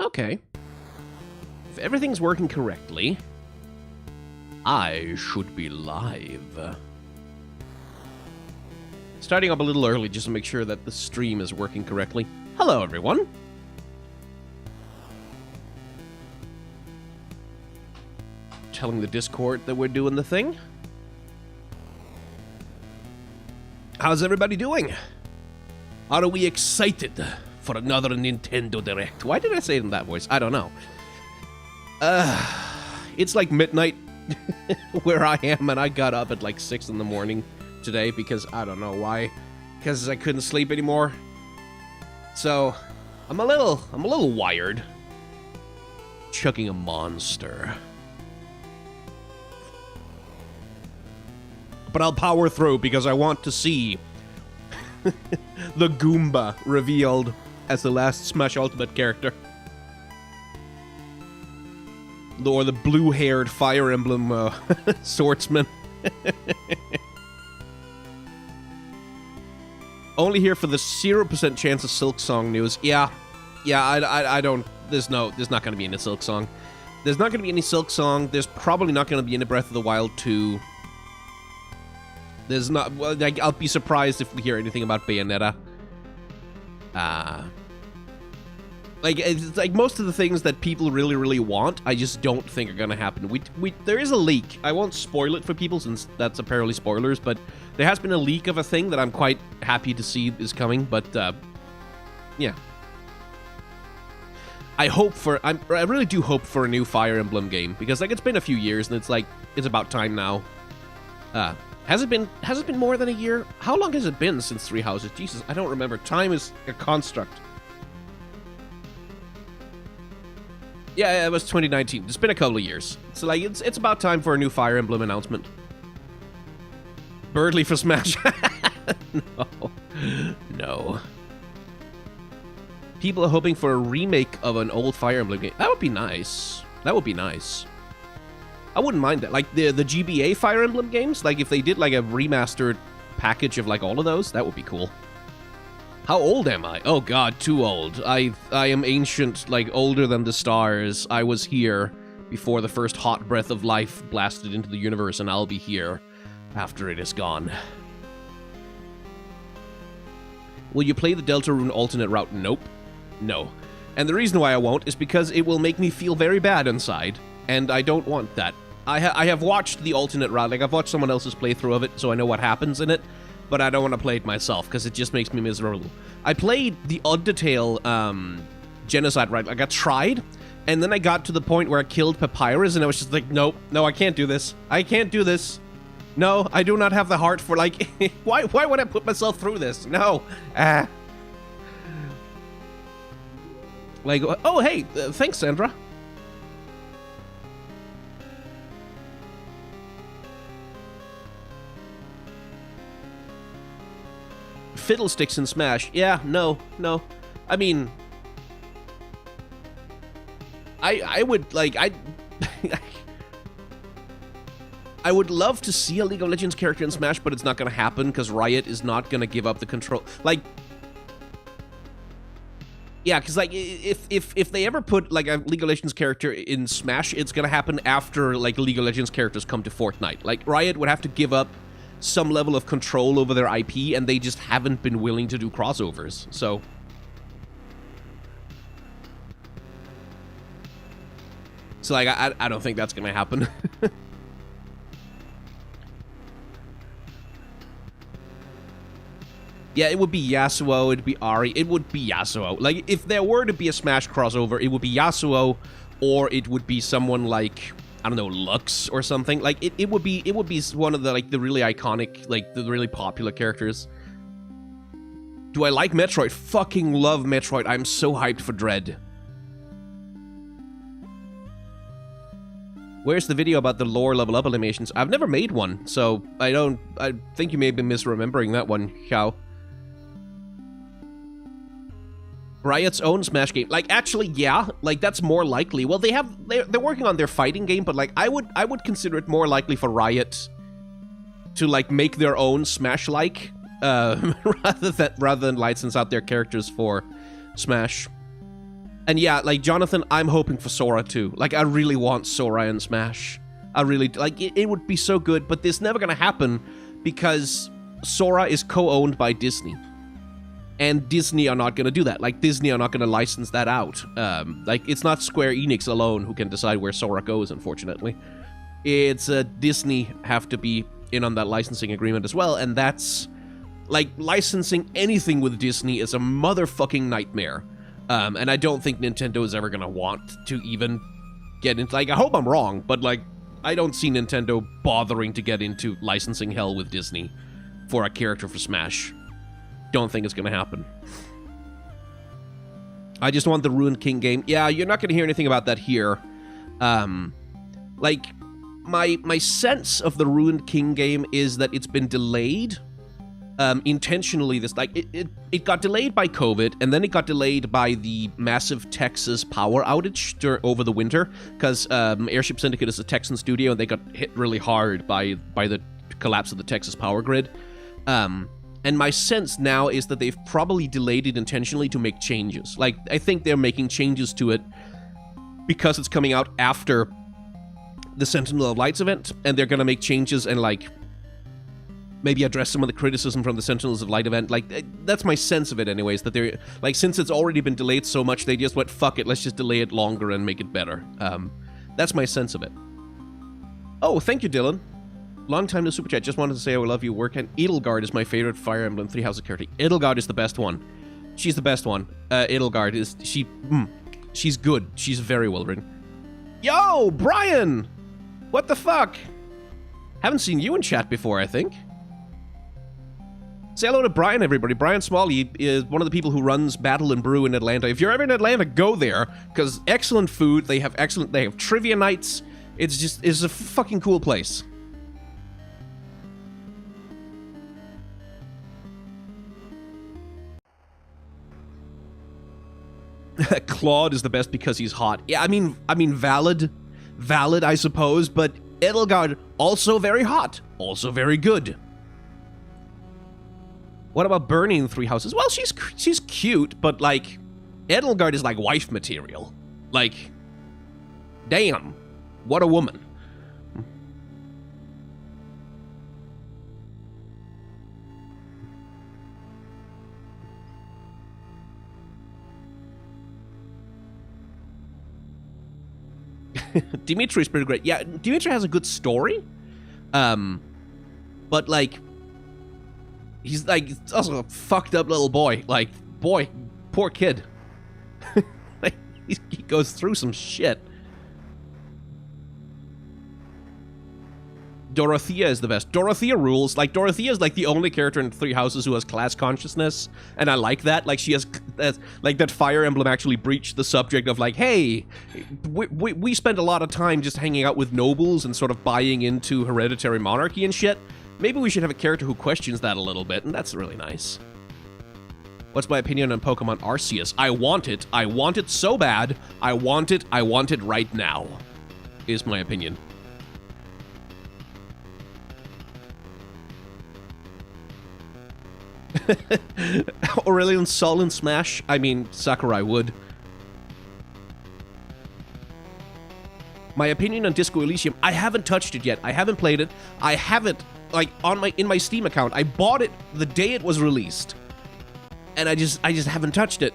Okay. If everything's working correctly, I should be live. Starting up a little early just to make sure that the stream is working correctly. Hello, everyone. Telling the Discord that we're doing the thing. How's everybody doing? Are we excited for another Nintendo Direct? Why did I say it in that voice? I don't know. It's like midnight where I am, and I got up at like 6 in the morning today because I don't know why. Because I couldn't sleep anymore. So I'm a little wired. Chugging a monster. But I'll power through because I want to see the Goomba revealed as the last Smash Ultimate character. Or the blue-haired Fire Emblem swordsman. Only here for the 0% chance of Silk Song news. Yeah, I don't... There's not going to be any Silk Song. There's not going to be any Silk Song. There's probably not going to be any Breath of the Wild 2. There's not... Well, I'll be surprised if we hear anything about Bayonetta. Like most of the things that people really want, I just don't think are gonna happen. There is a leak. I won't spoil it for people since that's apparently spoilers, but there has been a leak of a thing that I'm quite happy to see is coming, but, yeah. I really do hope for a new Fire Emblem game, because, like, it's been a few years, and it's like, it's about time now. Has it been more than a year? How long has it been since Three Houses? Jesus, I don't remember. Time is a construct. Yeah, it was 2019. It's been a couple of years. So, like, it's about time for a new Fire Emblem announcement. Birdly for Smash. No. People are hoping for a remake of an old Fire Emblem game. That would be nice. That would be nice. I wouldn't mind that. Like, the GBA Fire Emblem games, like, if they did, like, a remastered package of, like, all of those, that would be cool. How old am I? Oh god, too old. I am ancient, like, older than the stars. I was here before the first hot breath of life blasted into the universe, and I'll be here after it is gone. Will you play the Deltarune alternate route? Nope. No. And the reason why I won't is because it will make me feel very bad inside, and I don't want that. I have watched the alternate route, like, I've watched someone else's playthrough of it, so I know what happens in it, but I don't want to play it myself, because it just makes me miserable. I played the Undertale, Genocide route, like, I tried, and then I got to the point where I killed Papyrus, and I was just like, nope, no, I can't do this. I can't do this. No, I do not have the heart for, like, why would I put myself through this? No. Like, oh, hey, thanks, Sandra. Fiddlesticks in Smash. Yeah, no. I mean, I would, like, I would love to see a League of Legends character in Smash, but it's not going to happen because Riot is not going to give up the control. Like, yeah, because, like, if they ever put, like, a League of Legends character in Smash, it's going to happen after, like, League of Legends characters come to Fortnite. Like, Riot would have to give up some level of control over their IP, and they just haven't been willing to do crossovers, so... So, like, I don't think that's gonna happen. Yeah, it would be Yasuo, it'd be Ari, it would be Yasuo. Like, if there were to be a Smash crossover, it would be Yasuo, or it would be someone like... I don't know, Lux or something. Like, it would be one of the, like, the really iconic, like, the really popular characters. Do I like Metroid? Fucking love Metroid. I'm so hyped for Dread. Where's the video about the lore level up animations? I've never made one, so I think you may be misremembering that one, Xiao. Riot's own Smash game. Like, actually, yeah, like, that's more likely. Well, they're working on their fighting game, but, like, I would consider it more likely for Riot to, like, make their own Smash-like, rather than license out their characters for Smash. And yeah, like, Jonathan, I'm hoping for Sora too. Like, I really want Sora in Smash. I really, like, it would be so good, but this never gonna happen because Sora is co-owned by Disney. And Disney are not gonna do that. Like, Disney are not gonna license that out. Like, it's not Square Enix alone who can decide where Sora goes, unfortunately. It's, Disney have to be in on that licensing agreement as well, and that's, like, licensing anything with Disney is a motherfucking nightmare. And I don't think Nintendo is ever gonna want to even get into, like, I hope I'm wrong, but, like, I don't see Nintendo bothering to get into licensing hell with Disney for a character for Smash. Don't think it's gonna happen. I just want the Ruined King game. Yeah, you're not gonna hear anything about that here. Like, my sense of the Ruined King game is that it's been delayed. Intentionally, it got delayed by COVID, and then it got delayed by the massive Texas power outage over the winter, because Airship Syndicate is a Texan studio, and they got hit really hard by the collapse of the Texas power grid. And my sense now is that they've probably delayed it intentionally to make changes. Like, I think they're making changes to it because it's coming out after the Sentinel of Lights event, and they're gonna make changes and, like, maybe address some of the criticism from the Sentinels of Light event. Like, that's my sense of it anyways, that they're, like, since it's already been delayed so much, they just went, fuck it, let's just delay it longer and make it better. That's my sense of it. Oh, thank you, Dylan. Long time no super chat. Just wanted to say I love your work, and Edelgard is my favorite Fire Emblem 3 Houses character. Edelgard is the best one. She's the best one. Edelgard is, she's good. She's very well written. Yo, Brian! What the fuck? Haven't seen you in chat before, I think. Say hello to Brian, everybody. Brian Smalley is one of the people who runs Battle and Brew in Atlanta. If you're ever in Atlanta, go there, because excellent food. They have trivia nights. It's a fucking cool place. Claude is the best because he's hot. Yeah, I mean, valid, I suppose, but Edelgard, also very hot, also very good. What about Bernie in 3 Houses? Well, she's cute, but, like, Edelgard is, like, wife material. Like, damn, what a woman. Dimitri's pretty great. Yeah, Dimitri has a good story. But, like, he's, like, also a fucked up little boy. Like, boy, poor kid. Like, he goes through some shit. Dorothea is the best. Dorothea rules. Like, Dorothea is, like, the only character in 3 Houses who has class consciousness, and I like that. Like, she has, like, that Fire Emblem actually breached the subject of, like, hey, we spend a lot of time just hanging out with nobles and sort of buying into hereditary monarchy and shit. Maybe we should have a character who questions that a little bit, and that's really nice. What's my opinion on Pokemon Arceus? I want it. I want it so bad. I want it right now, is my opinion. Aurelion Sol in Smash? I mean, Sakurai would. My opinion on Disco Elysium, I haven't touched it yet. I haven't played it. I haven't, like, in my Steam account. I bought it the day it was released. And I just haven't touched it.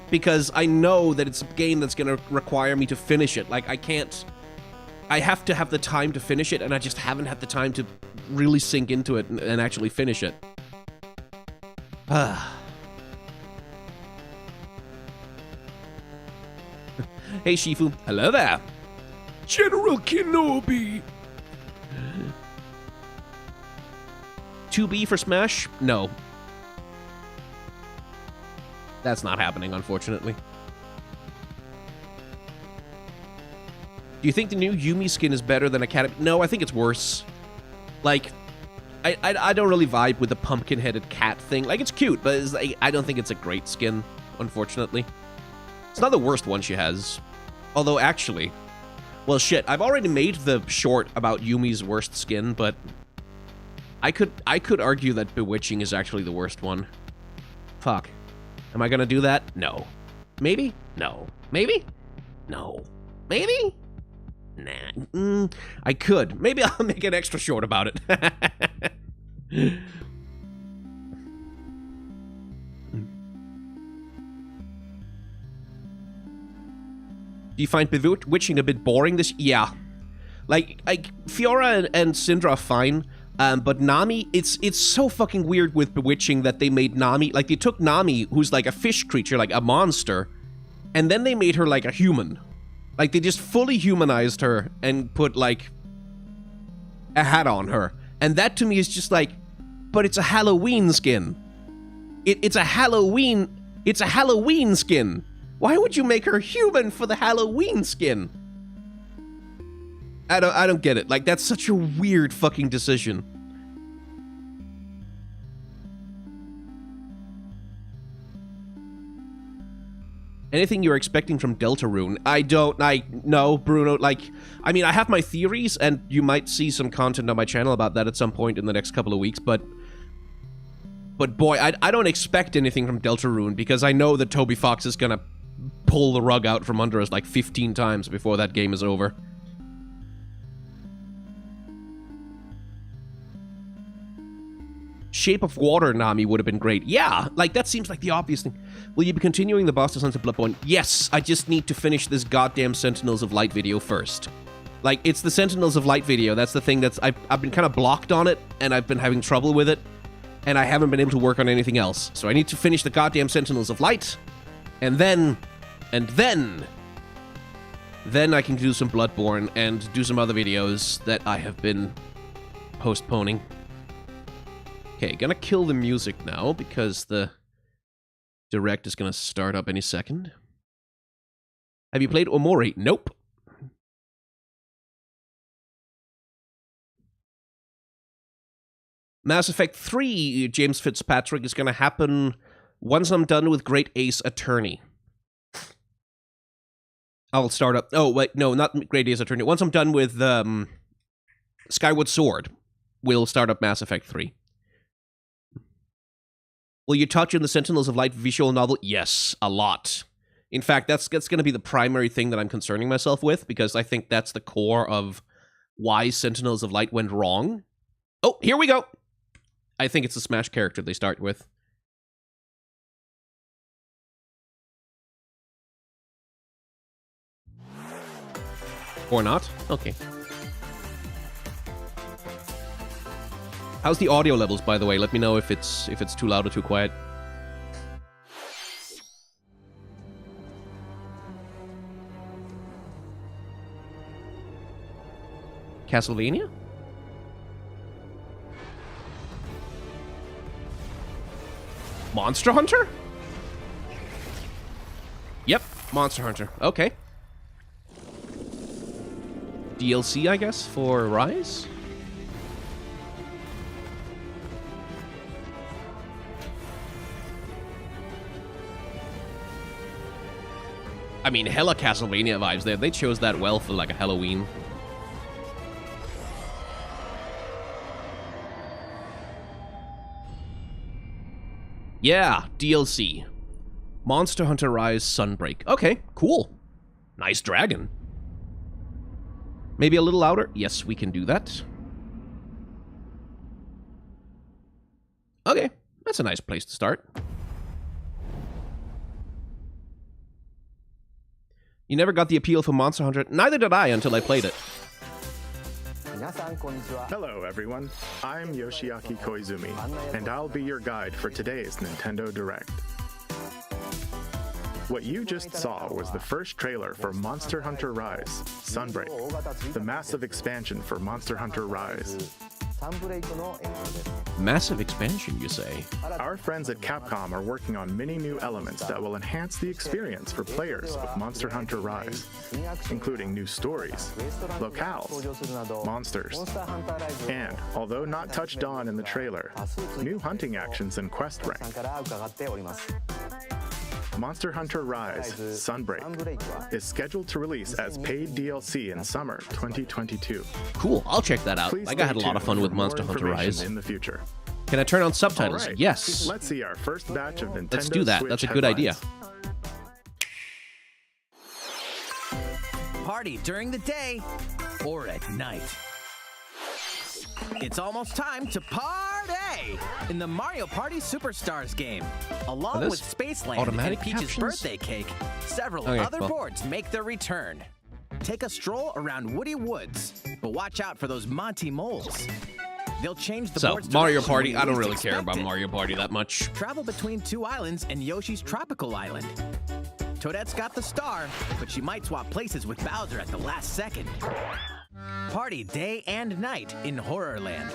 Because I know that it's a game that's gonna require me to finish it. Like, I have to have the time to finish it, and I just haven't had the time to really sink into it and actually finish it. Hey, Shifu. Hello there. General Kenobi. 2B for Smash? No. That's not happening, unfortunately. Do you think the new Yumi skin is better than Academy? No, I think it's worse. Like, I don't really vibe with the pumpkin-headed cat thing. Like, it's cute, but it's like, I don't think it's a great skin, unfortunately. It's not the worst one she has. Although, actually... Well, shit, I've already made the short about Yumi's worst skin, but... I could argue that Bewitching is actually the worst one. Fuck. Am I gonna do that? No. Maybe? No. Maybe? No. Maybe? Nah. I could. Maybe I'll make an extra short about it. Do you find bewitching a bit boring this? Yeah. Like Fiora and Syndra are fine, but Nami, it's so fucking weird with bewitching that they made Nami, like they took Nami, who's like a fish creature, like a monster, and then they made her like a human. Like they just fully humanized her and put like a hat on her. And that to me is just like, but it's a Halloween skin. It's a Halloween skin. Why would you make her human for the Halloween skin? I don't get it. Like, that's such a weird fucking decision. Anything you're expecting from Deltarune? No, Bruno, like, I mean, I have my theories, and you might see some content on my channel about that at some point in the next couple of weeks, but boy, I don't expect anything from Deltarune, because I know that Toby Fox is gonna pull the rug out from under us like 15 times before that game is over. Shape of Water Nami would have been great. Yeah, like, that seems like the obvious thing. Will you be continuing the Bastard Sons of Bloodborne? Yes, I just need to finish this goddamn Sentinels of Light video first. Like, it's the Sentinels of Light video. That's the thing that's... I've been kind of blocked on it, and I've been having trouble with it, and I haven't been able to work on anything else. So I need to finish the goddamn Sentinels of Light, and then I can do some Bloodborne and do some other videos that I have been postponing. Okay, gonna kill the music now, because the direct is gonna start up any second. Have you played Omori? Nope. Mass Effect 3, James Fitzpatrick, is gonna happen once I'm done with Great Ace Attorney. I'll start up... Oh, wait, no, not Great Ace Attorney. Once I'm done with Skyward Sword, we'll start up Mass Effect 3. Will you touch on the Sentinels of Light visual novel? Yes, a lot. In fact, that's going to be the primary thing that I'm concerning myself with, because I think that's the core of why Sentinels of Light went wrong. Oh, here we go! I think it's the Smash character they start with. Or not? Okay. How's the audio levels, by the way? Let me know if it's too loud or too quiet. Castlevania? Monster Hunter? Yep, Monster Hunter. Okay. DLC, I guess, for Rise? I mean, hella Castlevania vibes there. They chose that well for, like, a Halloween. Yeah, DLC. Monster Hunter Rise Sunbreak. Okay, cool. Nice dragon. Maybe a little louder? Yes, we can do that. Okay, that's a nice place to start. You never got the appeal for Monster Hunter? Neither did I until I played it. Hello everyone, I'm Yoshiaki Koizumi, and I'll be your guide for today's Nintendo Direct. What you just saw was the first trailer for Monster Hunter Rise, Sunbreak, the massive expansion for Monster Hunter Rise. Massive expansion, you say? Our friends at Capcom are working on many new elements that will enhance the experience for players of Monster Hunter Rise, including new stories, locales, monsters, and, although not touched on in the trailer, new hunting actions and quest rank. Monster Hunter Rise, Sunbreak, is scheduled to release as paid DLC in summer 2022. Cool, I'll check that out. Please Like, I had a lot of fun with Monster Hunter Rise. In the future. Can I turn on subtitles? Right. Yes. Let's see our first batch of Nintendo Let's do that. Switch That's a good idea. headlines. party during the day or at night. It's almost time to party in the Mario Party Superstars game. Along with Spaceland automatic and Peach's captions? birthday cake, several Okay, other well. boards make their return. Take a stroll around Woody Woods, but watch out for those Monty moles. They'll change the So, board's Mario direction Party, when you I don't least really care expect about it. Mario Party that much. Travel between 2 islands and Yoshi's Tropical Island. Toadette's got the star, but she might swap places with Bowser at the last second. Party day and night in Horrorland.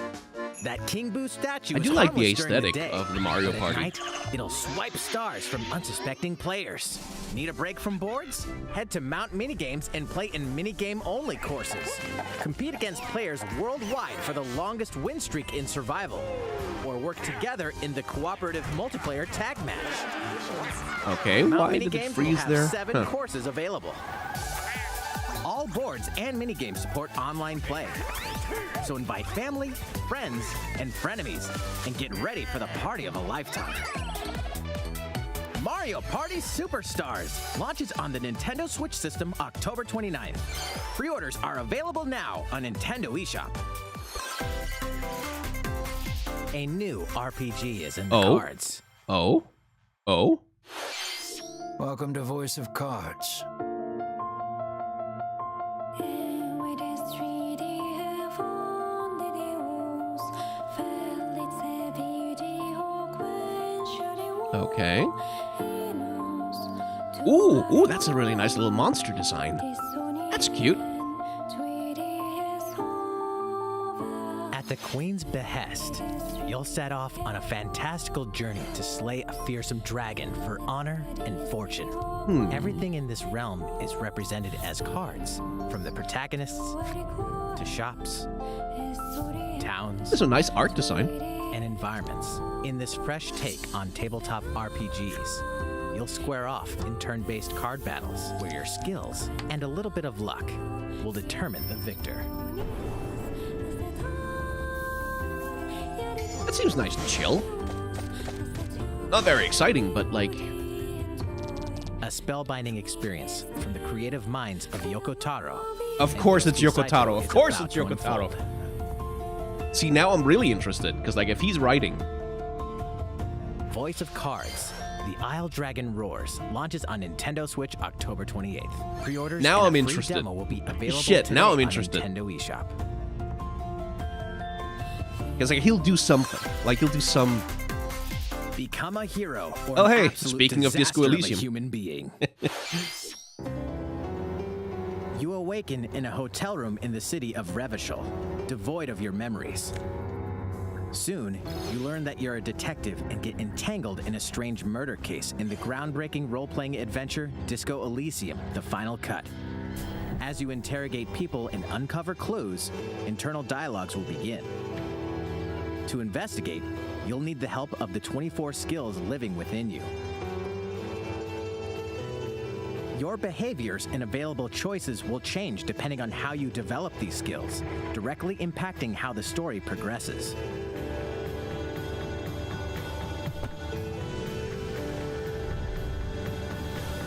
That King Boo statue I is do like the harmless during aesthetic day, of the Mario but at Party. night, it'll swipe stars from unsuspecting players. Need a break from boards? Head to Mount Minigames and play in minigame-only courses. Compete against players worldwide for the longest win streak in survival. Or work together in the cooperative multiplayer tag match. Okay, Mount why did it Minigames will freeze have there? 7 courses available. All boards and minigames support online play. So invite family, friends, and frenemies, and get ready for the party of a lifetime. Mario Party Superstars launches on the Nintendo Switch system October 29th. Pre-orders are available now on Nintendo eShop. A new RPG is in the cards. Oh? Welcome to Voice of Cards. Okay. Ooh, that's a really nice little monster design. That's cute. At the Queen's behest, you'll set off on a fantastical journey to slay a fearsome dragon for honor and fortune. Everything in this realm is represented as cards, from the protagonists to shops, towns, That's a nice art design. and environments. In this fresh take on tabletop RPGs, you'll square off in turn-based card battles where your skills and a little bit of luck will determine the victor. That seems nice and chill. Not very exciting, but like... A spellbinding experience from the creative minds of Yoko Taro. Of and course what it's this Yoko Taro. cycle Of is course about it's to Yoko Taro. unfold. See, now I'm really interested, because like if he's writing... Voice of Cards, The Isle Dragon Roars, launches on Nintendo Switch October 28th. Pre-orders Now and I'm a free interested. demo will be available Shit, today now I'm on interested. Nintendo eShop. Because like he'll do something. Like he'll do some... Become a hero. Or Oh, an hey, absolute speaking of Disco disaster Elysium. a human being. You awaken in a hotel room in the city of Revachol, devoid of your memories. Soon, you learn that you're a detective and get entangled in a strange murder case in the groundbreaking role-playing adventure Disco Elysium: The Final Cut. As you interrogate people and uncover clues, internal dialogues will begin. To investigate, you'll need the help of the 24 skills living within you. Your behaviors and available choices will change depending on how you develop these skills, directly impacting how the story progresses.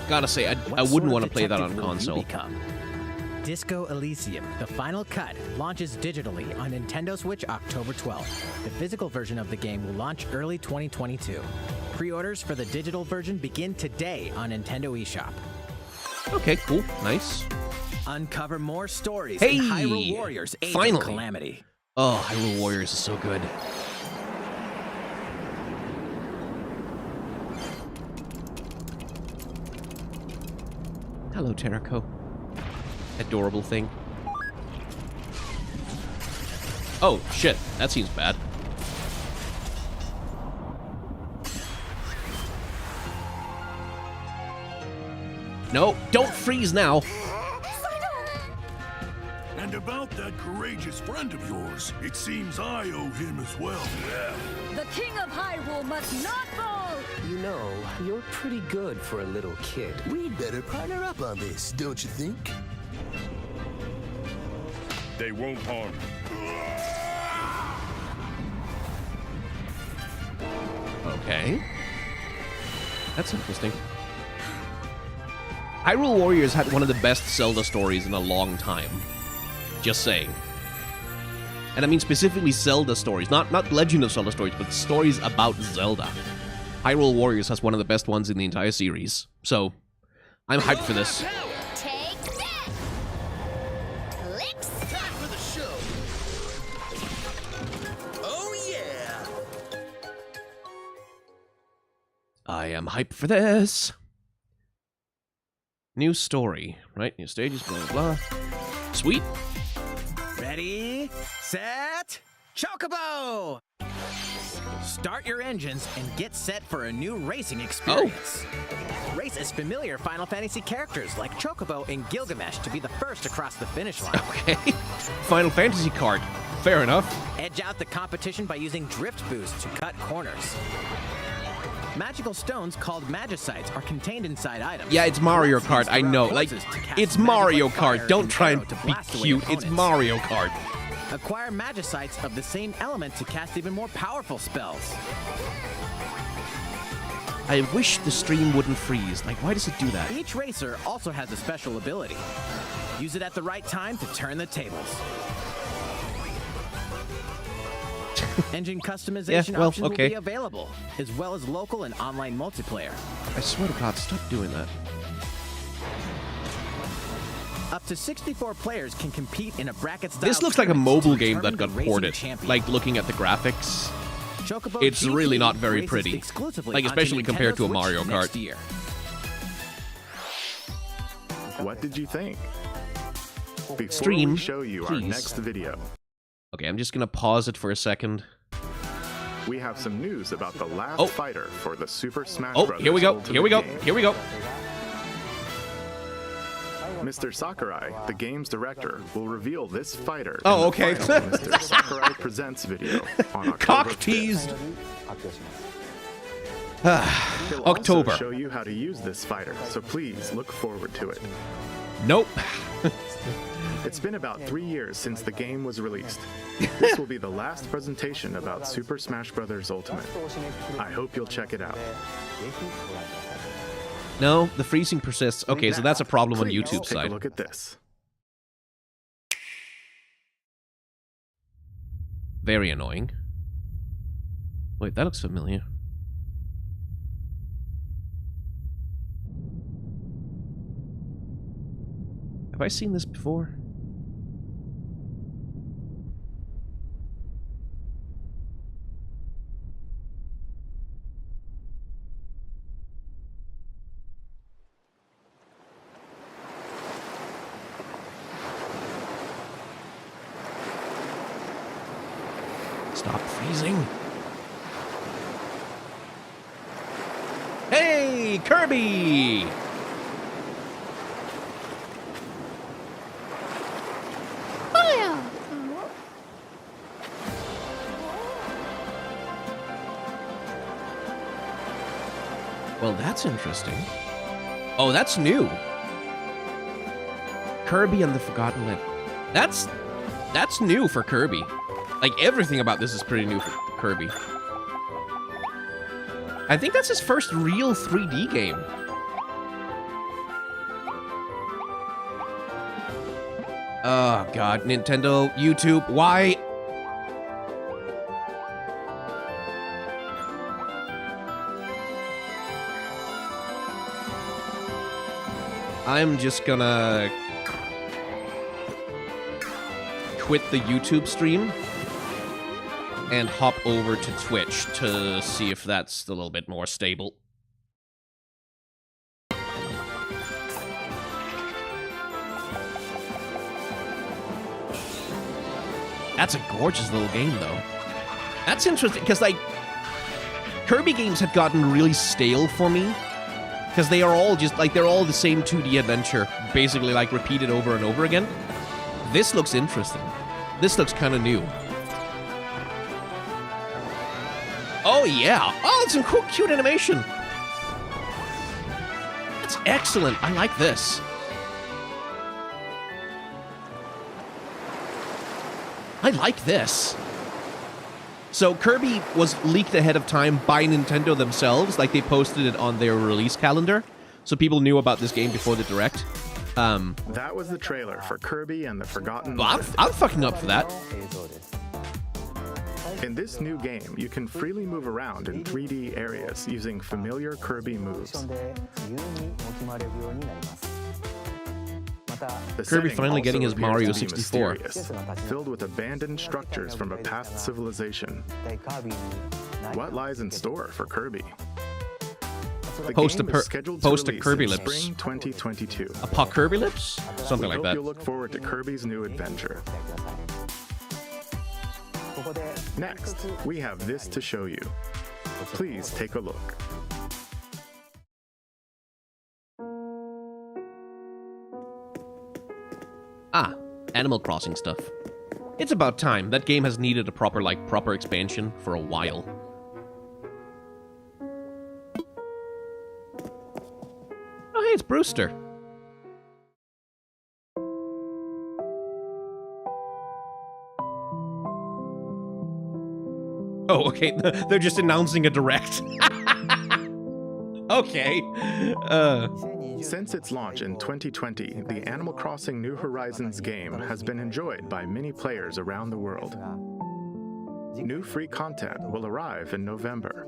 Gotta say, I What wouldn't sort of want to play that detective on will you console. become? Disco Elysium: The Final Cut launches digitally on Nintendo Switch October 12th. The physical version of the game will launch early 2022. Pre-orders for the digital version begin today on Nintendo eShop. Okay, cool. Nice. Uncover more stories Hey! in Hyrule Warriors: Age Finally. of Calamity. Oh, Hyrule Warriors is so good. Hello, Terraco. Adorable thing. Oh, shit. That seems bad. No, don't freeze now. And about that courageous friend of yours, it seems I owe him as well. The King of Hyrule must not fall! You know, you're pretty good for a little kid. We'd better partner up on this, don't you think? They won't harm you. Okay. That's interesting. Hyrule Warriors had one of the best Zelda stories in a long time. Just saying. And I mean specifically Zelda stories. Not Legend of Zelda stories, but stories about Zelda. Hyrule Warriors has one of the best ones in the entire series. So, I'm hyped for this. Take that! Clicks! Time for the show. Oh yeah. I am hyped for this. New story, right? New stages, blah, blah, blah. Sweet. Ready, set, Chocobo! Start your engines and get set for a new racing experience. Race as familiar Final Fantasy characters like Chocobo and Gilgamesh to be the first across the finish line. Okay. Final Fantasy card. Fair enough. Edge out the competition by using drift boost to cut corners. Magical stones called Magicites are contained inside items. Yeah, it's Mario Collect Kart. these I know. throughout Like, courses to cast it's magic Mario like fire Kart. Don't try arrow and to be blast away cute. It's opponents. Mario Kart. Acquire Magicites of the same element to cast even more powerful spells. I wish the stream wouldn't freeze. Like, why does it do that? Each racer also has a special ability. Use it at the right time to turn the tables. Engine customization well, options okay. will be available, as well as local and online multiplayer. I swear to God, stop doing that. Up to 64 players can compete in a bracket-style This looks like a tournament mobile to game that determine got the racing ported. champion. Like, looking at the graphics. Chocobo It's GP really not very races pretty. exclusively Like, onto especially compared to a Nintendo Mario Switch Kart. next year. What did you think? Before Stream, we show you our please. next video, Okay, I'm just gonna pause it for a second. we have some news about the last Oh. fighter for the Super Smash Oh, Bros. here we go. Ultimate Here we go. game. Here we go. Mr. Sakurai, the game's director, will reveal this fighter Oh, in the okay. final Mr. Sakurai Presents video on October Cock 5th. teased. He'll October. also show you how to use this fighter, so please look forward to it. Nope. It's been about 3 years since the game was released. This will be the last presentation about Super Smash Bros. Ultimate. I hope you'll check it out. No, the freezing persists. Okay, so that's a problem on Please YouTube's take a side. look at this. Very annoying. Wait, that looks familiar. Have I seen this before? Stop freezing. Hey, Kirby! Well, that's interesting. Oh, that's new. Kirby and the Forgotten Land. That's new for Kirby. Like, everything about this is pretty new for Kirby. I think that's his first real 3D game. Oh, God. Nintendo, YouTube, why? I'm just gonna quit the YouTube stream and hop over to Twitch to see if that's a little bit more stable. That's a gorgeous little game, though. That's interesting, because, like, Kirby games had gotten really stale for me. Because they are all just, like, they're all the same 2D adventure, basically, like, repeated over and over again. This looks interesting. This looks kind of new. Oh, yeah. Oh, it's some cool, cute animation. That's excellent. I like this. I like this. So Kirby was leaked ahead of time by Nintendo themselves, like they posted it on their release calendar. so people knew about this game before the Direct. That was the trailer for Kirby and the Forgotten But Land. I'm fucking up for that. In this new game, you can freely move around in 3D areas using familiar Kirby moves. The Kirby setting finally also getting his appears Mario to be 64. mysterious, filled with abandoned structures from a past civilization. What lies in store for Kirby? The Post game a is scheduled to post a release Kirby in lips. spring 2022. A Puck Kirby lips? Something We like hope that. you'll look forward to Kirby's new adventure. Next, we have this to show you. Please take a look. Ah, Animal Crossing stuff. It's about time. That game has needed a proper expansion for a while. Oh, hey, it's Brewster. Oh, okay. They're just announcing a Direct. Okay. Since its launch in 2020, the Animal Crossing New Horizons game has been enjoyed by many players around the world. New free content will arrive in November.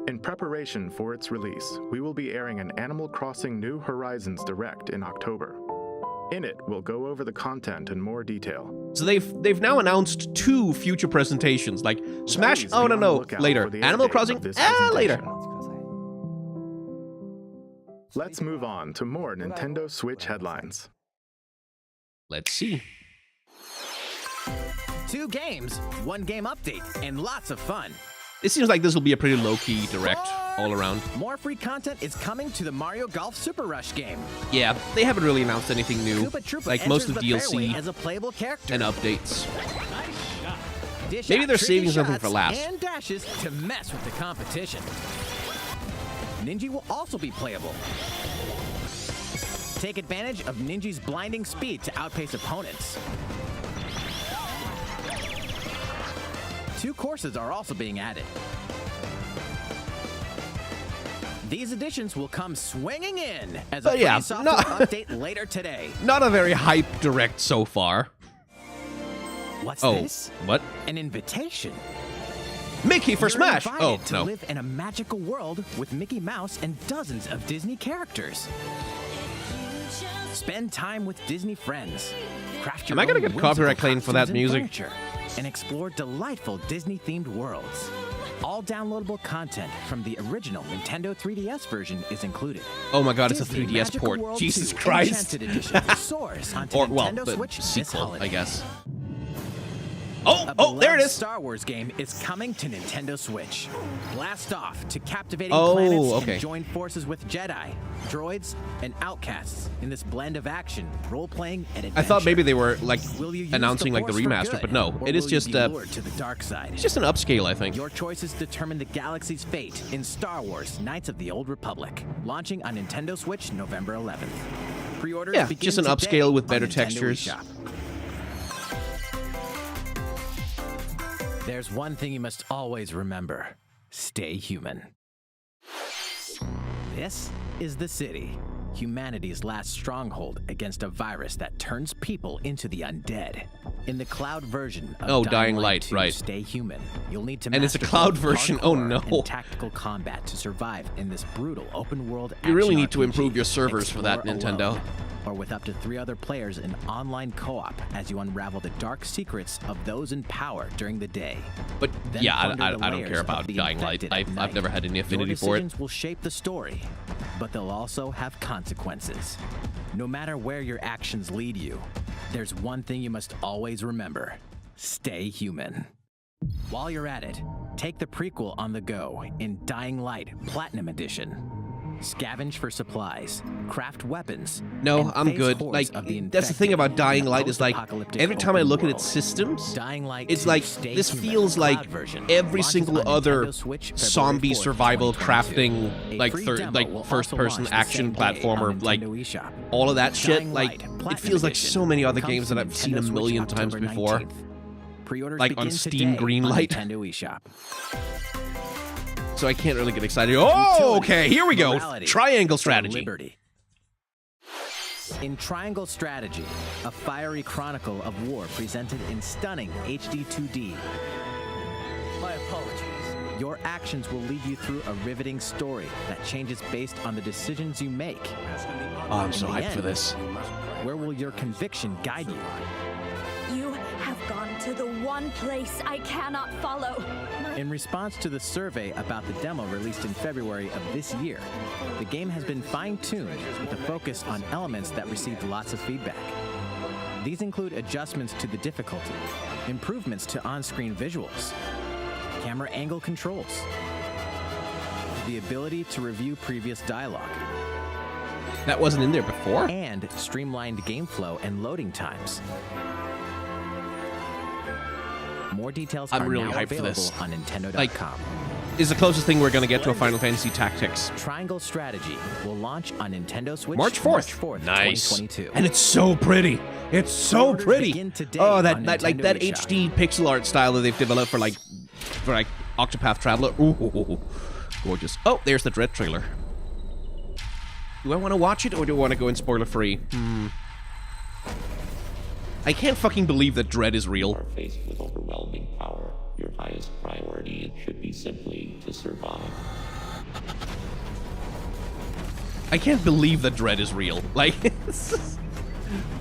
In preparation for its release, we will be airing an Animal Crossing New Horizons Direct in October. In it, we'll go over the content in more detail. So they've now announced 2 future presentations, like Smash. Please Oh be no on the no lookout later. for the Animal update Crossing. of this Later. presentation. Let's move on to more Nintendo Switch headlines. Let's see. 2 games, 1 game update, and lots of fun. It seems like this will be a pretty low-key Direct all around. More free content is coming to the Mario Golf Super Rush game. Yeah, they haven't really announced anything new. Koopa Troopa Like most of enters the fairway DLC as a playable character. and updates. Dish Maybe out they're tricky saving something for shots last. And dashes to mess with the competition. Ninja will also be playable. Take advantage of Ninja's blinding speed to outpace opponents. 2 courses are also being added. These additions will come swinging in as a But yeah, free software update later today. Not a very hype Direct so far. What's Oh, this? what? An invitation. Mickey for You're Smash! invited Oh, to no. live in a magical world with Mickey Mouse and dozens of Disney characters. Spend time with Disney friends. Craft your Am I gonna own get copyright whimsical claim for that costumes and music? furniture, and explore delightful Disney-themed worlds. All downloadable content from the original Nintendo 3DS version is included. Oh my god, it's a Disney 3DS Magical port. World Jesus 2 Christ. Enchanted Edition soars onto Or, well, Nintendo the Switch this sequel, holiday. I guess. A Oh, there it beloved is! Star Wars game is coming to Nintendo Switch. Blast off to captivating Oh, planets okay. and join forces with Jedi, droids, and outcasts in this blend of action, role-playing, and adventure. I thought maybe they were, like, Will you use announcing, like, the Force for remaster, good, but no. or It is will you just, be lured to the dark side? it's just an upscale, I think. Your choices determine the galaxy's fate in Star Wars: Knights of the Old Republic, launching on Nintendo Switch November 11th. Pre-orders Yeah, begin just an today upscale with on better Nintendo textures. eShop. There's one thing you must always remember. Stay human. This is the city, humanity's last stronghold against a virus that turns people into the undead. In the cloud version of Dying Light, 2 right. Stay Human, you'll need to And it's a master cloud both version, oh hardcore no. and tactical combat to survive in this brutal open-world You really action need to RPG. improve your servers for that, Explore Nintendo. alone, or with up to 3 other players in online co-op as you unravel the dark secrets of those in power during the day. But Then yeah, plunder I the don't layers care of about the Dying Light. infected at I've night. never had any affinity Your for it. decisions will shape the story, but they'll also have consequences. No matter where your actions lead you, there's one thing you must always remember. Stay human. While you're at it, take the prequel on the go in Dying Light Platinum Edition. Scavenge for supplies, craft weapons. No, and I'm face good. hordes Like, of the that's the thing infected about Dying in a Light is like, post-apocalyptic every time I open look at world. its systems, Dying Light it's 2 like, Stay this Human feels like cloud version every launches single on other Nintendo Switch February zombie 4th, survival 2022. crafting, A like free demo will also first-person launch the action same day on platformer, like Nintendo eShop. all of that shit. Dying Like, Light it Platinum feels like Edition so many other comes games to that I've seen a Nintendo Switch million times October before. 19th. Pre-orders Like on begin Steam today Greenlight. on Nintendo eShop. so I can't really get excited. Oh, okay, here we go. Morality, Triangle or strategy. Liberty. In Triangle Strategy, a fiery chronicle of war presented in stunning HD 2D. My apologies. Your actions will lead you through a riveting story that changes based on the decisions you make. Oh, I'm so In the hyped for end, this. Where will your conviction guide you? You have gone to the one place I cannot follow. In response to the survey about the demo released in February of this year, the game has been fine-tuned with a focus on elements that received lots of feedback. These include adjustments to the difficulty, improvements to on-screen visuals, camera angle controls, the ability to review previous dialogue, That wasn't in there before? and streamlined game flow and loading times. More details I'm are really now hyped for available this. on Nintendo.com. Like, is the closest thing we're going to get to a Final Fantasy Tactics. Triangle Strategy will launch on Nintendo Switch March 4th. 4th, Nice. 2022. And it's so pretty. It's so Orders pretty. begin today Oh, on that like Nintendo that eShop. HD pixel art style that they've developed for like Octopath Traveler. Ooh, gorgeous. Oh, there's the Dread trailer. Do I want to watch it or do I want to go in spoiler free? I can't fucking believe that Dread is real. Are faced with overwhelming power. Your highest priority should be simply to survive. I can't believe that Dread is real. Like, it's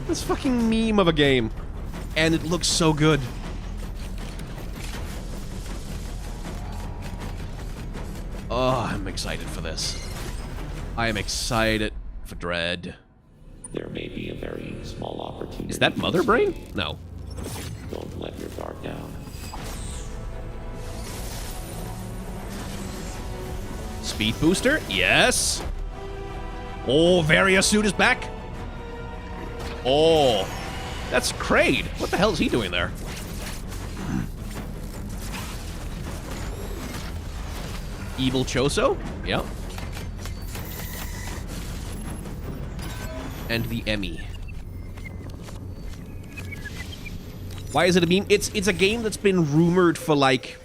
this fucking meme of a game. And it looks so good. Oh, I'm excited for this. I am excited for Dread. There may be a very small opportunity. Is that Mother Brain? No. Don't let your guard down. Speed booster? Yes. Oh, Various suit is back. Oh, that's Kraid. What the hell is he doing there? Evil Choso? Yep. And the Emmy. Why is it a meme? It's a game that's been rumored for like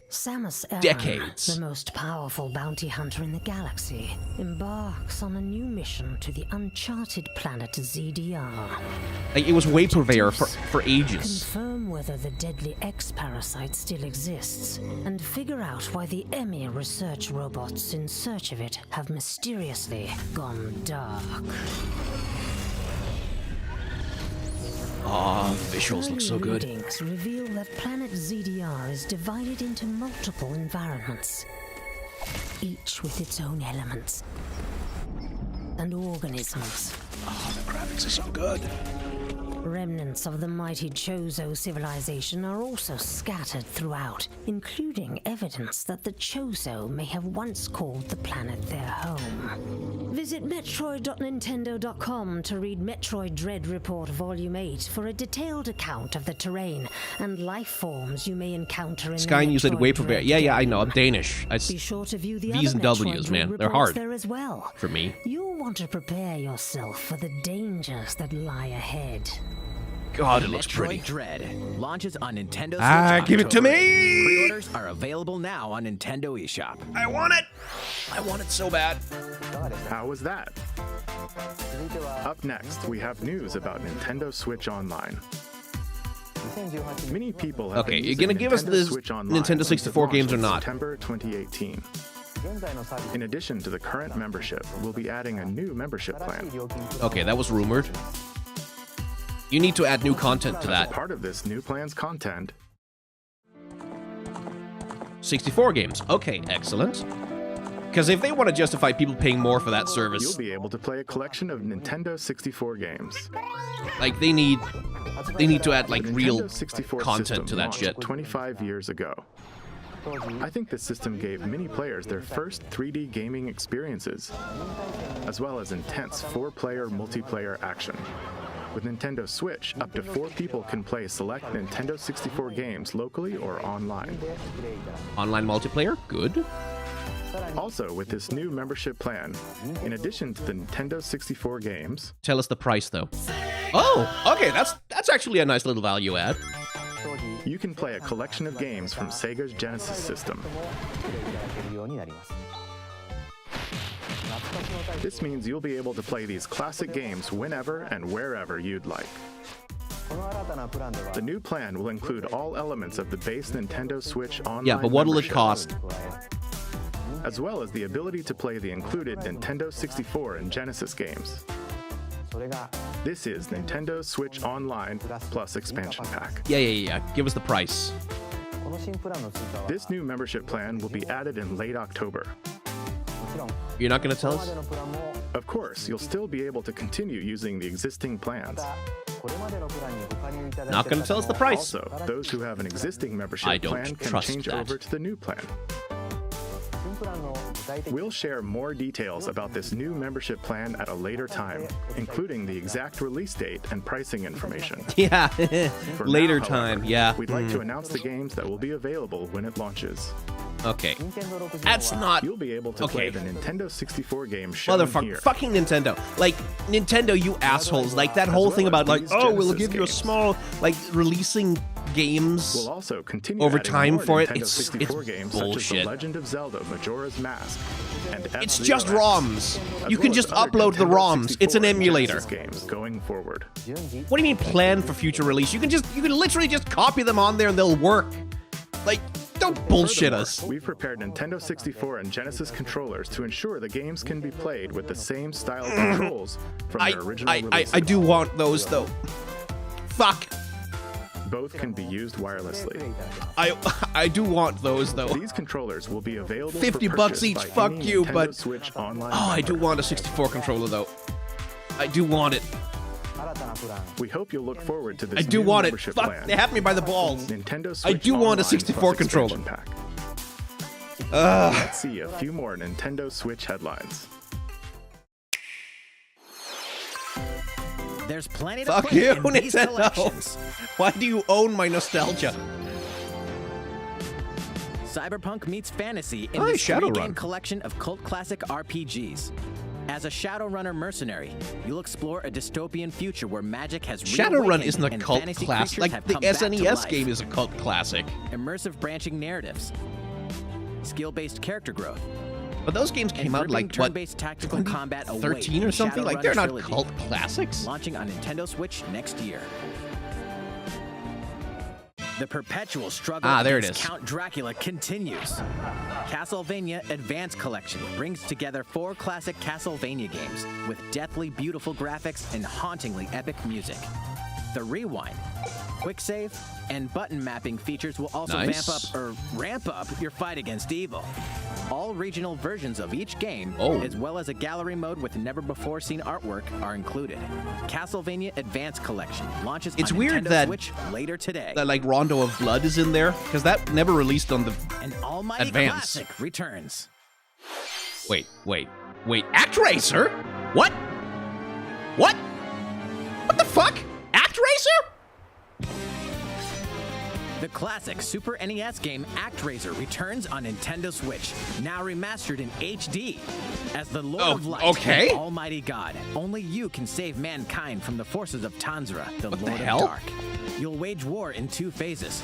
Samus Aran, decades. the most powerful bounty hunter in the galaxy, embarks on a new mission to the uncharted planet ZDR. Like, it was vaporware for ages. Confirm whether the deadly X-parasite still exists, and figure out why the Emmy research robots in search of it have mysteriously gone dark. Ah, visuals look so Early good. readings reveal that planet ZDR is divided into multiple environments, each with its own elements and organisms. Oh, the graphics are so good. Remnants of the mighty Chozo civilization are also scattered throughout, including evidence that the Chozo may have once called the planet their home. Visit Metroid.Nintendo.com to read Metroid Dread Report Volume 8 for a detailed account of the terrain and life forms you may encounter in Sky, the you said Metroid vaporware. Dread Yeah, I know. I'm game. Danish. Be sure to view the V's other and Metroid W's, Dread man. They're reports hard there as well. for me. You'll want to prepare yourself for the dangers that lie ahead. God, it looks Metroid pretty. Dread launches on Nintendo Switch. Ah, give it to October. me! Pre-orders are available now on Nintendo eShop. I want it! I want it so bad. How was that? Up next, we have news about Nintendo Switch Online. Many people have Okay, been you're using gonna give us Nintendo the Switch Online Nintendo 64 since games or launch in not? September 2018. In addition to the current membership, we'll be adding a new membership plan. Okay, that was rumored. You need to add new content to As that. part of this new plan's content, 64 games. Okay, excellent. Because if they want to justify people paying more for that you'll service, be able to play a collection of Nintendo 64 games. like they need to add like The real Nintendo 64 content system to that launched shit. 25 years ago. I think this system gave many players their first 3D gaming experiences, as well as intense 4-player multiplayer action. With Nintendo Switch, up to 4 people can play select Nintendo 64 games locally or online. Online multiplayer? Good. Also, with this new membership plan, in addition to the Nintendo 64 games, Tell us the price though. Oh, okay, that's actually a nice little value add. You can play a collection of games from Sega's Genesis system. This means you'll be able to play these classic games whenever and wherever you'd like. The new plan will include all elements of the base Nintendo Switch Online Yeah, but what'll it membership, cost? as well as the ability to play the included Nintendo 64 and Genesis games. This is Nintendo Switch Online plus expansion pack. Yeah. Give us the price. This new membership plan will be added in late October. You're not going to tell us? Of course, you'll still be able to continue using the existing plans. Not going to tell us the price. Also, those who have an existing I membership don't plan can trust change that. over to the new plan. We'll share more details about this new membership plan at a later time, including the exact release date and pricing information. Yeah, For later now, time, however, yeah. We'd like to announce the games that will be available when it launches. Okay. That's not... You'll be able to Okay. play the Nintendo 64 game shown here. Fucking Nintendo. Like, Nintendo, you assholes. Like, that whole well thing as about, like, these oh, we'll Genesis give you a games. small, like, releasing games We'll also continue over adding time more for it. Nintendo It's 64 games such as bullshit. The Legend of Zelda Majora's Mask and It's F-Zero just X, ROMs. as You well can as just other upload the Nintendo ROMs. It's an 64 and emulator. Genesis games going forward. What do you mean plan for future release? You can literally just copy them on there and they'll work. Like, don't bullshit Furthermore, us. We've prepared Nintendo 64 and Genesis controllers to ensure the games can be played with the same style of controls from their original releases. I do want those though. Fuck. Both can be used wirelessly. I do want those though. These controllers will be available 50 for bucks purchase each, by fuck any you, Nintendo but- Switch Online Oh, I do member. want a 64 controller though. I do want it. We hope you'll look forward to this I do new want it. membership Fuck, plan. they have me by the balls. Nintendo Switch I do want a Online 64 plus controller. expansion pack. Let's see a few more Nintendo Switch headlines. There's plenty to Fuck play you, in these collections. Nintendo. Why do you own my nostalgia? Cyberpunk meets fantasy in Hi, this Shadowrun. three-game collection of cult classic RPGs. As a Shadowrunner mercenary, you'll explore a dystopian future where magic has Shadowrun reawakened isn't a and cult fantasy classic. creatures Like, have the come back to SNES life. game is a cult classic. Immersive branching narratives, skill-based character growth, But those games and came out gripping like, what, turn-based tactical combat await 13 or in something? Like, Shadowrun they're not Trilogy, cult classics. launching on Nintendo Switch next year. The perpetual struggle there it against is. Count Dracula continues. Castlevania Advance Collection brings together 4 classic Castlevania games with deathly beautiful graphics and hauntingly epic music. The Rewind, Quick Save, and button mapping features will also Nice. ramp up your fight against evil. All regional versions of each game, Oh. as well as a gallery mode with never-before-seen artwork, are included. Castlevania Advance Collection launches It's on weird Nintendo that- Switch later today. That, like, Rondo of Blood is in there. Because that never released on the... An almighty Advance. classic returns. Wait. ActRaiser? What? What? What the fuck? ActRaiser? The classic Super NES game ActRaiser returns on Nintendo Switch, now remastered in HD. As the Lord Oh, of Light okay. and Almighty God, only you can save mankind from the forces of Tanzra, the What the Lord hell? of Dark. You'll wage war in 2 phases.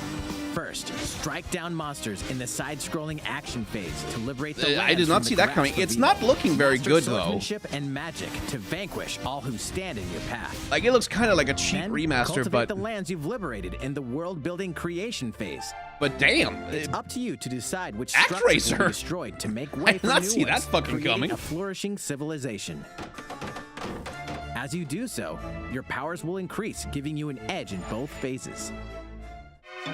First, strike down monsters in the side-scrolling action phase to liberate the I lands did not from see the that coming. grasp of It's evil. not looking very Master good, though. swordsmanship and magic to vanquish all who stand in your path. Like, it looks kind of like a cheap Then, remaster, cultivate but... the lands you've liberated in the world-building creation phase. But damn. It's up to you to decide which ActRaiser. structures will be destroyed to make way did for not new see that ones, fucking creating coming. a flourishing civilization. As you do so, your powers will increase, giving you an edge in both phases.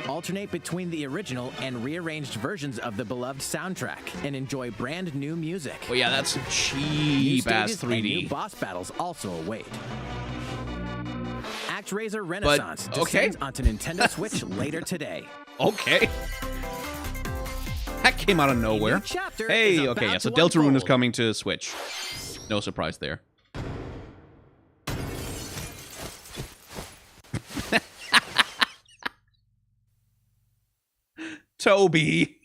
Alternate between the original and rearranged versions of the beloved soundtrack and enjoy brand new music. Well, yeah, that's some New cheap-ass stages and new 3D. boss battles also await. ActRaiser Renaissance okay. descends onto Nintendo Switch later today. Okay. That came out of nowhere. new chapter Hey, is okay, about yeah, so to Deltarune is unfold. coming to Switch. No surprise there. Toby.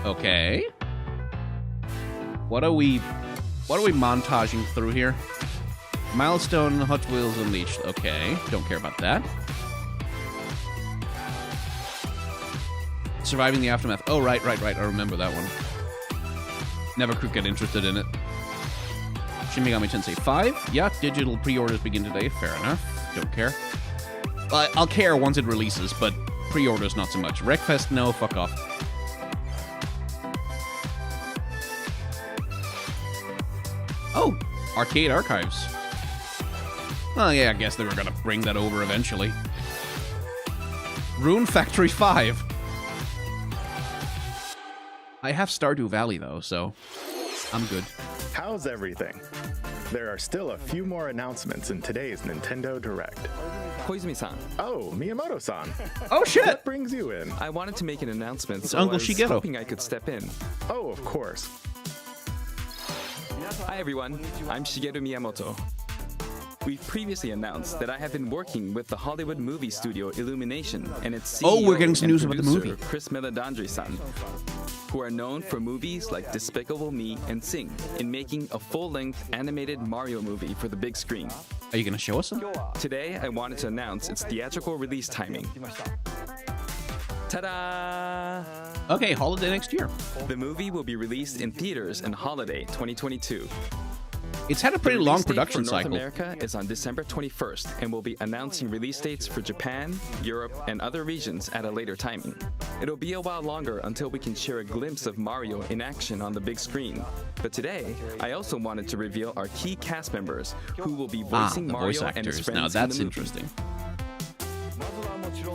Okay. What are we montaging through here? Milestone Hot Wheels Unleashed. Okay, don't care about that. Surviving the Aftermath. Oh, right. I remember that one. Never could get interested in it. Shin Megami Tensei 5. Yeah, digital pre-orders begin today. Fair enough. Don't care. I'll care once it releases, but pre-orders not so much. Wreckfest, no, fuck off. Oh, Arcade Archives. Oh yeah, I guess they were gonna bring that over eventually. Rune Factory 5. I have Stardew Valley though, so I'm good. How's everything? There are still a few more announcements in today's Nintendo Direct. Koizumi-san. Oh, Miyamoto-san. Oh shit! What brings you in? I wanted to make an announcement, It's so Uncle I was Shigeru. hoping I could step in. Oh, of course. Hi everyone, I'm Shigeru Miyamoto. We've previously announced that I have been working with the Hollywood movie studio Illumination and its CEO Oh, we're getting some and news about the producer, movie. Chris Meledandri-san, who are known for movies like Despicable Me and Sing, in making a full-length animated Mario movie for the big screen. Are you gonna show us some? Today, I wanted to announce its theatrical release timing. Ta-da! Okay, holiday next year. The movie will be released in theaters in holiday 2022. It's had a pretty long Release date production for North cycle. America is on December 21st and will be announcing release dates for Japan, Europe, and other regions at a later timing. It'll be a while longer until we can share a glimpse of Mario in action on the big screen. But today, I also wanted to reveal our key cast members who will be voicing the Mario voice and his actors. friends Now in that's the movie. interesting.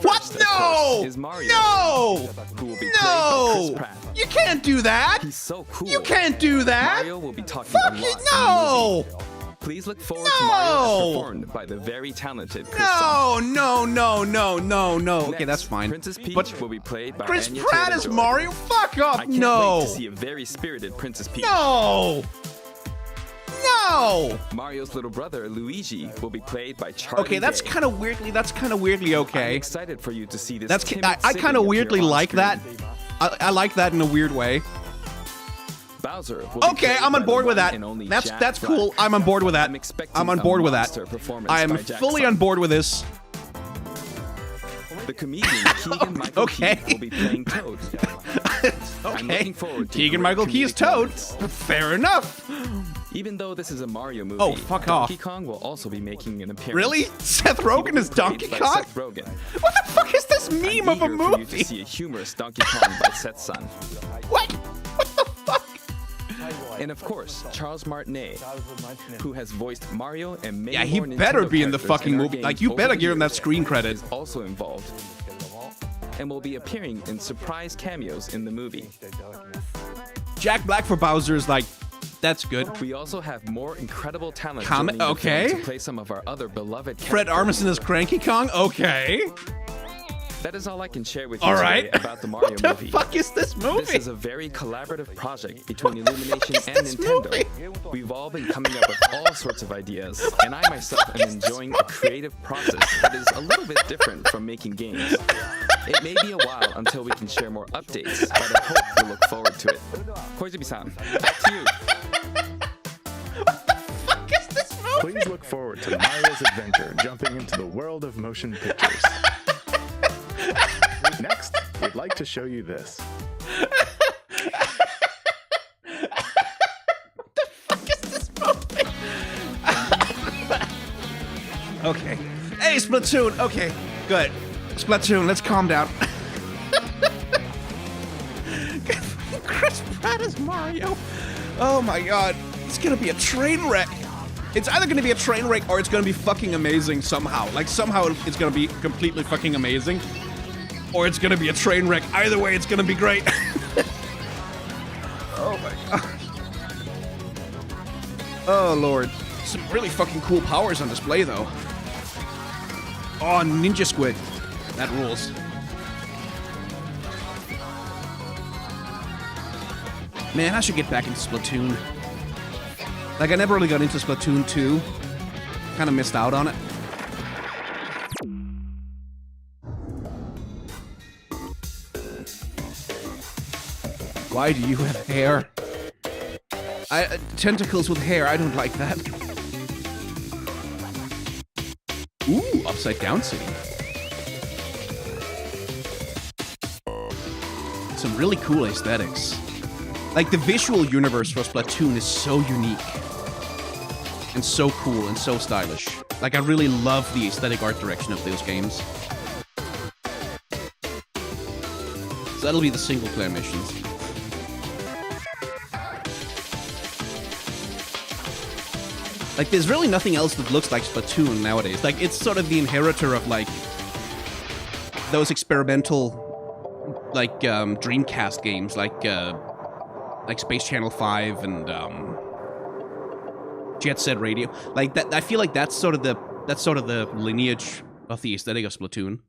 First, What? of No! course, is Mario, No! who will be played by Chris No! Pratt. You can't do that! He's so cool. You can't do that! Mario will be talking Fuck a you! lot in the No! movie. Please look forward to Mario as No! performed by the very talented Chris No! Okay, Next, that's fine. Princess Peach But will be played by Chris Anya Pratt is Taylor-Joy. Mario? Fuck off! I can't No! wait to see a very spirited Princess Peach. No! No! Mario's little brother Luigi will be played by Charlie Okay, that's Day. kind of weirdly I'm okay. excited for you to see this. That's timid I kind sibling of appear weirdly on like screen. that. I like that in a weird way. Bowser will be Okay, played I'm by on the board with one that. and only That's Jack cool. Black. I'm on board with that. I'm expecting I'm on a board with that. monster performance I am by Jack's fully son. on board with this. The comedian Keegan-Michael Okay. Key will be playing Toad. I'm Okay. looking forward to Keegan-Michael great Key is comedic Toad. moments. Fair enough. Even though this is a Mario movie, Oh, fuck off. Donkey Kong will also be making an appearance. Really? Seth He will Rogen be is played Donkey by Kong? Seth Rogen. What the fuck is this meme I'm of a eager for you movie? to see a humorous Donkey Kong by Seth's son. What? What the fuck? And of course, Charles Martinet, who has voiced Mario and many Yeah, he more Nintendo better be in the characters fucking our movie. games Like, you over better the give him that years, screen credit. is also involved and will be appearing in surprise cameos in the movie. Jack Black for Bowser is like, that's good. We also have more incredible talent Comment- joining the film okay. to play some of our other beloved Fred characters. Armisen is Cranky Kong? Okay. That is all I can share with you All today right. about the Mario What the movie. fuck is this movie? This is a very collaborative project between Illumination is and this Nintendo. movie? We've all been coming up with all sorts of ideas, and I myself am enjoying a creative process that is a little bit different from making games. It may be a while until we can share more updates, but I hope you'll look forward to it. Koizumi-san, back to you. Fuck is this movie? Please look forward to Mario's adventure jumping into the world of motion pictures. Next, we'd like to show you this. Okay. Hey, Splatoon. Okay, good. Splatoon, let's calm down. Chris Pratt is Mario. Oh my god. It's gonna be a train wreck. It's either gonna be a train wreck or it's gonna be fucking amazing somehow. Like, somehow it's gonna be completely fucking amazing. Or it's gonna be a train wreck. Either way, it's gonna be great. Oh my god. Oh, Lord. Some really fucking cool powers on display, though. Oh, Ninja Squid. That rules. Man, I should get back into Splatoon. Like, I never really got into Splatoon 2. Kind of missed out on it. Why do you have hair? Tentacles with hair, I don't like that. Ooh, Upside Down City. Some really cool aesthetics. Like, the visual universe for Splatoon is so unique. And so cool and so stylish. Like, I really love the aesthetic art direction of those games. So that'll be the single-player missions. Like, there's really nothing else that looks like Splatoon nowadays. Like, it's sort of the inheritor of, like, those experimental, like, Dreamcast games, like Space Channel 5 and, Jet Set Radio. Like, that, I feel like that's sort of the lineage of the aesthetic of Splatoon.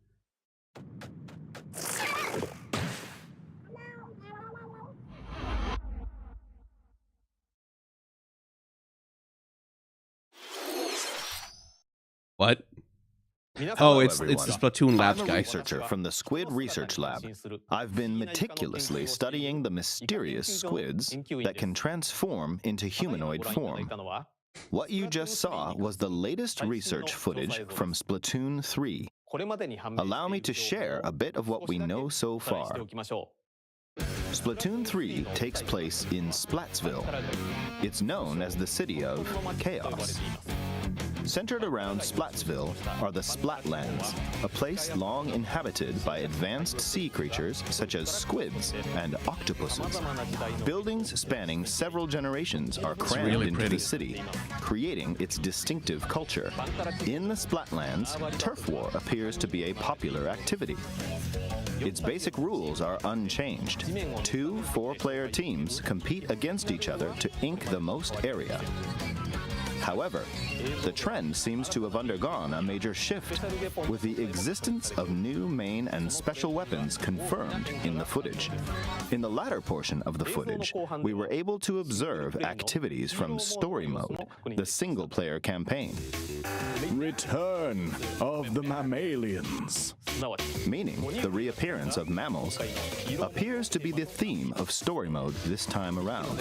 What? Oh, it's the Splatoon Labs guy. I'm a researcher from the Squid Research Lab. I've been meticulously studying the mysterious squids that can transform into humanoid form. What you just saw was the latest research footage from Splatoon 3. Allow me to share a bit of what we know so far. Splatoon 3 takes place in Splatsville. It's known as the City of Chaos. Centered around Splatsville are the Splatlands, a place long inhabited by advanced sea creatures such as squids and octopuses. Buildings spanning several generations are crammed into the city, creating its distinctive culture. In the Splatlands, turf war appears to be a popular activity. Its basic rules are unchanged. 2 4-player teams compete against each other to ink the most area. However, the trend seems to have undergone a major shift, with the existence of new main and special weapons confirmed in the footage. In the latter portion of the footage, we were able to observe activities from Story Mode, the single-player campaign. Return of the mammalians. Meaning, the reappearance of mammals appears to be the theme of Story Mode this time around.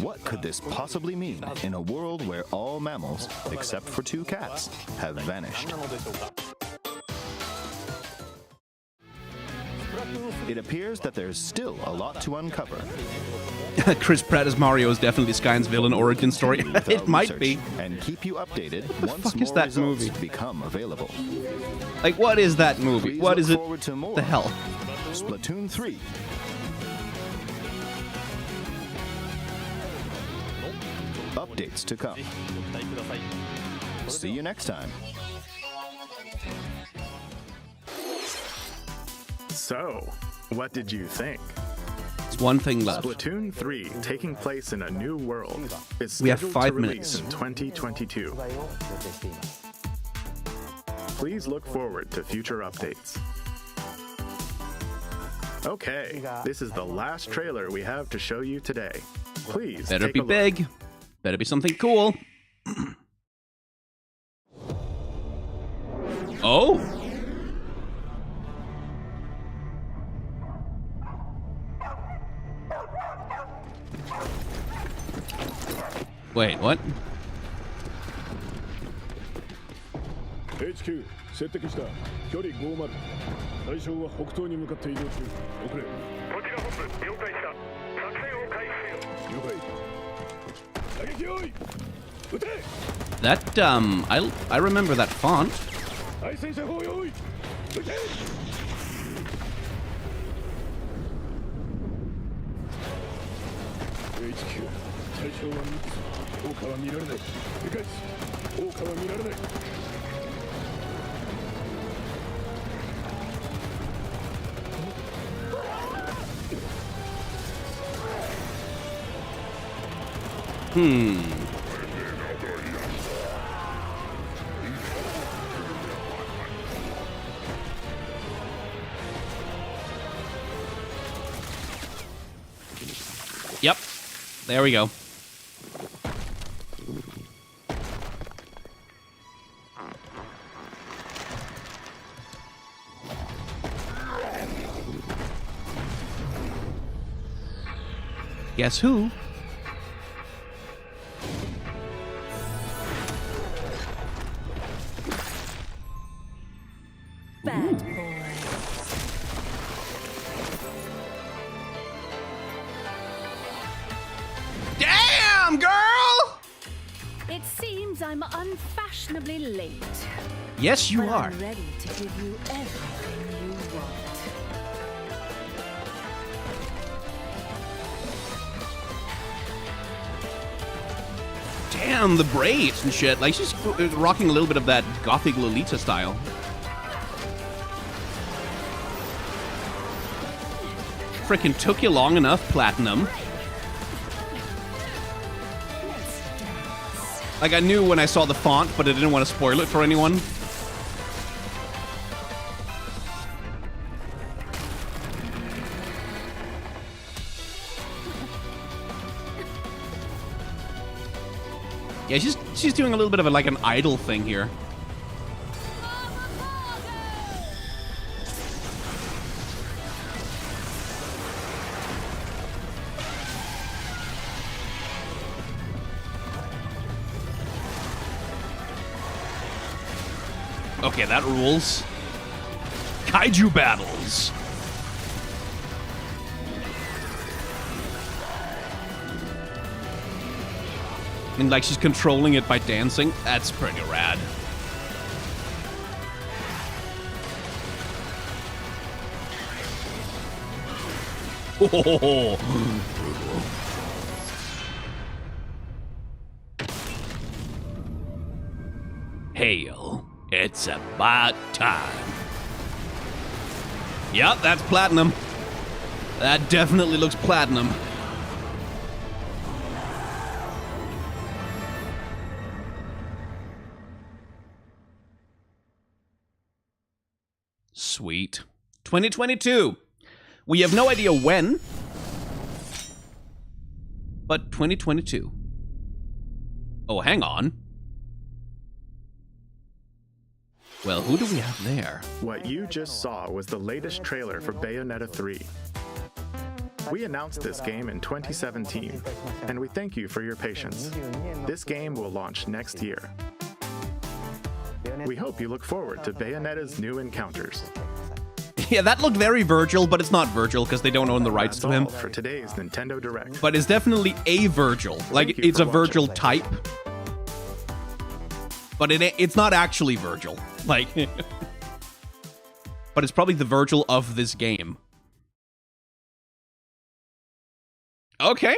What could this possibly mean in a world where all mammals, except for 2 cats, have vanished? It appears that there's still a lot to uncover. Chris Pratt as Mario is definitely Skyne's villain origin story. It might be. And keep you updated once more results movie? Become available. Like, what is that movie? Please what is it? To more. The hell? Splatoon 3. Updates to come. See you next time. So, what did you think? It's one thing left. Splatoon 3, taking place in a new world, is we have scheduled 5 to minutes. release in 2022. Please look forward to future updates. Okay, this is the last trailer we have to show you today. Please Better take be a look. big. Better be something cool. Oh! Wait, what? HQ 接敵した距離50対象は北東に向かって移動中遅れこちら本部了解した作戦を開始せよ了解打撃用意撃て That, I remember that font. 対戦車砲用意撃て HQ 対象は3つ効果は見られない理解し効果は見られない Yep. There we go. Guess who? Bad boy. Damn, girl! It seems I'm unfashionably late. Yes, you but are. I'm ready to give you everything you want. Damn, the braids and shit. Like, she's rocking a little bit of that gothic Lolita style. Frickin' took you long enough, Platinum. Like, I knew when I saw the font, but I didn't want to spoil it for anyone. Yeah, she's doing a little bit of like an idol thing here. Okay, that rules. Kaiju battles. And like she's controlling it by dancing. That's pretty rad. Oh. Hail. It's about time. Yep, that's platinum. That definitely looks platinum. Sweet. 2022. We have no idea when, but 2022. Oh, hang on. Well, who do we have there? What you just saw was the latest trailer for Bayonetta 3. We announced this game in 2017, and we thank you for your patience. This game will launch next year. We hope you look forward to Bayonetta's new encounters. Yeah, that looked very Virgil, but it's not Virgil because they don't own the rights to him. That's all for today's Nintendo Direct. But it's definitely a Virgil. Like, it's a Virgil type. But it's not actually Virgil. Like, but it's probably the Virgil of this game. Okay.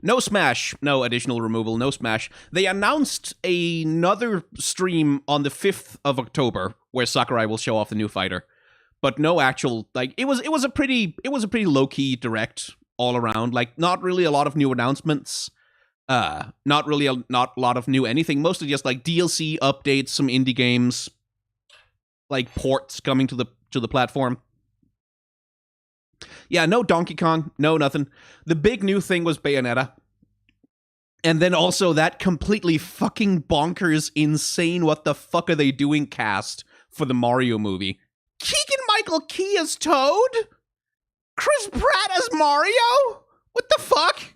No Smash. No additional removal. No Smash. They announced another stream on the 5th of October where Sakurai will show off the new fighter. But no actual, like, it was a pretty low-key direct all around. Like, not really a lot of new announcements. Not a lot of new anything. Mostly just like DLC updates, some indie games, like ports coming to the platform. Yeah, no Donkey Kong, no nothing. The big new thing was Bayonetta. And then also that completely fucking bonkers, insane, what the fuck are they doing cast for the Mario movie. Keegan-Michael Key as Toad? Chris Pratt as Mario? What the fuck?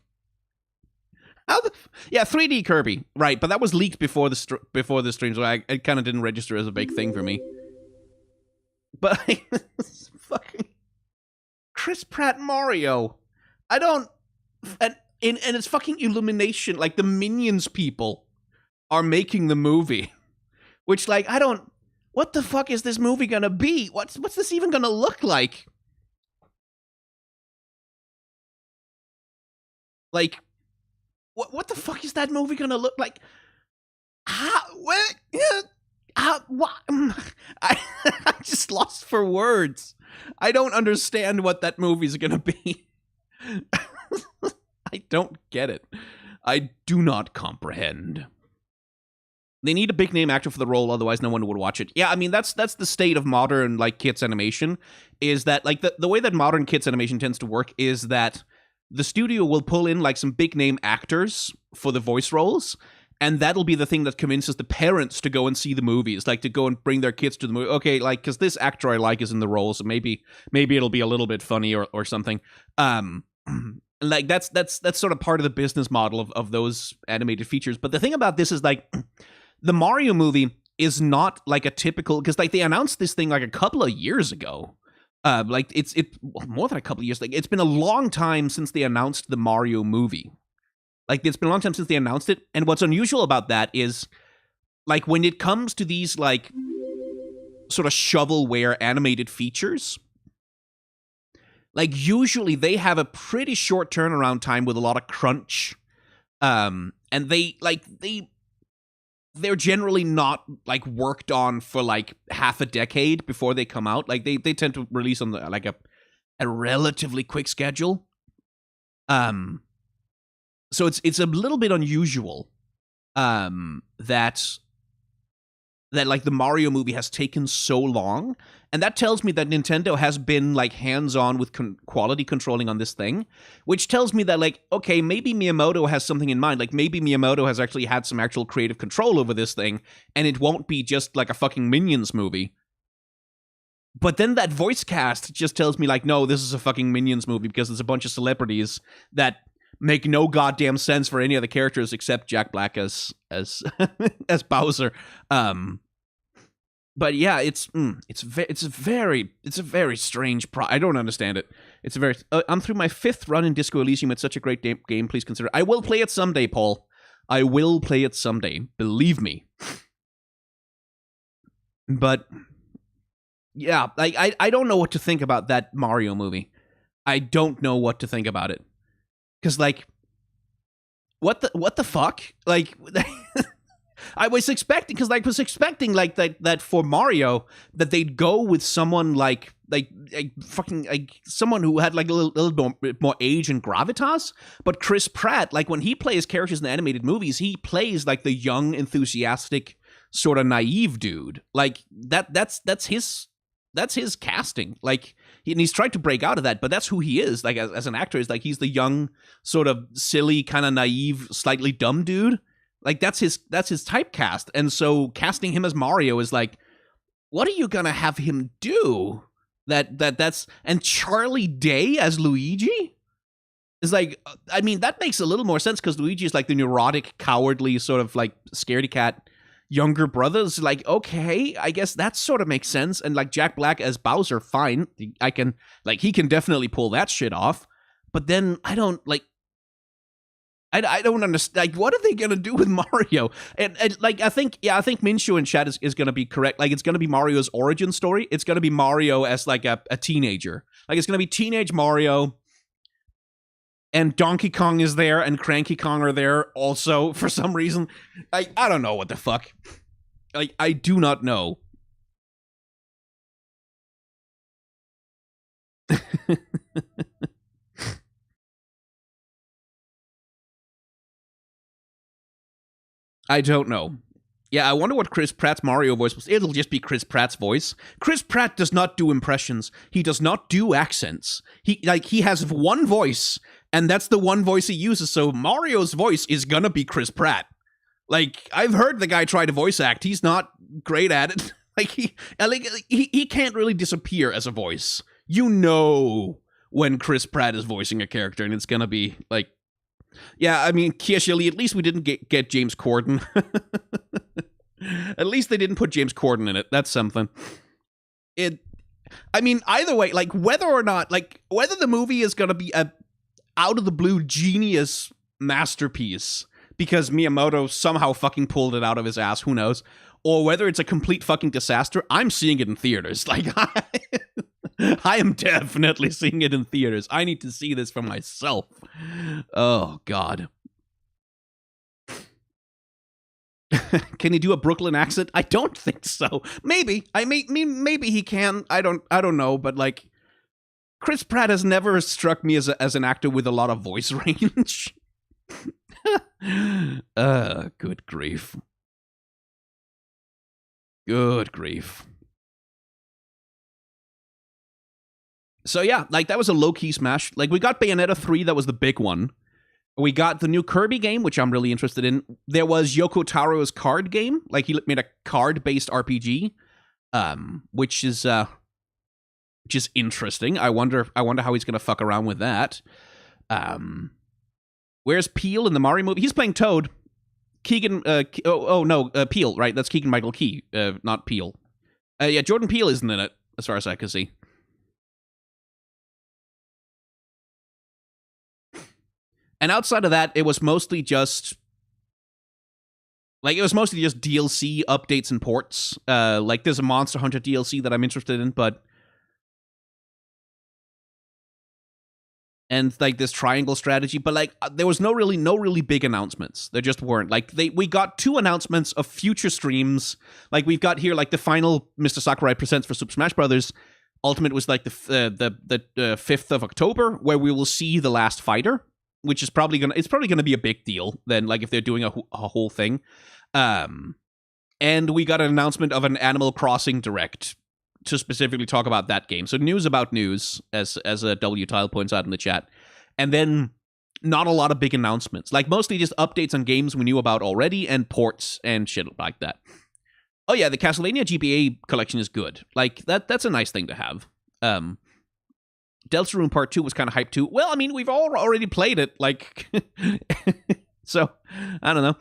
Yeah, 3D Kirby, right? But that was leaked before the stream, so it kind of didn't register as a big thing for me. But fucking Chris Pratt Mario, I don't, and it's fucking Illumination, like the Minions people are making the movie, which like I don't. What the fuck is this movie gonna be? What's this even gonna look like? Like. What the fuck is that movie gonna look like? What? I'm just lost for words. I don't understand what that movie's gonna be. I don't get it. I do not comprehend. They need a big name actor for the role, otherwise no one would watch it. Yeah, I mean, that's the state of modern, like, kids animation, is that, like, the way that modern kids animation tends to work is that the studio will pull in, like, some big name actors for the voice roles, and that'll be the thing that convinces the parents to go and see the movies, like, to go and bring their kids to the movie. Okay, like, because this actor I like is in the role, so maybe it'll be a little bit funny or something. Like, that's sort of part of the business model of those animated features. But the thing about this is, like, the Mario movie is not like a typical, because, like, they announced this thing like a couple of years ago. Like, it's more than a couple of years. Like, it's been a long time since they announced the Mario movie. Like, it's been a long time since they announced it. And what's unusual about that is, like, when it comes to these, like, sort of shovelware animated features, like, usually they have a pretty short turnaround time with a lot of crunch. And they're generally not, like, worked on for, like, half a decade before they come out. Like, they tend to release on, like, a relatively quick schedule. So it's a little bit unusual that like, the Mario movie has taken so long. And that tells me that Nintendo has been, like, hands-on with quality controlling on this thing, which tells me that, like, okay, maybe Miyamoto has something in mind. Like, maybe Miyamoto has actually had some actual creative control over this thing, and it won't be just, like, a fucking Minions movie. But then that voice cast just tells me, like, no, this is a fucking Minions movie because there's a bunch of celebrities that make no goddamn sense for any of the characters except Jack Black as as Bowser. But yeah, it's a very strange I don't understand it. It's a very I'm through my 5th run in Disco Elysium. It's such a great game. Please consider. I will play it someday, Paul. I will play it someday. Believe me. But yeah, I don't know what to think about that Mario movie. I don't know what to think about it. Because, like, what the fuck? Like, I was expecting, like, that for Mario, that they'd go with someone like someone who had, like, a little bit more age and gravitas. But Chris Pratt, like, when he plays characters in the animated movies, he plays, like, the young, enthusiastic, sort of naive dude. Like, that's his casting. Like, and he's tried to break out of that, but that's who he is. Like, as an actor, is like, he's the young, sort of silly, kind of naive, slightly dumb dude. Like, that's his typecast. And so casting him as Mario is like, what are you gonna have him do? That's and Charlie Day as Luigi is like, I mean, that makes a little more sense because Luigi is like the neurotic, cowardly, sort of like scaredy cat younger brothers. Like, okay, I guess that sort of makes sense. And, like, Jack Black as Bowser, fine. I can, like, he can definitely pull that shit off. But then I don't understand. Like, what are they gonna do with Mario? And like, I think Minshew in chat is gonna be correct. Like, it's gonna be Mario's origin story. It's gonna be Mario as, like, a teenager. Like, it's gonna be teenage Mario. And Donkey Kong is there, and Cranky Kong are there also for some reason. I don't know what the fuck. Like, I do not know. I don't know. Yeah, I wonder what Chris Pratt's Mario voice was. It'll just be Chris Pratt's voice. Chris Pratt does not do impressions. He does not do accents. He has one voice, and that's the one voice he uses. So Mario's voice is gonna be Chris Pratt. Like, I've heard the guy try to voice act. He's not great at it. Like, he can't really disappear as a voice. You know when Chris Pratt is voicing a character, and it's gonna be like, yeah, I mean, Kiyoshi, at least we didn't get James Corden. At least they didn't put James Corden in it. That's something. I mean, either way, like, whether the movie is going to be a out-of-the-blue genius masterpiece because Miyamoto somehow fucking pulled it out of his ass, who knows, or whether it's a complete fucking disaster, I'm seeing it in theaters. Like, I am definitely seeing it in theaters. I need to see this for myself. Oh, God. Can he do a Brooklyn accent? I don't think so. Maybe. Maybe he can. I don't know. But, like, Chris Pratt has never struck me as an actor with a lot of voice range. Good grief. Good grief. So yeah, like that was a low-key smash. Like we got Bayonetta 3, that was the big one. We got the new Kirby game, which I'm really interested in. There was Yoko Taro's card game. Like he made a card-based RPG, which is interesting. I wonder how he's gonna fuck around with that. Where's Peel in the Mario movie? He's playing Toad. Keegan, Peel, right? That's Keegan-Michael Key, not Peel. Yeah, Jordan Peele isn't in it, as far as I can see. And outside of that, it was mostly just DLC updates and ports. Like there's a Monster Hunter DLC that I'm interested in, and like this triangle strategy, but like there was no really big announcements. There just weren't. Like we got 2 announcements of future streams. Like we've got here like the final Mr. Sakurai Presents for Super Smash Brothers Ultimate was like the 5th of October, where we will see the last fighter, which is probably gonna be a big deal then, like if they're doing a whole thing. And we got an announcement of an Animal Crossing Direct to specifically talk about that game. So news about news, as W Tile points out in the chat. And then not a lot of big announcements. Like mostly just updates on games we knew about already and ports and shit like that. Oh yeah, the Castlevania GBA collection is good. Like that's a nice thing to have. Deltarune Part 2 was kind of hyped too. Well, I mean, we've all already played it, like... so, I don't know.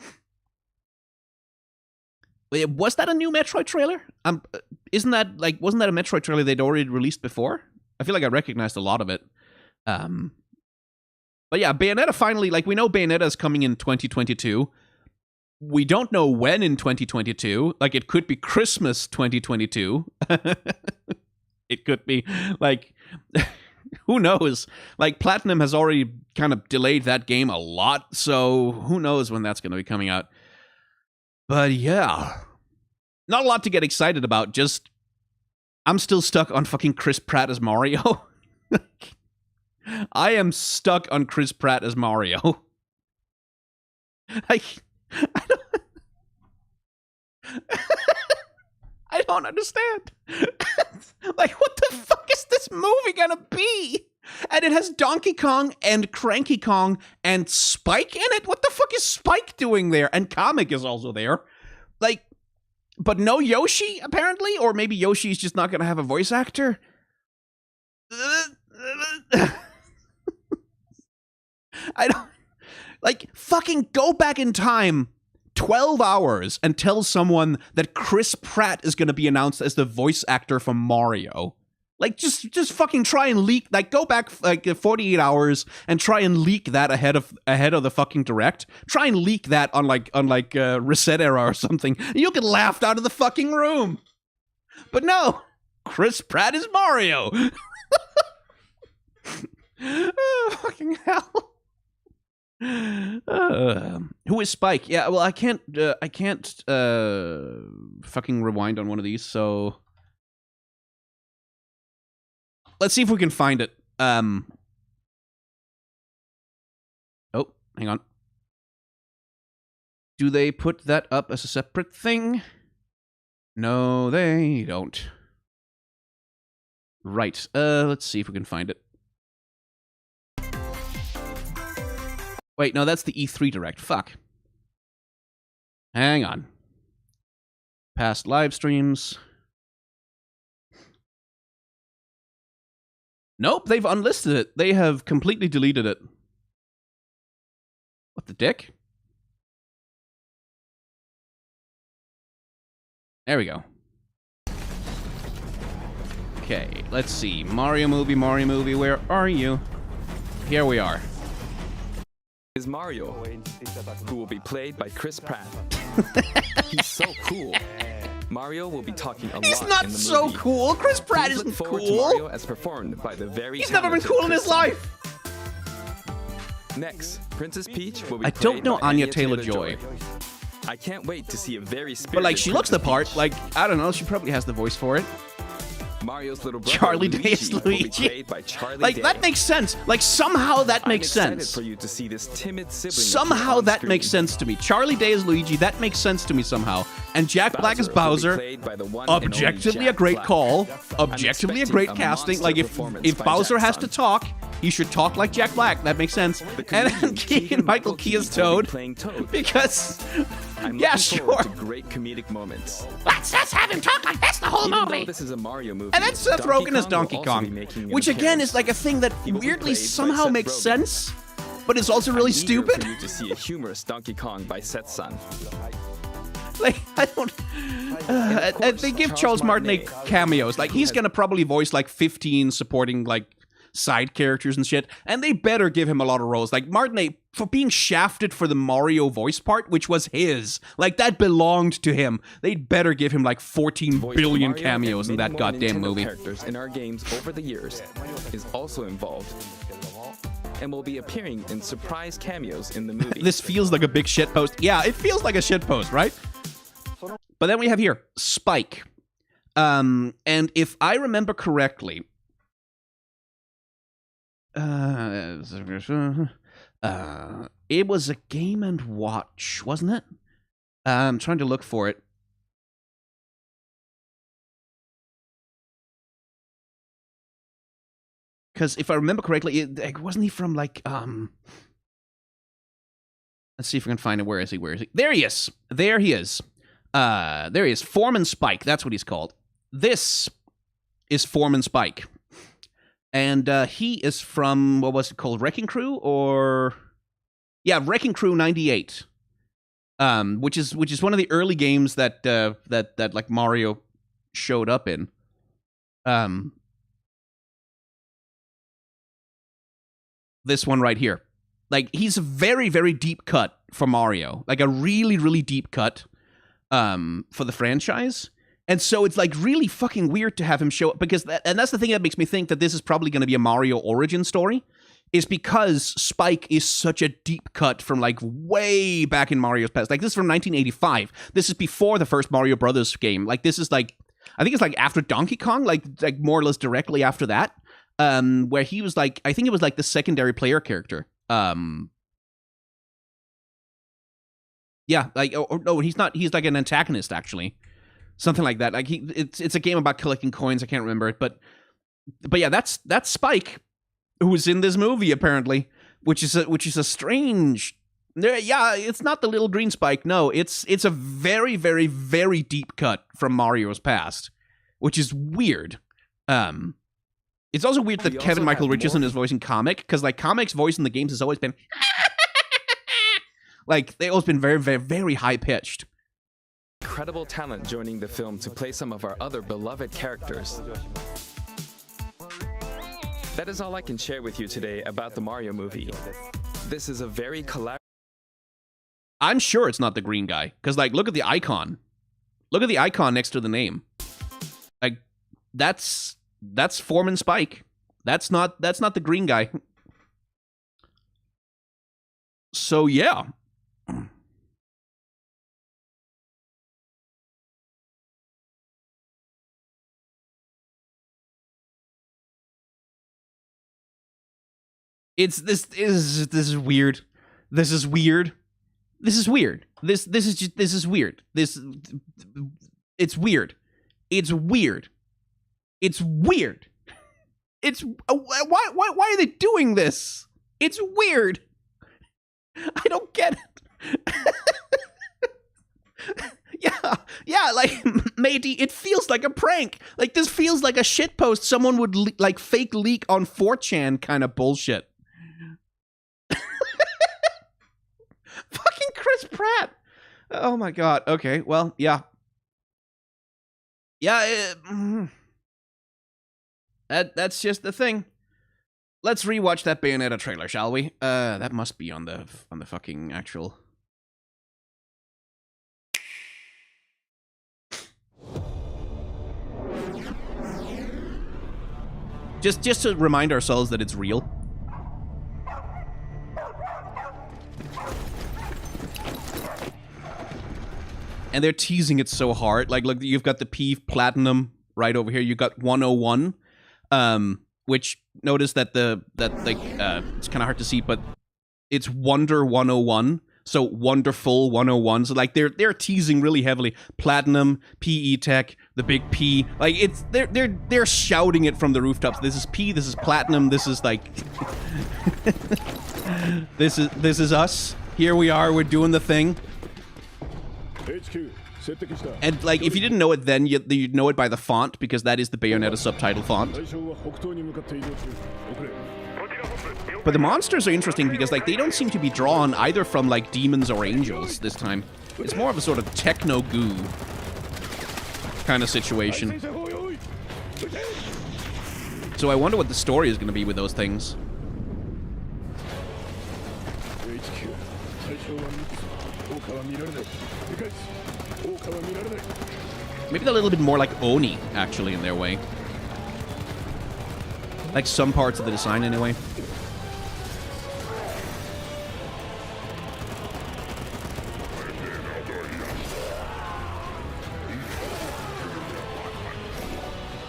Was that a new Metroid trailer? Wasn't that a Metroid trailer they'd already released before? I feel like I recognized a lot of it. But yeah, Bayonetta finally, like, we know Bayonetta is coming in 2022. We don't know when in 2022. Like, it could be Christmas 2022. It could be, like... Who knows? Like, Platinum has already kind of delayed that game a lot, so who knows when that's going to be coming out. But yeah, not a lot to get excited about, just I'm still stuck on fucking Chris Pratt as Mario. I am stuck on Chris Pratt as Mario. I don't understand. Like, what the fuck is this movie gonna be? And it has Donkey Kong and Cranky Kong and Spike in it? What the fuck is Spike doing there? And Kamek is also there. Like, but no Yoshi, apparently? Or maybe Yoshi's just not gonna have a voice actor? I don't... Like, fucking go back in time 12 hours and tell someone that Chris Pratt is going to be announced as the voice actor for Mario. Like, just fucking try and leak, like, go back, like, 48 hours and try and leak that ahead of the fucking Direct. Try and leak that on Reset Era or something. And you'll get laughed out of the fucking room. But no, Chris Pratt is Mario. Oh, fucking hell. Who is Spike? Yeah, well, I can't fucking rewind on one of these, so let's see if we can find it. Oh, hang on. Do they put that up as a separate thing? No, they don't. Right. Let's see if we can find it. Wait, no, that's the E3 Direct. Fuck. Hang on. Past live streams. Nope, they've unlisted it. They have completely deleted it. What the dick? There we go. Okay, let's see. Mario movie, where are you? Here we are. Is Mario, who will be played by Chris Pratt. He's so cool. Mario will be talking a lot in the movie. He's not so cool. Chris Pratt isn't cool. To Mario as performed by the very He's never been cool in his life. Next, Princess Peach will be I don't know Anya Taylor-Joy. I can't wait to see a very spirited But like, she looks the part. Peach. Like, I don't know. She probably has the voice for it. Mario's little brother, Charlie Day is Luigi, will be Luigi. played by Charlie Like, Day. that makes sense. Like, somehow that makes I'm excited sense. for you to see this timid sibling Somehow on that screen. makes sense to me. Charlie Day is Luigi. That makes sense to me somehow. And Jack Black is will be Bowser. played by the one and only Objectively a Jack great Black. call. I'm Objectively a expecting great a casting. monster Like, if performance by Bowser Jack's has son. to talk, he should talk like Jack Black. That makes sense. And then Keegan-Michael Key is will be Toad. playing Toad. Because, I'm yeah, looking forward sure. to great comedic moments. Let's have him talk like that's the whole Even movie. though this is a Mario movie, And then Seth Donkey Rogen as Kong Donkey will also be Kong, making an which again appearance. is like a thing that He will be weirdly played by somehow Seth makes Rogen. sense, but it's also really I'm eager stupid. for you to see a humorous Donkey Kong by Seth's son. Like, I don't. And they give Charles Martinet cameos. Like, he's gonna probably voice like 15 supporting like side characters and shit, and they better give him a lot of roles. Like Martinet, for being shafted for the Mario voice part, which was his, like that belonged to him. They'd better give him like 14 Voice billion Mario cameos in and that many more goddamn Nintendo movie. Characters in our games over the years is also involved, and will be appearing in surprise cameos in the movie. This feels like a big shitpost. Yeah, it feels like a shitpost, right? But then we have here Spike, and if I remember correctly, it was a Game & Watch, wasn't it? I'm trying to look for it. Because if I remember correctly, wasn't he from like Let's see if we can find him. Where is he? Where is he? There he is. There he is. There he is. Foreman Spike. That's what he's called. This is Foreman Spike. And he is from, what was it called? Wrecking Crew? Or... Yeah, Wrecking Crew 98. Which is one of the early games that like Mario showed up in. This one right here. Like, he's a very, very deep cut for Mario. Like, a really, really deep cut for the franchise. And so it's, like, really fucking weird to have him show up. Because and that's the thing that makes me think that this is probably going to be a Mario origin story. Is because Spike is such a deep cut from, like, way back in Mario's past. Like, this is from 1985. This is before the first Mario Brothers game. Like, this is, like... I think it's, like, after Donkey Kong. Like more or less directly after that. Where he was, like... I think it was, like, the secondary player character. Yeah, like, no, he's not. He's like an antagonist, actually, something like that. Like it's a game about collecting coins. I can't remember it, but yeah, that's Spike, who was in this movie apparently, which is a strange. Yeah, it's not the little green Spike. No, it's a very, very, very deep cut from Mario's past, which is weird. It's also weird that Kevin Michael Richardson is voicing Comic, because like Comic's voice in the games has always been like they've always been very, very, very high pitched. Incredible talent joining the film to play some of our other beloved characters. That is all I can share with you today about the Mario movie. This is a very collaborative. I'm sure it's not the green guy, because like look at the icon. Look at the icon next to the name. Like that's Foreman Spike. That's not the green guy. So yeah. This is weird. This is weird. This is weird. This is weird. It's weird. It's weird. It's weird. It's why are they doing this? It's weird. I don't get it. Yeah, like, matey, it feels like a prank. Like, this feels like a shitpost someone would, like, fake leak on 4chan kind of bullshit. Fucking Chris Pratt. Oh, my God. Okay, well, yeah. Yeah, that's just the thing. Let's rewatch that Bayonetta trailer, shall we? That must be on the fucking actual... Just to remind ourselves that it's real. And they're teasing it so hard. Like, look, you've got the Peeve Platinum right over here, you got 101, which notice that it's kind of hard to see, but it's Wonder 101. So Wonderful 101. So like they're teasing really heavily. Platinum, PE Tech, the big P. Like it's they're shouting it from the rooftops. This is P, this is Platinum, this is like this is us. Here we are, we're doing the thing. And like if you didn't know it then, you'd know it by the font, because that is the Bayonetta subtitle font. But the monsters are interesting because, like, they don't seem to be drawn either from, like, demons or angels this time. It's more of a sort of techno-goo kind of situation. So I wonder what the story is going to be with those things. Maybe they're a little bit more like Oni, actually, in their way. Like some parts of the design, anyway.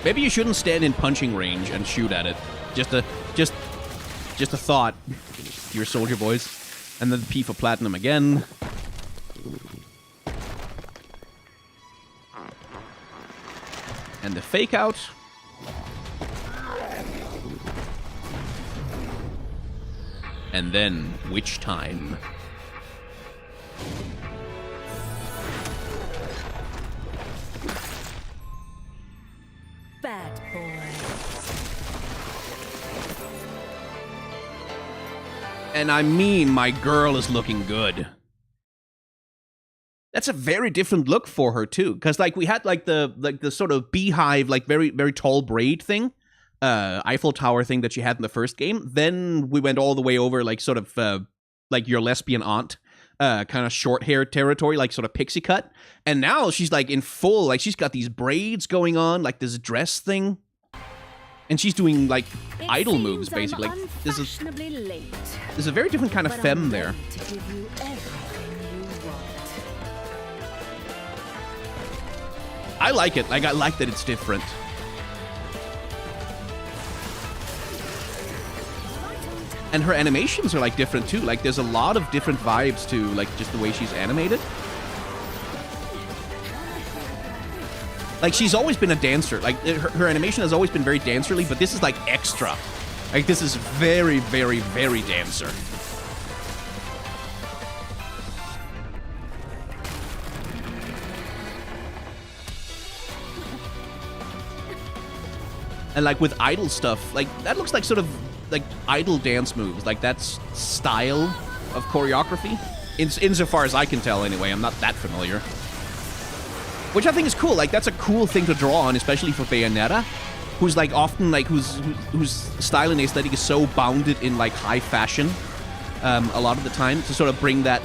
Maybe you shouldn't stand in punching range and shoot at it. Just a thought, your soldier boys. And then the P for Platinum again. And the fake out. And then witch time. Bad boy. And I mean, my girl is looking good. That's a very different look for her too, because like we had like the sort of beehive, like very very tall braid thing, Eiffel Tower thing that she had in the first game. Then we went all the way over like sort of like your lesbian aunt. Kind of short hair territory, like sort of pixie cut. And now she's like in full, like she's got these braids going on, like this dress thing. And she's doing like idol moves, basically. Like, this is a very different kind of femme there. I like it. Like, I like that it's different. And her animations are, like, different, too. Like, there's a lot of different vibes to, like, just the way she's animated. Like, she's always been a dancer. Like, her animation has always been very dancerly, but this is, like, extra. Like, this is very, very, very dancer. And, like, with idol stuff, like, that looks like sort of like idol dance moves, like that's style of choreography, insofar as I can tell anyway. I'm not that familiar, which I think is cool. Like that's a cool thing to draw on, especially for Bayonetta, who's like often like whose style and aesthetic is so bounded in like high fashion a lot of the time, to sort of bring that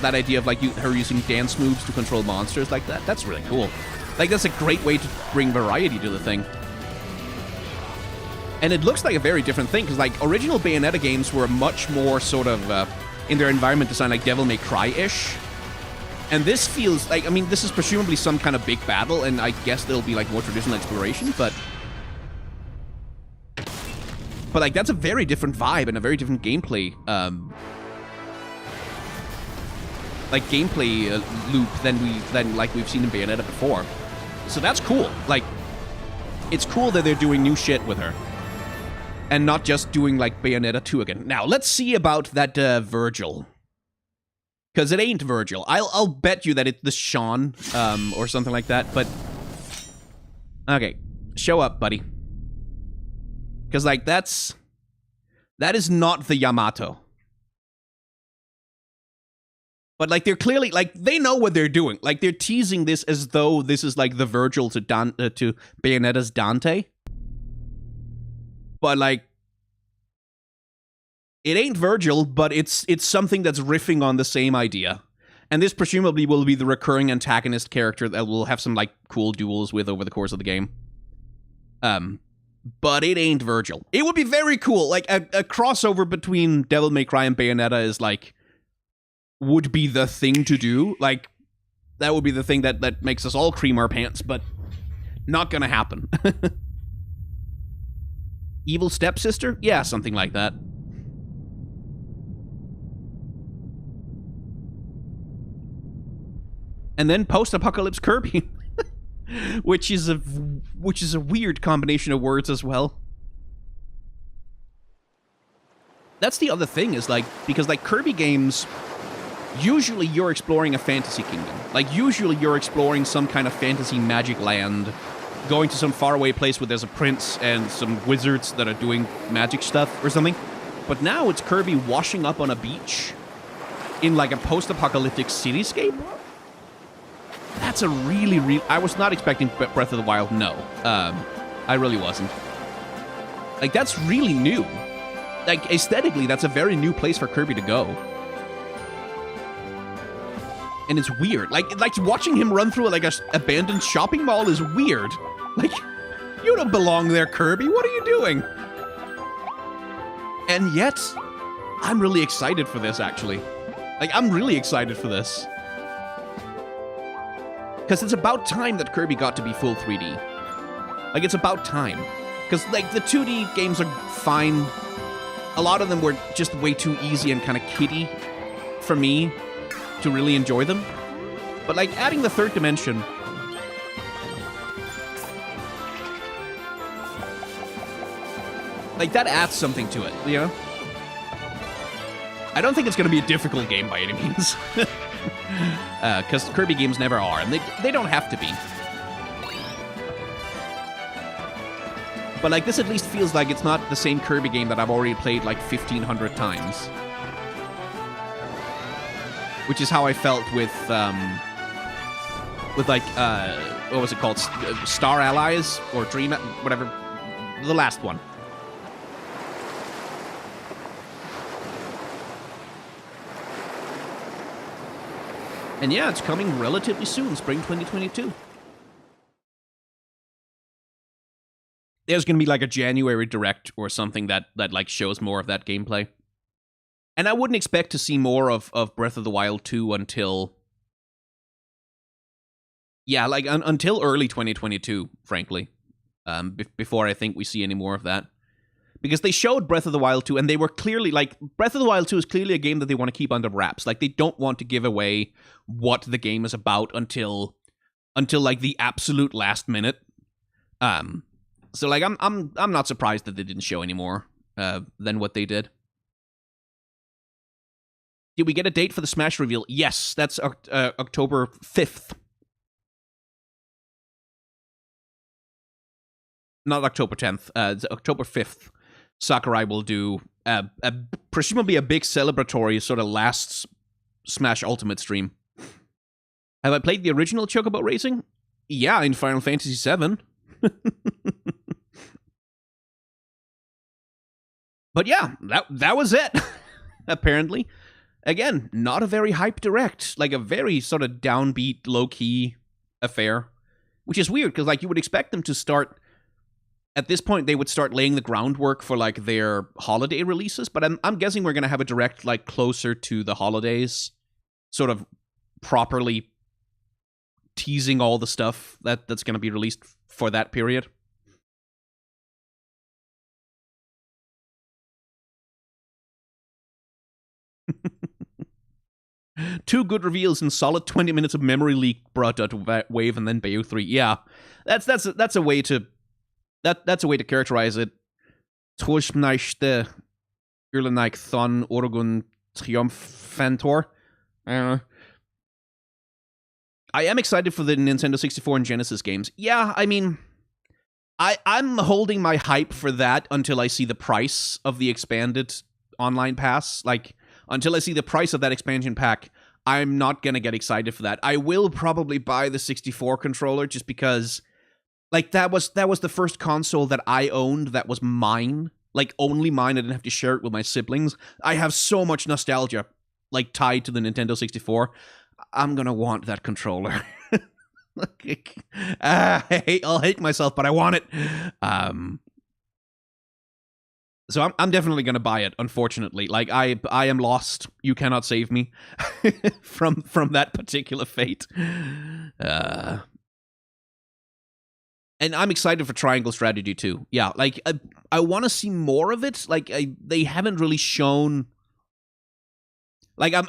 idea of like her using dance moves to control monsters like that. That's really cool. Like that's a great way to bring variety to the thing. And it looks like a very different thing, because like original Bayonetta games were much more sort of in their environment design like Devil May Cry-ish. And this feels like, I mean, this is presumably some kind of big battle, and I guess there'll be like more traditional exploration, but like that's a very different vibe and a very different gameplay like gameplay loop than like we've seen in Bayonetta before. So that's cool. Like it's cool that they're doing new shit with her. And not just doing, like, Bayonetta 2 again. Now, let's see about that Virgil. Because it ain't Virgil. I'll bet you that it's the Sean, or something like that, but... Okay, show up, buddy. Because, like, that is not the Yamato. But, like, they're clearly, like, they know what they're doing. Like, they're teasing this as though this is, like, the Virgil to Bayonetta's Dante. But, like, it ain't Virgil, but it's something that's riffing on the same idea. And this presumably will be the recurring antagonist character that we'll have some, like, cool duels with over the course of the game. But it ain't Virgil. It would be very cool. Like, a crossover between Devil May Cry and Bayonetta is, like, would be the thing to do. Like, that would be the thing that makes us all cream our pants, but Not gonna happen. Evil stepsister? Yeah, something like that. And then post-apocalypse Kirby, which is a weird combination of words as well. That's the other thing, is like, because like Kirby games, usually you're exploring a fantasy kingdom. Like usually you're exploring some kind of fantasy magic land, going to some faraway place where there's a prince and some wizards that are doing magic stuff or something. But now it's Kirby washing up on a beach in like a post-apocalyptic cityscape. That's a really... I was not expecting Breath of the Wild, no. I really wasn't. Like, that's really new. Like, aesthetically, that's a very new place for Kirby to go. And it's weird. Like watching him run through like a abandoned shopping mall is weird. Like, you don't belong there, Kirby. What are you doing? And yet, I'm really excited for this, actually. Like, I'm really excited for this. Because it's about time that Kirby got to be full 3D. Like, it's about time. Because, like, the 2D games are fine. A lot of them were just way too easy and kind of kiddie for me to really enjoy them. But, like, adding the third dimension... like, that adds something to it, you know? I don't think it's going to be a difficult game by any means. Because Kirby games never are, and they don't have to be. But, like, this at least feels like it's not the same Kirby game that I've already played, like, 1,500 times. Which is how I felt with like, what was it called? Star Allies? Or Dream... whatever. The last one. And yeah, it's coming relatively soon, spring 2022. There's going to be like a January Direct or something that like shows more of that gameplay. And I wouldn't expect to see more of Breath of the Wild 2 until... yeah, like until early 2022, frankly. Before I think we see any more of that. Because they showed Breath of the Wild 2, and they were clearly, like, Breath of the Wild 2 is clearly a game that they want to keep under wraps. Like, they don't want to give away what the game is about until like, the absolute last minute. So, like, I'm not surprised that they didn't show any more than what they did. Did we get a date for the Smash reveal? Yes, that's October 5th. Not October 10th, it's October 5th. Sakurai will do presumably a big celebratory sort of last Smash Ultimate stream. Have I played the original Chocobo Racing? Yeah, in Final Fantasy VII. But yeah, that was it, apparently. Again, not a very hype direct, like a very sort of downbeat, low-key affair. Which is weird, because like you would expect them to start... at this point, they would start laying the groundwork for, like, their holiday releases, but I'm guessing we're going to have a direct, like, closer to the holidays, sort of properly teasing all the stuff that's going to be released for that period. Two good reveals and solid 20 minutes of memory leak brought out Wave and then Bayou 3. Yeah, that's a way to... That's a way to characterize it. Tuaismnaiste Urlanaik Thon Orogun Triumphantor. I am excited for the Nintendo 64 and Genesis games. Yeah, I mean, I'm holding my hype for that until I see the price of the expanded online pass. Like, until I see the price of that expansion pack, I'm not gonna get excited for that. I will probably buy the 64 controller just because... like, that was the first console that I owned that was mine. Like, only mine. I didn't have to share it with my siblings. I have so much nostalgia, like, tied to the Nintendo 64. I'm gonna want that controller. I'll hate myself, but I want it. So I'm definitely gonna buy it, unfortunately. Like, I am lost. You cannot save me from that particular fate. And I'm excited for Triangle Strategy too. Yeah, like, I want to see more of it. Like, they haven't really shown... Like, I'm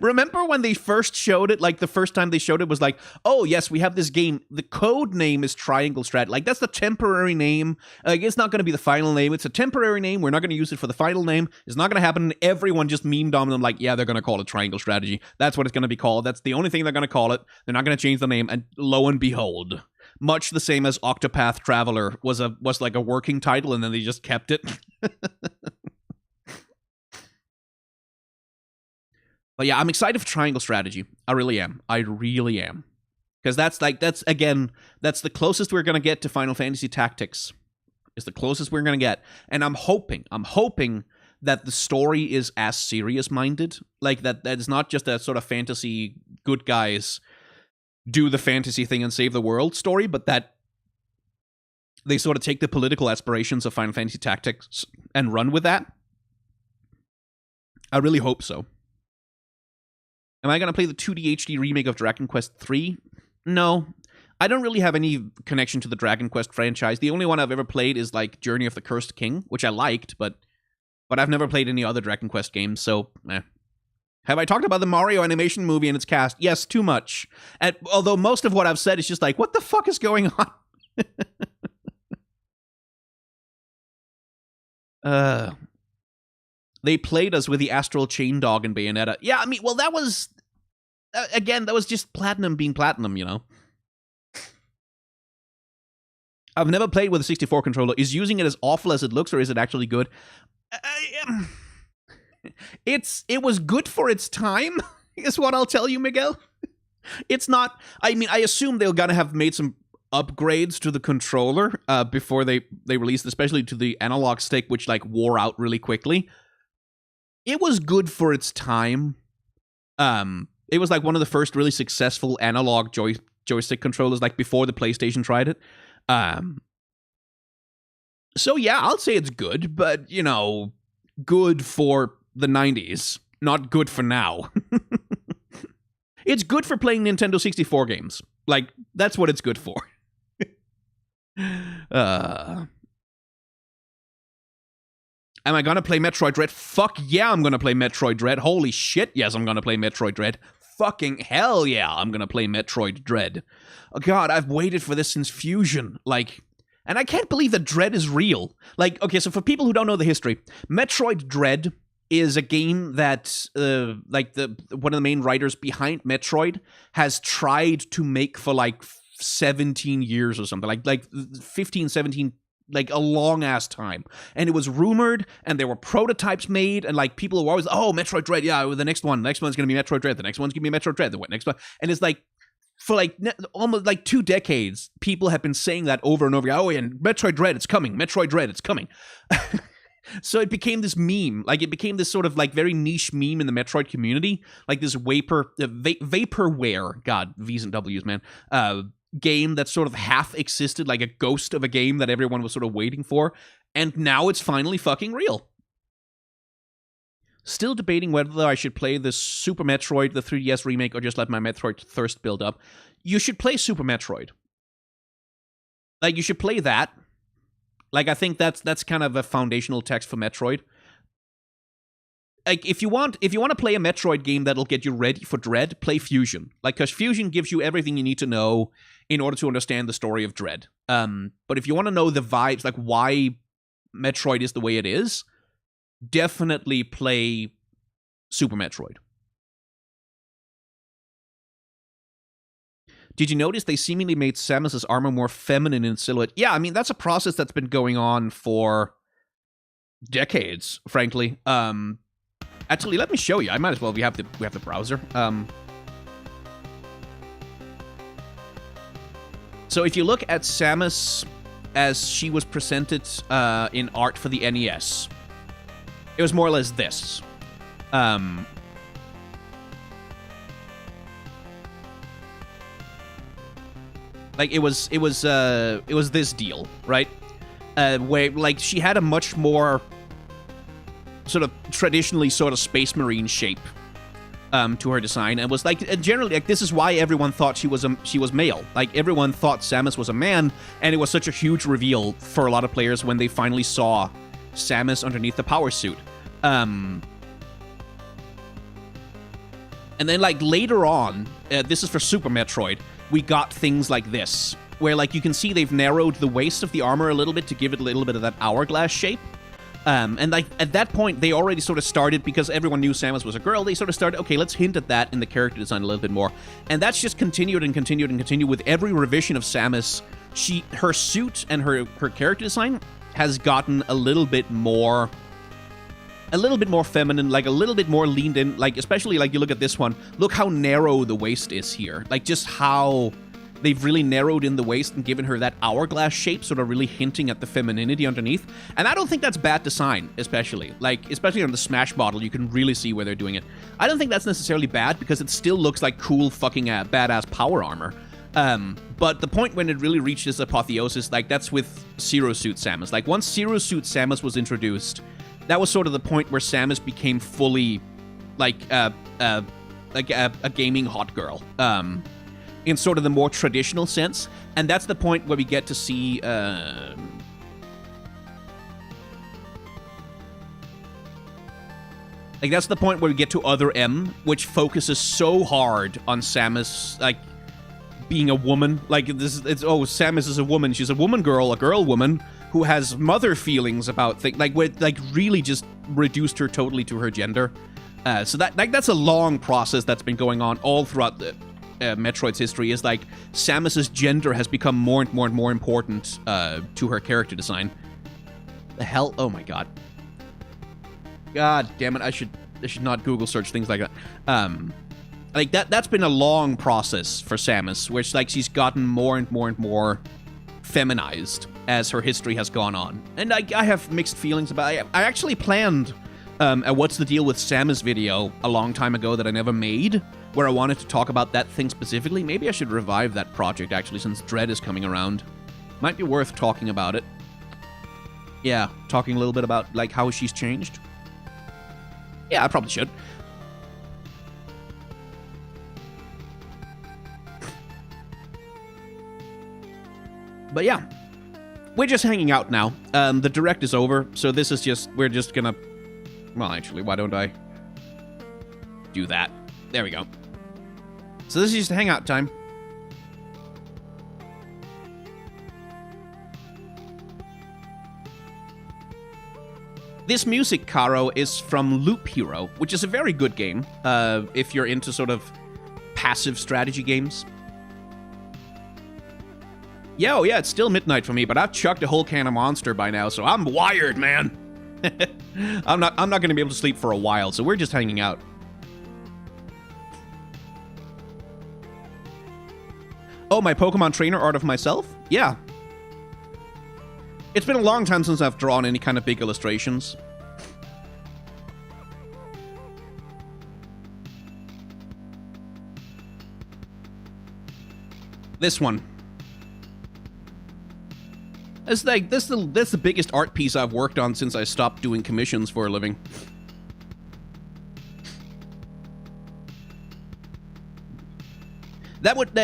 remember when they first showed it? Like, the first time they showed it was like, oh, yes, we have this game. The code name is Triangle Strategy. Like, that's the temporary name. Like, it's not going to be the final name. It's a temporary name. We're not going to use it for the final name. It's not going to happen. Everyone just memed on them like, yeah, they're going to call it Triangle Strategy. That's what it's going to be called. That's the only thing they're going to call it. They're not going to change the name. And lo and behold, much the same as Octopath Traveler was like a working title, and then they just kept it. But yeah, I'm excited for Triangle Strategy. I really am. I really am. Because that's the closest we're going to get to Final Fantasy Tactics. It's the closest we're going to get. And I'm hoping that the story is as serious-minded. Like, that it's not just a sort of fantasy good guys do the fantasy thing and save the world story, but that they sort of take the political aspirations of Final Fantasy Tactics and run with that. I really hope so. Am I going to play the 2D HD remake of Dragon Quest III? No. I don't really have any connection to the Dragon Quest franchise. The only one I've ever played is, like, Journey of the Cursed King, which I liked, but I've never played any other Dragon Quest games, so, Have I talked about the Mario animation movie and its cast? Yes, too much. And although most of what I've said is just like, what the fuck is going on? They played us with the Astral Chain Dog and Bayonetta. Yeah, I mean, well, that was... again, that was just Platinum being Platinum, you know? I've never played with a 64 controller. Is using it as awful as it looks, or is it actually good? It was good for its time, is what I'll tell you, Miguel. It's not... I mean, I assume they're gonna have made some upgrades to the controller before they released, especially to the analog stick, which, like, wore out really quickly. It was good for its time. It was like one of the first really successful analog joystick controllers, like before the PlayStation tried it. So yeah, I'll say it's good, but, you know, good for the 90s, not good for now. It's good for playing Nintendo 64 games. Like, that's what it's good for. Am I gonna play Metroid Dread? Fuck yeah, I'm gonna play Metroid Dread. Holy shit, yes, I'm gonna play Metroid Dread. Fucking hell yeah, I'm gonna play Metroid Dread. Oh god, I've waited for this since Fusion. Like, and I can't believe that Dread is real. Like, okay, so for people who don't know the history, Metroid Dread is a game that, like, one of the main writers behind Metroid has tried to make for, like, 17 years or something. Like 15, 17, like a long ass time. And it was rumored, and there were prototypes made, and like people were always, oh, Metroid Dread, yeah, the next one's gonna be Metroid Dread, the next one's gonna be Metroid Dread, the next one. And it's like, for like almost like 2 decades, people have been saying that over and over again. Oh, and Metroid Dread, it's coming. Metroid Dread, it's coming. So it became this meme. Like, it became this sort of like very niche meme in the Metroid community. Like this vaporware, God, V's and W's, man, game that sort of half existed, like a ghost of a game that everyone was sort of waiting for. And now it's finally fucking real. Still debating whether I should play the Super Metroid, the 3DS remake, or just let my Metroid thirst build up. You should play Super Metroid. Like, you should play that. Like, I think that's kind of a foundational text for Metroid. Like, if you want to play a Metroid game that'll get you ready for Dread, play Fusion. Like, because Fusion gives you everything you need to know in order to understand the story of Dread. But if you want to know the vibes, like why Metroid is the way it is, definitely play Super Metroid. Did you notice they seemingly made Samus's armor more feminine in silhouette? Yeah, I mean, that's a process that's been going on for decades, frankly. Actually, let me show you. I might as well. We have the browser. So if you look at Samus as she was presented in art for the NES, it was more or less this. Like, it was this deal, right? Where, like, she had a much more sort of traditionally sort of Space Marine shape. to her design, and was like, generally, like, this is why everyone thought she was male. Like, everyone thought Samus was a man, and it was such a huge reveal for a lot of players when they finally saw Samus underneath the power suit. And then, like, later on, this is for Super Metroid, we got things like this, where, like, you can see they've narrowed the waist of the armor a little bit to give it a little bit of that hourglass shape. And like at that point, they already sort of started, because everyone knew Samus was a girl, they sort of started, okay, let's hint at that in the character design a little bit more. And that's just continued and continued and continued with every revision of Samus. Her suit and her character design has gotten a little bit more feminine, like a little bit more leaned in, like especially like you look at this one, look how narrow the waist is here. Like just how they've really narrowed in the waist and given her that hourglass shape, sort of really hinting at the femininity underneath. And I don't think that's bad design, especially on the Smash model, you can really see where they're doing it. I don't think that's necessarily bad, because it still looks like cool fucking badass power armor. But the point when it really reached its apotheosis, like that's with Zero Suit Samus. Like once Zero Suit Samus was introduced, that was sort of the point where Samus became fully like a gaming hot girl. In sort of the more traditional sense, and that's the point where we get to see like that's the point where we get to Other M, which focuses so hard on Samus like being a woman. Like Samus is a woman, she's a woman girl, a girl woman who has mother feelings about things, like really just reduced her totally to her gender. So that's a long process that's been going on all throughout the Metroid's history, is like Samus's gender has become more and more and more important to her character design. The hell? Oh my god. God damn it, I should not Google search things like that. Like that's been a long process for Samus, where it's like she's gotten more and more and more feminized as her history has gone on. And I have mixed feelings about it. I actually planned a What's the Deal with Samus video a long time ago that I never made, where I wanted to talk about that thing specifically. Maybe I should revive that project, actually, since Dread is coming around. Might be worth talking about it. Yeah, talking a little bit about, like, how she's changed. Yeah, I probably should. But yeah, we're just hanging out now. The direct is over, so this is just, we're just gonna... Well, actually, why don't I do that? There we go. So this is just hangout time. This music, Caro, is from Loop Hero, which is a very good game, if you're into sort of passive strategy games. Yeah, oh yeah, it's still midnight for me, but I've chucked a whole can of Monster by now, so I'm wired, man. I'm not going to be able to sleep for a while, so we're just hanging out. Oh, my Pokemon trainer art of myself? Yeah. It's been a long time since I've drawn any kind of big illustrations. This one. It's like, that's the biggest art piece I've worked on since I stopped doing commissions for a living. That would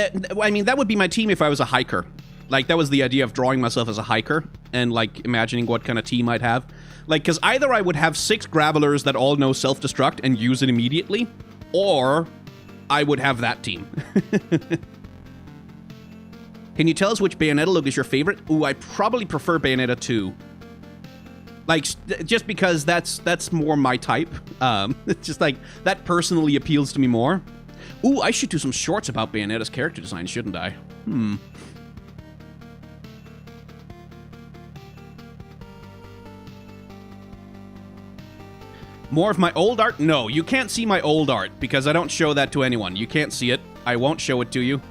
be my team if I was a hiker. Like, that was the idea of drawing myself as a hiker and, like, imagining what kind of team I'd have. Like, because either I would have 6 Gravelers that all know self-destruct and use it immediately, or I would have that team. Can you tell us which Bayonetta look is your favorite? Ooh, I probably prefer Bayonetta 2. Like, just because that's more my type. It's just, like, that personally appeals to me more. Ooh, I should do some shorts about Bayonetta's character design, shouldn't I? More of my old art? No, you can't see my old art, because I don't show that to anyone. You can't see it. I won't show it to you,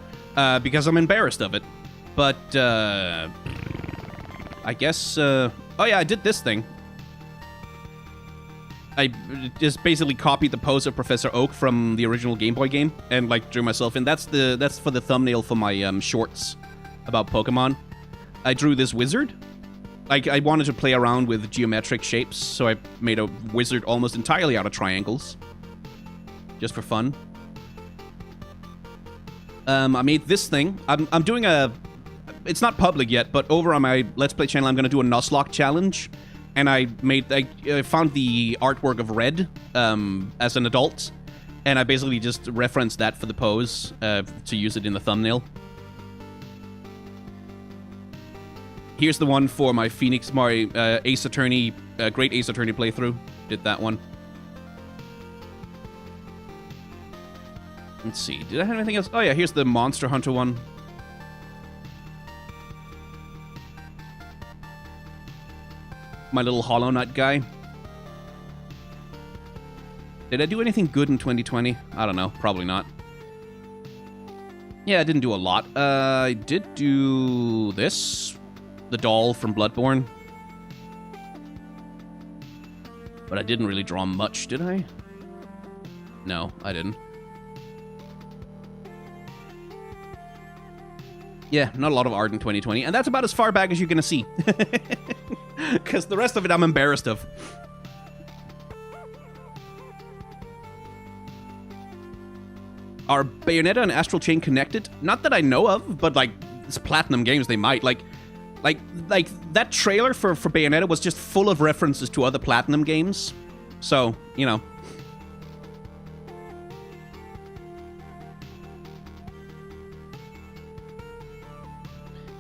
because I'm embarrassed of it. But, I guess, oh yeah, I did this thing. I just basically copied the pose of Professor Oak from the original Game Boy game and, like, drew myself in. That's for the thumbnail for my shorts about Pokemon. I drew this wizard. Like, I wanted to play around with geometric shapes, so I made a wizard almost entirely out of triangles. just for fun. I made this thing. I'm doing a... It's not public yet, but over on my Let's Play channel, I'm going to do a Nuzlocke challenge. And I found the artwork of Red as an adult. And I basically just referenced that for the pose to use it in the thumbnail. Here's the one for my Ace Attorney, Great Ace Attorney playthrough. Did that one. Let's see. Did I have anything else? Oh yeah, here's the Monster Hunter one. My little Hollow Knight guy. Did I do anything good in 2020? I don't know. Probably not. Yeah, I didn't do a lot. I did do this. The doll from Bloodborne. But I didn't really draw much, did I? No, I didn't. Yeah, not a lot of art in 2020. And that's about as far back as you're going to see. Because the rest of it I'm embarrassed of. Are Bayonetta and Astral Chain connected? Not that I know of, but like, it's Platinum Games, they might. Like that trailer for Bayonetta was just full of references to other Platinum games. So, you know.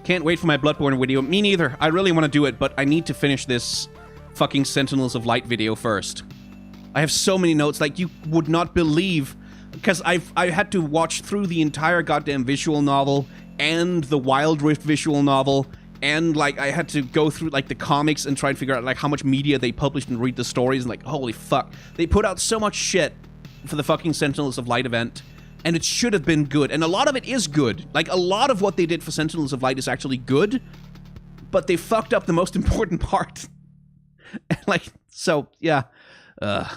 Can't wait for my Bloodborne video. Me neither. I really want to do it, but I need to finish this fucking Sentinels of Light video first. I have so many notes, like, you would not believe, because I had to watch through the entire goddamn visual novel and the Wild Rift visual novel, and, like, I had to go through, like, the comics and try and figure out, like, how much media they published and read the stories, and, like, holy fuck. They put out so much shit for the fucking Sentinels of Light event. And it should have been good. And a lot of it is good. Like, a lot of what they did for Sentinels of Light is actually good. But they fucked up the most important part. Like, so, yeah. Yeah,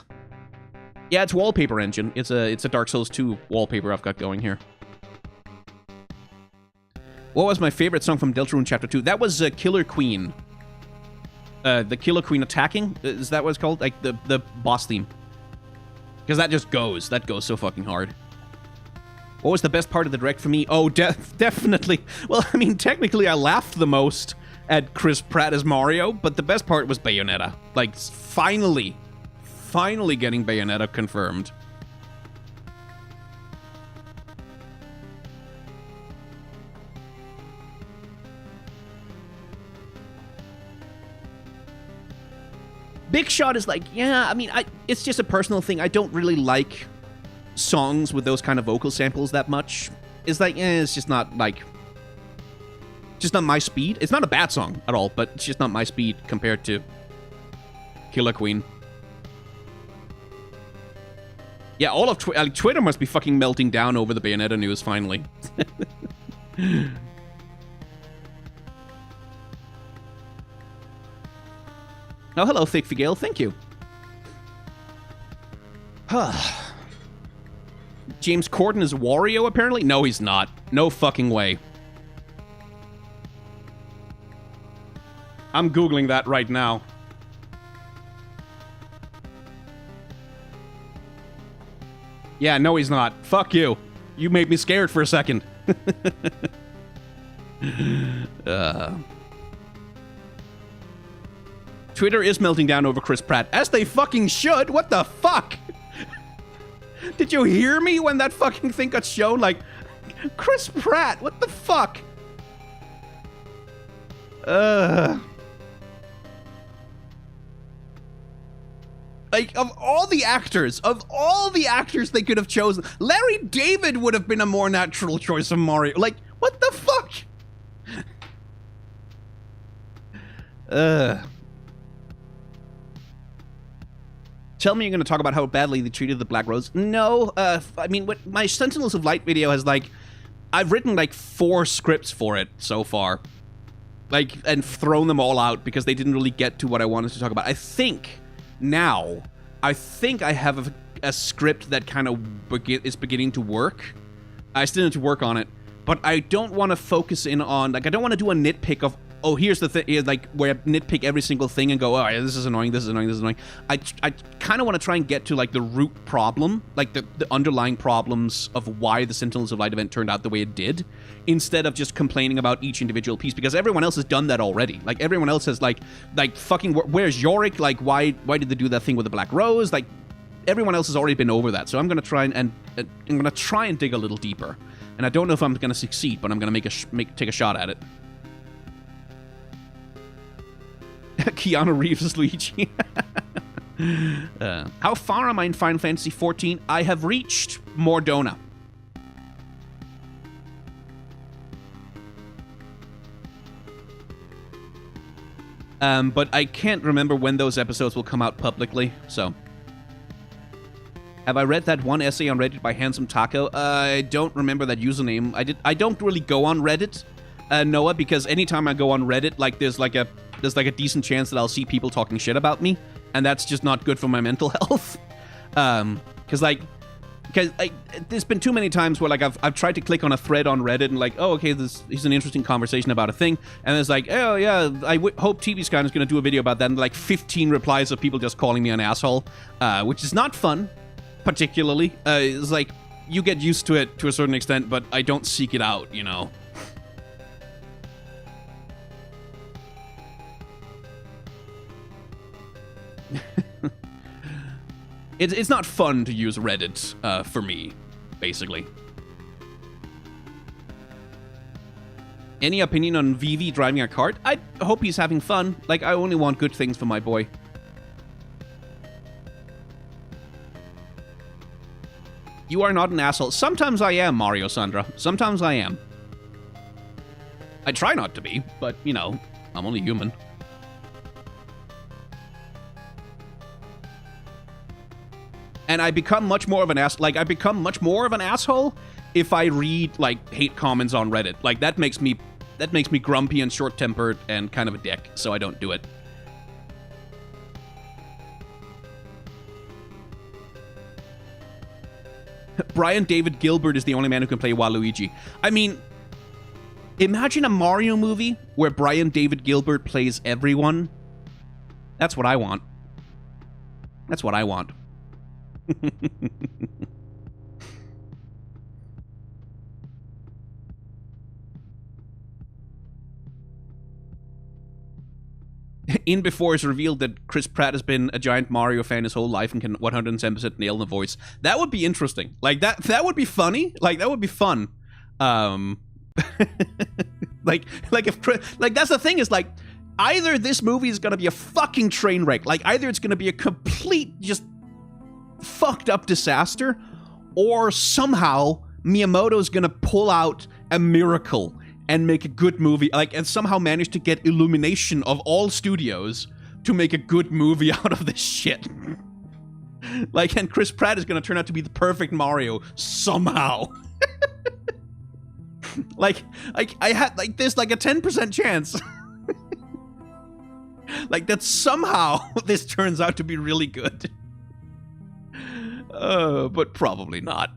it's Wallpaper Engine. It's a Dark Souls 2 wallpaper I've got going here. What was my favorite song from Deltarune Chapter 2? That was Killer Queen. The Killer Queen Attacking? Is that what it's called? Like, the boss theme. Because that just goes. That goes so fucking hard. What was the best part of the direct for me? Oh, definitely. Well, I mean, technically I laughed the most at Chris Pratt as Mario, but the best part was Bayonetta. Like, finally getting Bayonetta confirmed. Big Shot is like, yeah, I mean, it's just a personal thing. I don't really like songs with those kind of vocal samples that much. It's like, it's just not, like, just not my speed. It's not a bad song at all, but it's just not my speed compared to Killer Queen. Yeah, all of Twitter must be fucking melting down over the Bayonetta news finally. Oh, hello, Thick Figale. Thank you. James Corden is Wario, apparently? No, he's not. No fucking way. I'm Googling that right now. Yeah, no, he's not. Fuck you. You made me scared for a second. Twitter is melting down over Chris Pratt. As they fucking should. What the fuck? Did you hear me when that fucking thing got shown? Like, Chris Pratt, what the fuck? Like, of all the actors they could have chosen, Larry David would have been a more natural choice of Mario. Like, what the fuck? Tell me you're going to talk about how badly they treated the Black Rose. No, I mean, what my Sentinels of Light video has, like, I've written, like, 4 scripts for it so far. Like, and thrown them all out because they didn't really get to what I wanted to talk about. I think I have a script that kind of is beginning to work. I still need to work on it. But I don't want to focus in on, like, I don't want to do a nitpick of oh, here's the thing, like, where I nitpick every single thing and go, oh, yeah, this is annoying, this is annoying, this is annoying. I kind of want to try and get to, like, the root problem, like, the underlying problems of why the Sentinels of Light event turned out the way it did, instead of just complaining about each individual piece, because everyone else has done that already. Like, everyone else has, like fucking, where's Yorick? Like, why did they do that thing with the Black Rose? Like, everyone else has already been over that, so I'm going to try and I'm going to try and dig a little deeper. And I don't know if I'm going to succeed, but I'm going to take a shot at it. Keanu Reeves as Luigi. How far am I in Final Fantasy XIV? I have reached Mordona. But I can't remember when those episodes will come out publicly, so. Have I read that one essay on Reddit by Handsome Taco? I don't remember that username. I don't really go on Reddit, Noah, because anytime I go on Reddit, like, there's like a decent chance that I'll see people talking shit about me, and that's just not good for my mental health. Because there's been too many times where, like, I've tried to click on a thread on Reddit and, like, oh, okay, this is an interesting conversation about a thing, and it's like, oh yeah, I hope TV Scan is going to do a video about that, and like 15 replies of people just calling me an asshole, which is not fun, particularly. It's like, you get used to it to a certain extent, but I don't seek it out, you know. It's not fun to use Reddit for me, basically. Any opinion on Vivi driving a cart? I hope he's having fun. Like, I only want good things for my boy. You are not an asshole. Sometimes I am, Mario Sandra. Sometimes I am. I try not to be, but, you know, I'm only human. And I become much more of an I become much more of an asshole if I read, like, hate comments on Reddit. Like, that makes me grumpy and short-tempered and kind of a dick, so I don't do it. Brian David Gilbert is the only man who can play Waluigi. I mean, imagine a Mario movie where Brian David Gilbert plays everyone. That's what I want. That's what I want. In before it's revealed that Chris Pratt has been a giant Mario fan his whole life and can 110% nail the voice. That would be interesting. Like, that would be funny. Like, that would be fun. Like if Chris, like, that's the thing, is like, either this movie is gonna be a fucking train wreck, like, either it's gonna be a complete just fucked up disaster, or somehow Miyamoto's gonna pull out a miracle and make a good movie, like, and somehow manage to get Illumination of all studios to make a good movie out of this shit. Like, and Chris Pratt is gonna turn out to be the perfect Mario somehow. like I had, like, there's like a 10% chance like that somehow this turns out to be really good. But probably not.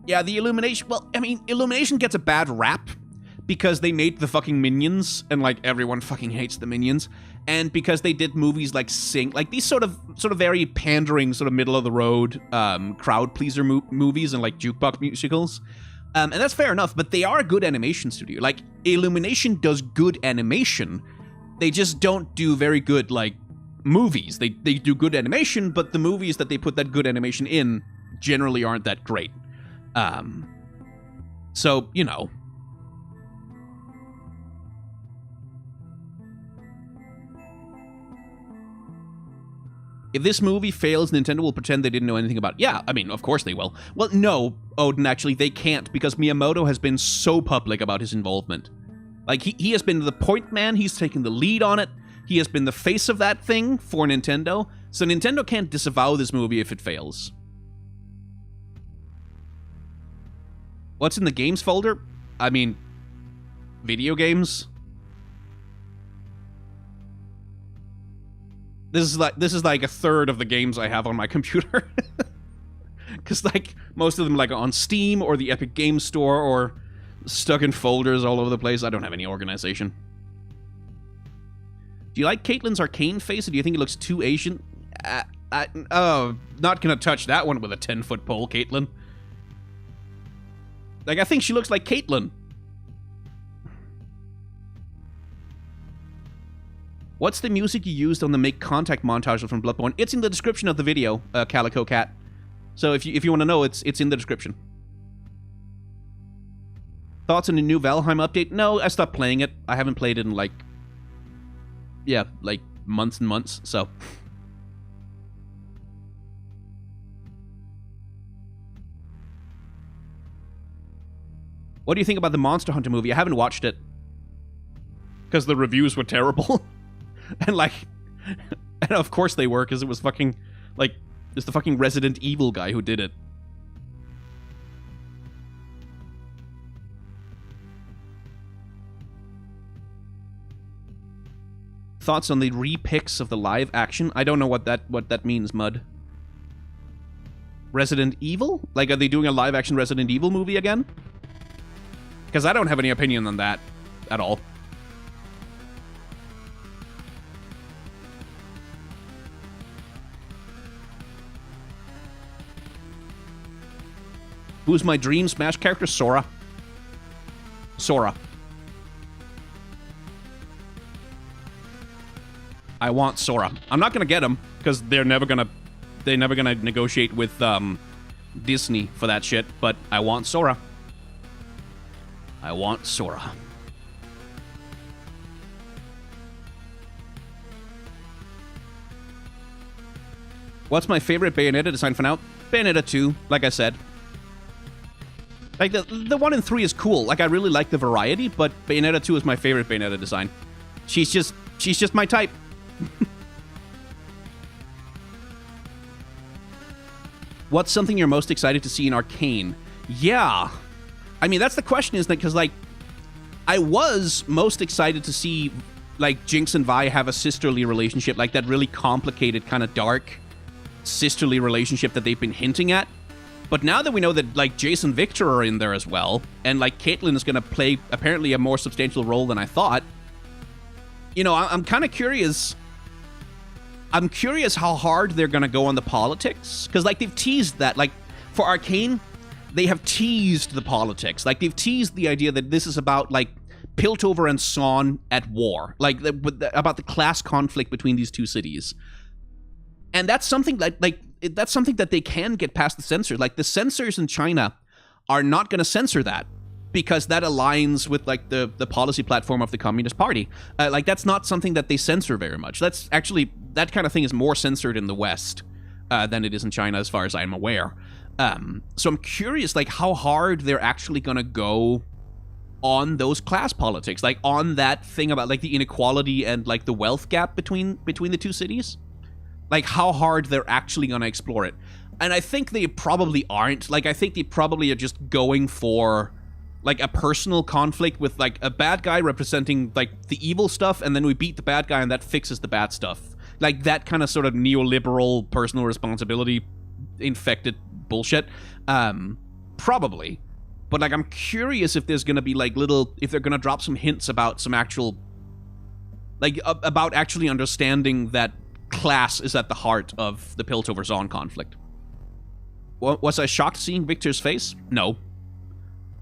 Yeah, the Illumination, well, I mean, Illumination gets a bad rap because they made the fucking Minions, and, like, everyone fucking hates the Minions, and because they did movies like Sing, like, these sort of very pandering, sort of middle-of-the-road, crowd-pleaser movies and, like, jukebox musicals. And that's fair enough, but they are a good animation studio. Like, Illumination does good animation, they just don't do very good, like, movies. They do good animation, but the movies that they put that good animation in generally aren't that great. So, you know. If this movie fails, Nintendo will pretend they didn't know anything about it. Yeah, I mean, of course they will. Well, no, Odin, actually, they can't, because Miyamoto has been so public about his involvement. Like, he has been the point man, he's taken the lead on it, he has been the face of that thing for Nintendo, so Nintendo can't disavow this movie if it fails. What's in the games folder? I mean, video games. This is like a third of the games I have on my computer. Because, like, most of them, like, on Steam or the Epic Games Store or stuck in folders all over the place. I don't have any organization. Do you like Caitlyn's arcane face, or do you think it looks too Asian? Not gonna touch that one with a 10-foot pole, Caitlyn. Like, I think she looks like Caitlyn. What's the music you used on the Make Contact montage from Bloodborne? It's in the description of the video, Calico Cat. So if you want to know, it's in the description. Thoughts on the new Valheim update? No, I stopped playing it. I haven't played it in like months and months, so. What do you think about the Monster Hunter movie? I haven't watched it. Because the reviews were terrible. And of course they were, because it was fucking, it's the fucking Resident Evil guy who did it. Thoughts on the repicks of the live action? I don't know what that means, Mud. Resident Evil? Like, are they doing a live action Resident Evil movie again? Because I don't have any opinion on that at all. Who's my dream Smash character? Sora. Sora. I want Sora. I'm not gonna get him because they're never gonna negotiate with Disney for that shit. But I want Sora. I want Sora. What's my favorite Bayonetta design for now? Bayonetta 2, like I said. Like, the 1 and 3 is cool. Like, I really like the variety, but Bayonetta 2 is my favorite Bayonetta design. She's just my type. What's something you're most excited to see in Arcane? Yeah. I mean, that's the question, isn't it? Because, like, I was most excited to see, like, Jinx and Vi have a sisterly relationship. Like, that really complicated, kind of dark sisterly relationship that they've been hinting at. But now that we know that, like, Jace and Victor are in there as well, and, like, Caitlyn is going to play, apparently, a more substantial role than I thought, you know, I'm kind of curious. I'm curious how hard they're going to go on the politics. Because, like, they've teased that. Like, for Arcane, they have teased the politics. Like, they've teased the idea that this is about, like, Piltover and Son at war. Like, about the class conflict between these two cities. And that's something that, like, that's something that they can get past the censors. Like, the censors in China are not going to censor that because that aligns with, like, the policy platform of the Communist Party. Like, that's not something that they censor very much. That's actually, that kind of thing is more censored in the West than it is in China, as far as I'm aware. So I'm curious, like, how hard they're actually going to go on those class politics. Like, on that thing about, like, the inequality and, like, the wealth gap between the two cities. Like, how hard they're actually going to explore it. And I think they probably aren't. Like, I think they probably are just going for, like, a personal conflict with, like, a bad guy representing, like, the evil stuff, and then we beat the bad guy and that fixes the bad stuff. Like, that kind of sort of neoliberal personal responsibility infected bullshit. Probably. But, like, I'm curious if there's going to be, like, if they're going to drop some hints about some actual, like, about actually understanding that class is at the heart of the Piltover Zon conflict. Was I shocked seeing Victor's face? No.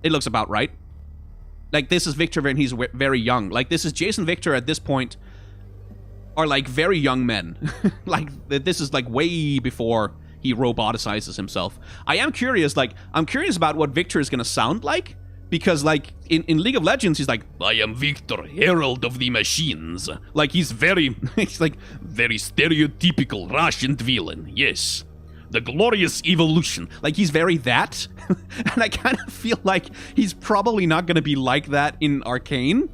It looks about right. Like, this is Victor when he's very young. Like, this is Jason Victor at this point are, like, very young men. Like, this is, like, way before he roboticizes himself. I am curious, like, I'm curious about what Victor is going to sound like. Because, like, in League of Legends, he's like, I am Victor, Herald of the Machines. Like, he's like, very stereotypical Russian villain, yes. The glorious evolution. Like, he's very that. And I kind of feel like he's probably not going to be like that in Arcane.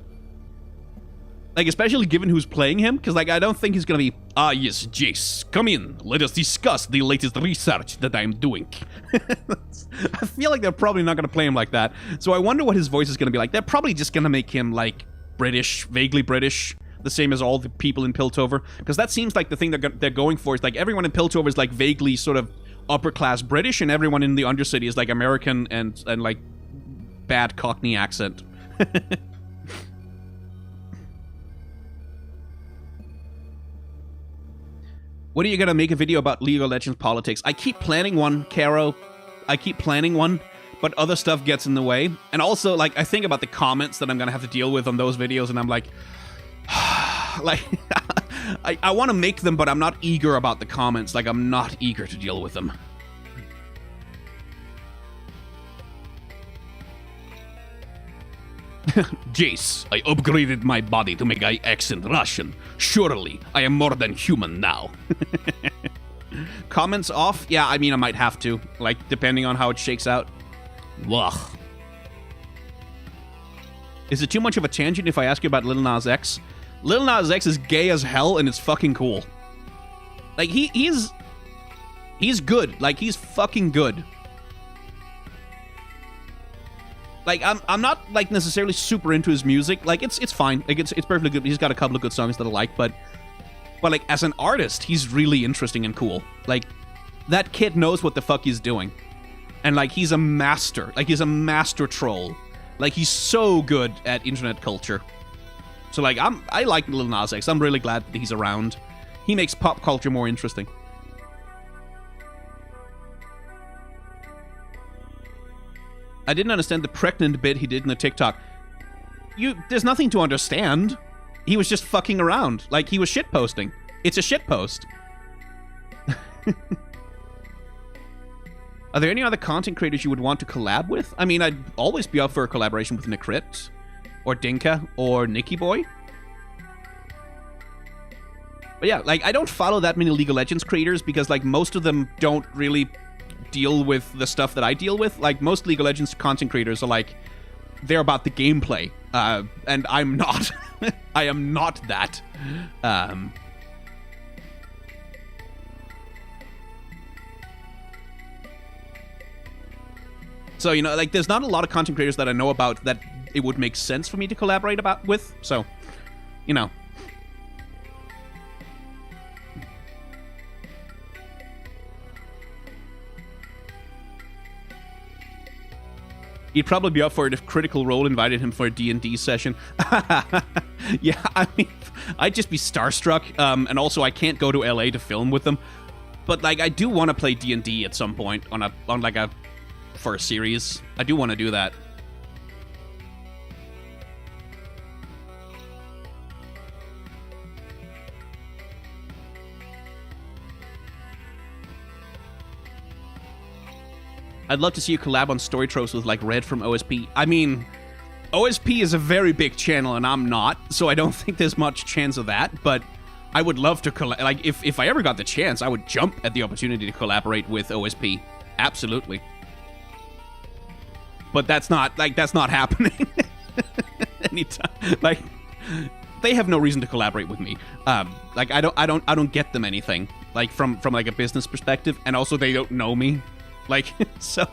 Like, especially given who's playing him. Because, like, I don't think he's going to be, yes, Jace, come in. Let us discuss the latest research that I'm doing. I feel like they're probably not going to play him like that. So I wonder what his voice is going to be like. They're probably just going to make him, like, British, vaguely British. The same as all the people in Piltover. Because that seems like the thing they're going for is, like, everyone in Piltover is, like, vaguely sort of upper-class British, and everyone in the Undercity is, like, American and like, bad Cockney accent. When are you gonna make a video about League of Legends politics? I keep planning one, Caro. I keep planning one, but other stuff gets in the way. And also, like, I think about the comments that I'm gonna have to deal with on those videos, and I'm like, like, I want to make them, but I'm not eager about the comments. Like, I'm not eager to deal with them. Jace, I upgraded my body to make my accent Russian. Surely, I am more than human now. Comments off? Yeah, I mean, I might have to. Like, depending on how it shakes out. Ugh. Is it too much of a tangent if I ask you about Lil Nas X? Lil Nas X is gay as hell, and it's fucking cool. Like, he's good. Like, he's fucking good. Like, I'm not, like, necessarily super into his music. Like, it's fine. Like, it's perfectly good. He's got a couple of good songs that I like, but like, as an artist, he's really interesting and cool. Like, that kid knows what the fuck he's doing. And, like, he's a master. Like, he's a master troll. Like, he's so good at internet culture. So, like, I like Lil Nas X. I'm really glad that he's around. He makes pop culture more interesting. I didn't understand the pregnant bit he did in the TikTok. There's nothing to understand. He was just fucking around. Like, he was shitposting. It's a shitpost. Are there any other content creators you would want to collab with? I mean, I'd always be up for a collaboration with Nikrit, or Dinka, or Nicky Boy. But yeah, like, I don't follow that many League of Legends creators because, like, most of them don't really deal with the stuff that I deal with. Like, most League of Legends content creators are like, they're about the gameplay, and I'm not. I am not that. So, you know, like, there's not a lot of content creators that I know about that it would make sense for me to collaborate with. So, you know. He'd probably be up for it if Critical Role invited him for a D&D session. Yeah, I mean, I'd just be starstruck, and also I can't go to LA to film with them. But, like, I do want to play D&D at some point for a series. I do want to do that. I'd love to see you collab on story tropes with, like, Red from OSP. I mean, OSP is a very big channel, and I'm not, so I don't think there's much chance of that, but I would love to collab. Like, if I ever got the chance, I would jump at the opportunity to collaborate with OSP. Absolutely. But that's not happening. Anytime. Like, they have no reason to collaborate with me. Like, I don't get them anything, like, from like a business perspective, and also they don't know me. Like, so,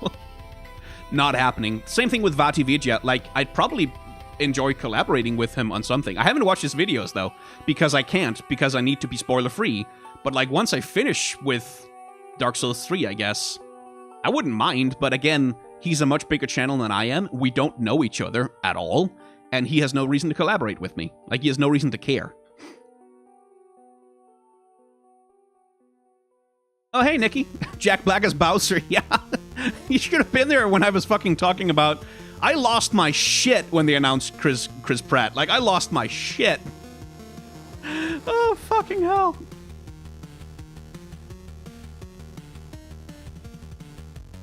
not happening. Same thing with Vati Vidya. Like, I'd probably enjoy collaborating with him on something. I haven't watched his videos, though, because I can't, because I need to be spoiler-free. But, like, once I finish with Dark Souls 3, I guess, I wouldn't mind. But again, he's a much bigger channel than I am. We don't know each other at all. And he has no reason to collaborate with me. Like, he has no reason to care. Oh, hey, Nikki. Jack Black as Bowser. Yeah. You should have been there when I was fucking talking about... I lost my shit when they announced Chris Pratt. Like, I lost my shit. Oh, fucking hell.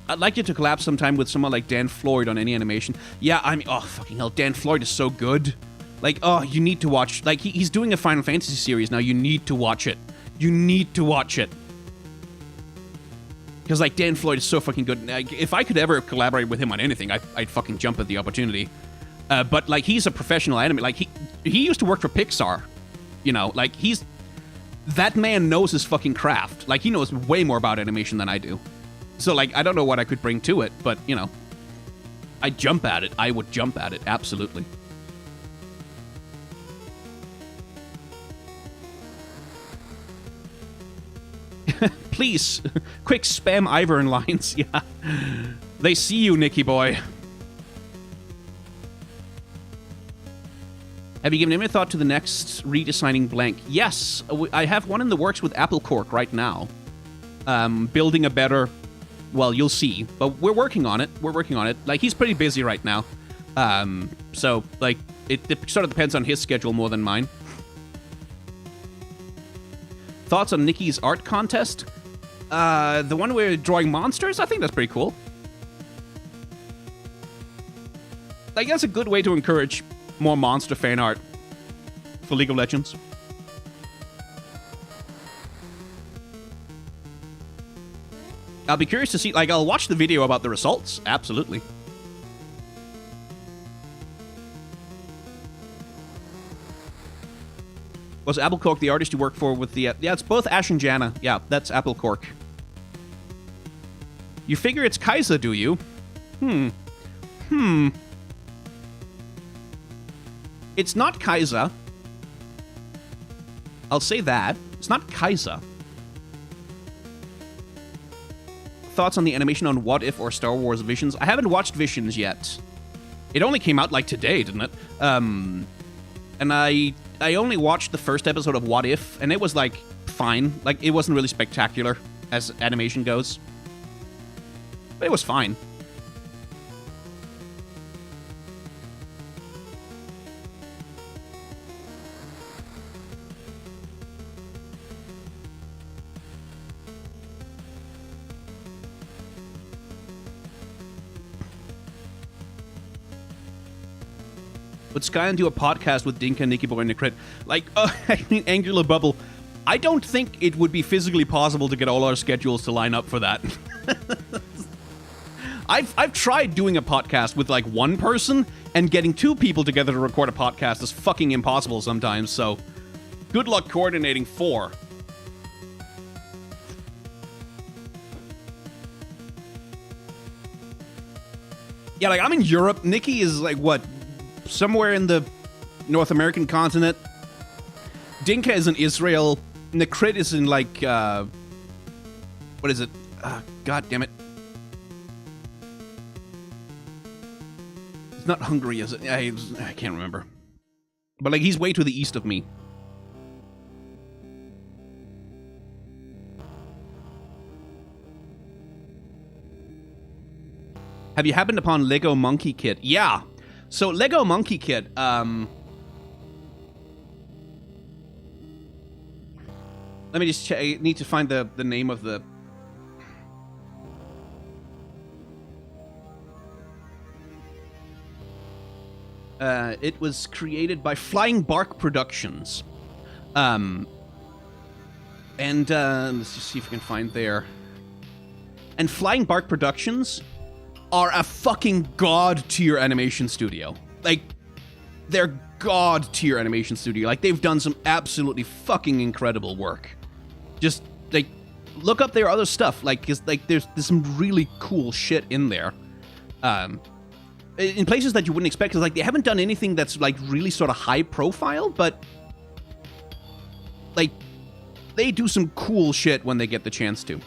I'd like you to collab sometime with someone like Dan Floyd on any animation. Yeah, I mean... Oh, fucking hell. Dan Floyd is so good. Like, oh, you need to watch... Like, he's doing a Final Fantasy series now. You need to watch it. You need to watch it. Because, like, Dan Floyd is so fucking good. Like, if I could ever collaborate with him on anything, I'd fucking jump at the opportunity. But, like, he's a professional animator. Like, he used to work for Pixar. You know, like, that man knows his fucking craft. Like, he knows way more about animation than I do. So, like, I don't know what I could bring to it, but, you know, I'd jump at it. I would jump at it, absolutely. Please, quick spam Ivern lines. Yeah. They see you, Nicky boy. Have you given any thought to the next redesigning blank? Yes, I have one in the works with Apple Cork right now. Building a better... Well, you'll see. But we're working on it. We're working on it. Like, he's pretty busy right now. So, like, it sort of depends on his schedule more than mine. Thoughts on Nikki's art contest? The one where we're drawing monsters? I think that's pretty cool. Like, that's a good way to encourage more monster fan art for League of Legends. I'll be curious to see, like, I'll watch the video about the results. Absolutely. Was Apple Cork the artist you work for with the... yeah, it's both Ash and Janna. Yeah, that's Apple Cork. You figure it's Kai'Sa, do you? It's not Kai'Sa. I'll say that. It's not Kai'Sa. Thoughts on the animation on What If or Star Wars Visions? I haven't watched Visions yet. It only came out, like, today, didn't it? And I only watched the first episode of What If, and it was, like, fine. Like, it wasn't really spectacular as animation goes. But it was fine. Would Skyan do a podcast with Dinka, Nicky Boy, and Crit? Like, I mean, Angular Bubble. I don't think it would be physically possible to get all our schedules to line up for that. I've tried doing a podcast with, like, one person, and getting two people together to record a podcast is fucking impossible sometimes, so good luck coordinating four. Yeah, like, I'm in Europe. Nikki is, like, what? Somewhere in the North American continent. Dinka is in Israel. Nikrit is in, like, what is it? God damn it. It's not Hungary, is it? I can't remember. But, like, he's way to the east of me. Have you happened upon Lego Monkey Kid? Yeah. So, Lego Monkey Kid, let me just check. I need to find the name of the... it was created by Flying Bark Productions. And, let's just see if we can find there. And Flying Bark Productions are a fucking god-tier animation studio. Like, they're god-tier animation studio. Like, they've done some absolutely fucking incredible work. Just, like, look up their other stuff. Like, 'cause, like, there's some really cool shit in there. In places that you wouldn't expect, because, like, they haven't done anything that's, like, really sort of high profile, but, like, they do some cool shit when they get the chance to.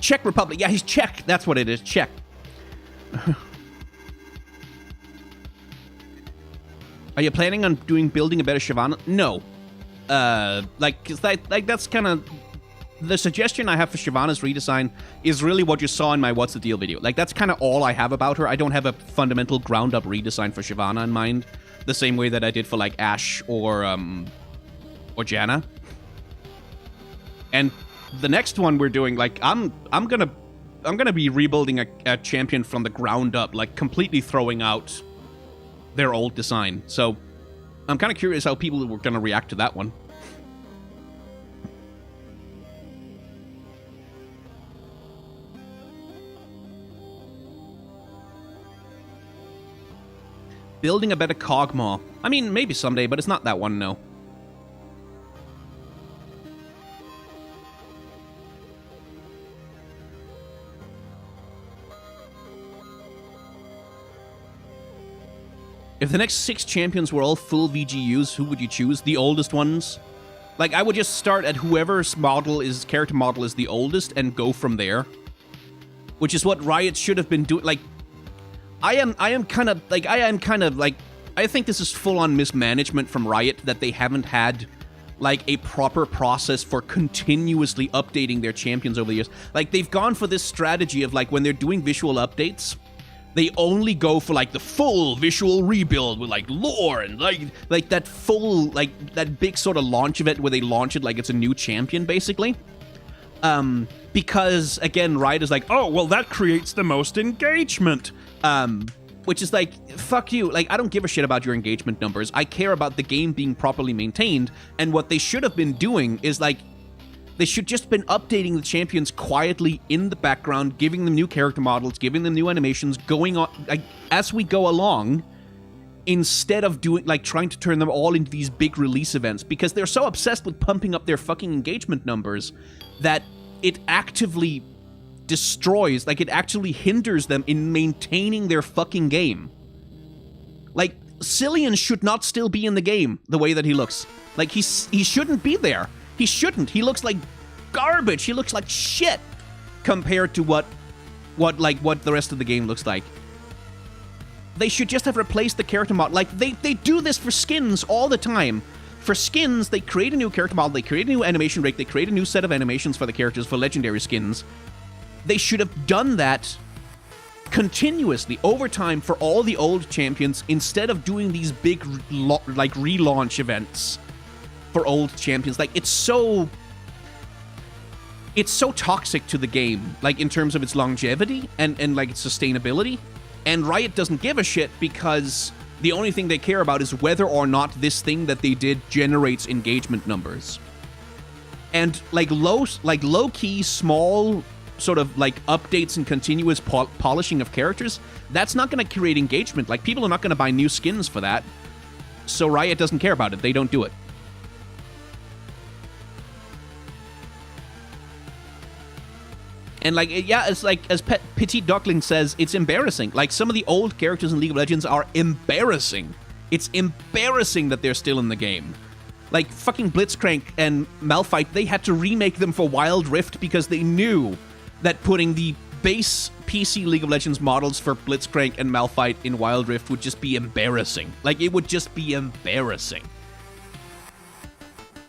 Czech Republic. Yeah, he's Czech. That's what it is. Czech. Are you planning on building a better Shyvana? No. Like that's kind of the suggestion I have for Shyvana's redesign is really what you saw in my What's the Deal video. Like, that's kind of all I have about her. I don't have a fundamental ground-up redesign for Shyvana in mind, the same way that I did for, like, Ashe or Janna. And the next one we're doing, like, I'm gonna be rebuilding a champion from the ground up, like, completely throwing out their old design. So I'm kind of curious how people were gonna react to that one. Building a better Kog'Maw. I mean, maybe someday, but it's not that one, no. If the next 6 champions were all full VGUs, who would you choose? The oldest ones? Like, I would just start at whoever's character model is the oldest and go from there. Which is what Riot should have been doing. Like, I think this is full-on mismanagement from Riot that they haven't had, like, a proper process for continuously updating their champions over the years. Like, they've gone for this strategy of, like, when they're doing visual updates, they only go for, like, the full visual rebuild with, like, lore and, like that full, like, that big sort of launch event where they launch it like it's a new champion, basically. Because, again, Riot is like, oh, well, that creates the most engagement. Which is like, fuck you. Like, I don't give a shit about your engagement numbers. I care about the game being properly maintained, and what they should have been doing is, like, they should just been updating the champions quietly in the background, giving them new character models, giving them new animations, going on, like, as we go along, instead of doing, like, trying to turn them all into these big release events, because they're so obsessed with pumping up their fucking engagement numbers that it actively destroys, like, it actually hinders them in maintaining their fucking game. Like, Cillian should not still be in the game the way that he looks. Like, he shouldn't be there. He shouldn't. He looks like garbage. He looks like shit compared to what the rest of the game looks like. They should just have replaced the character model. Like, they do this for skins all the time. For skins, they create a new character model, they create a new animation rate, they create a new set of animations for the characters for legendary skins. They should have done that continuously over time for all the old champions instead of doing these big, like, relaunch events for old champions. Like, it's so toxic to the game, like, in terms of its longevity and like, its sustainability. And Riot doesn't give a shit because the only thing they care about is whether or not this thing that they did generates engagement numbers. And, like, low-key, small sort of, like, updates and continuous polishing of characters, that's not going to create engagement. Like, people are not going to buy new skins for that. So Riot doesn't care about it. They don't do it. And, like, yeah, it's like, as Petit Duckling says, it's embarrassing. Like, some of the old characters in League of Legends are embarrassing. It's embarrassing that they're still in the game. Like, fucking Blitzcrank and Malphite, they had to remake them for Wild Rift because they knew that putting the base PC League of Legends models for Blitzcrank and Malphite in Wild Rift would just be embarrassing. Like, it would just be embarrassing.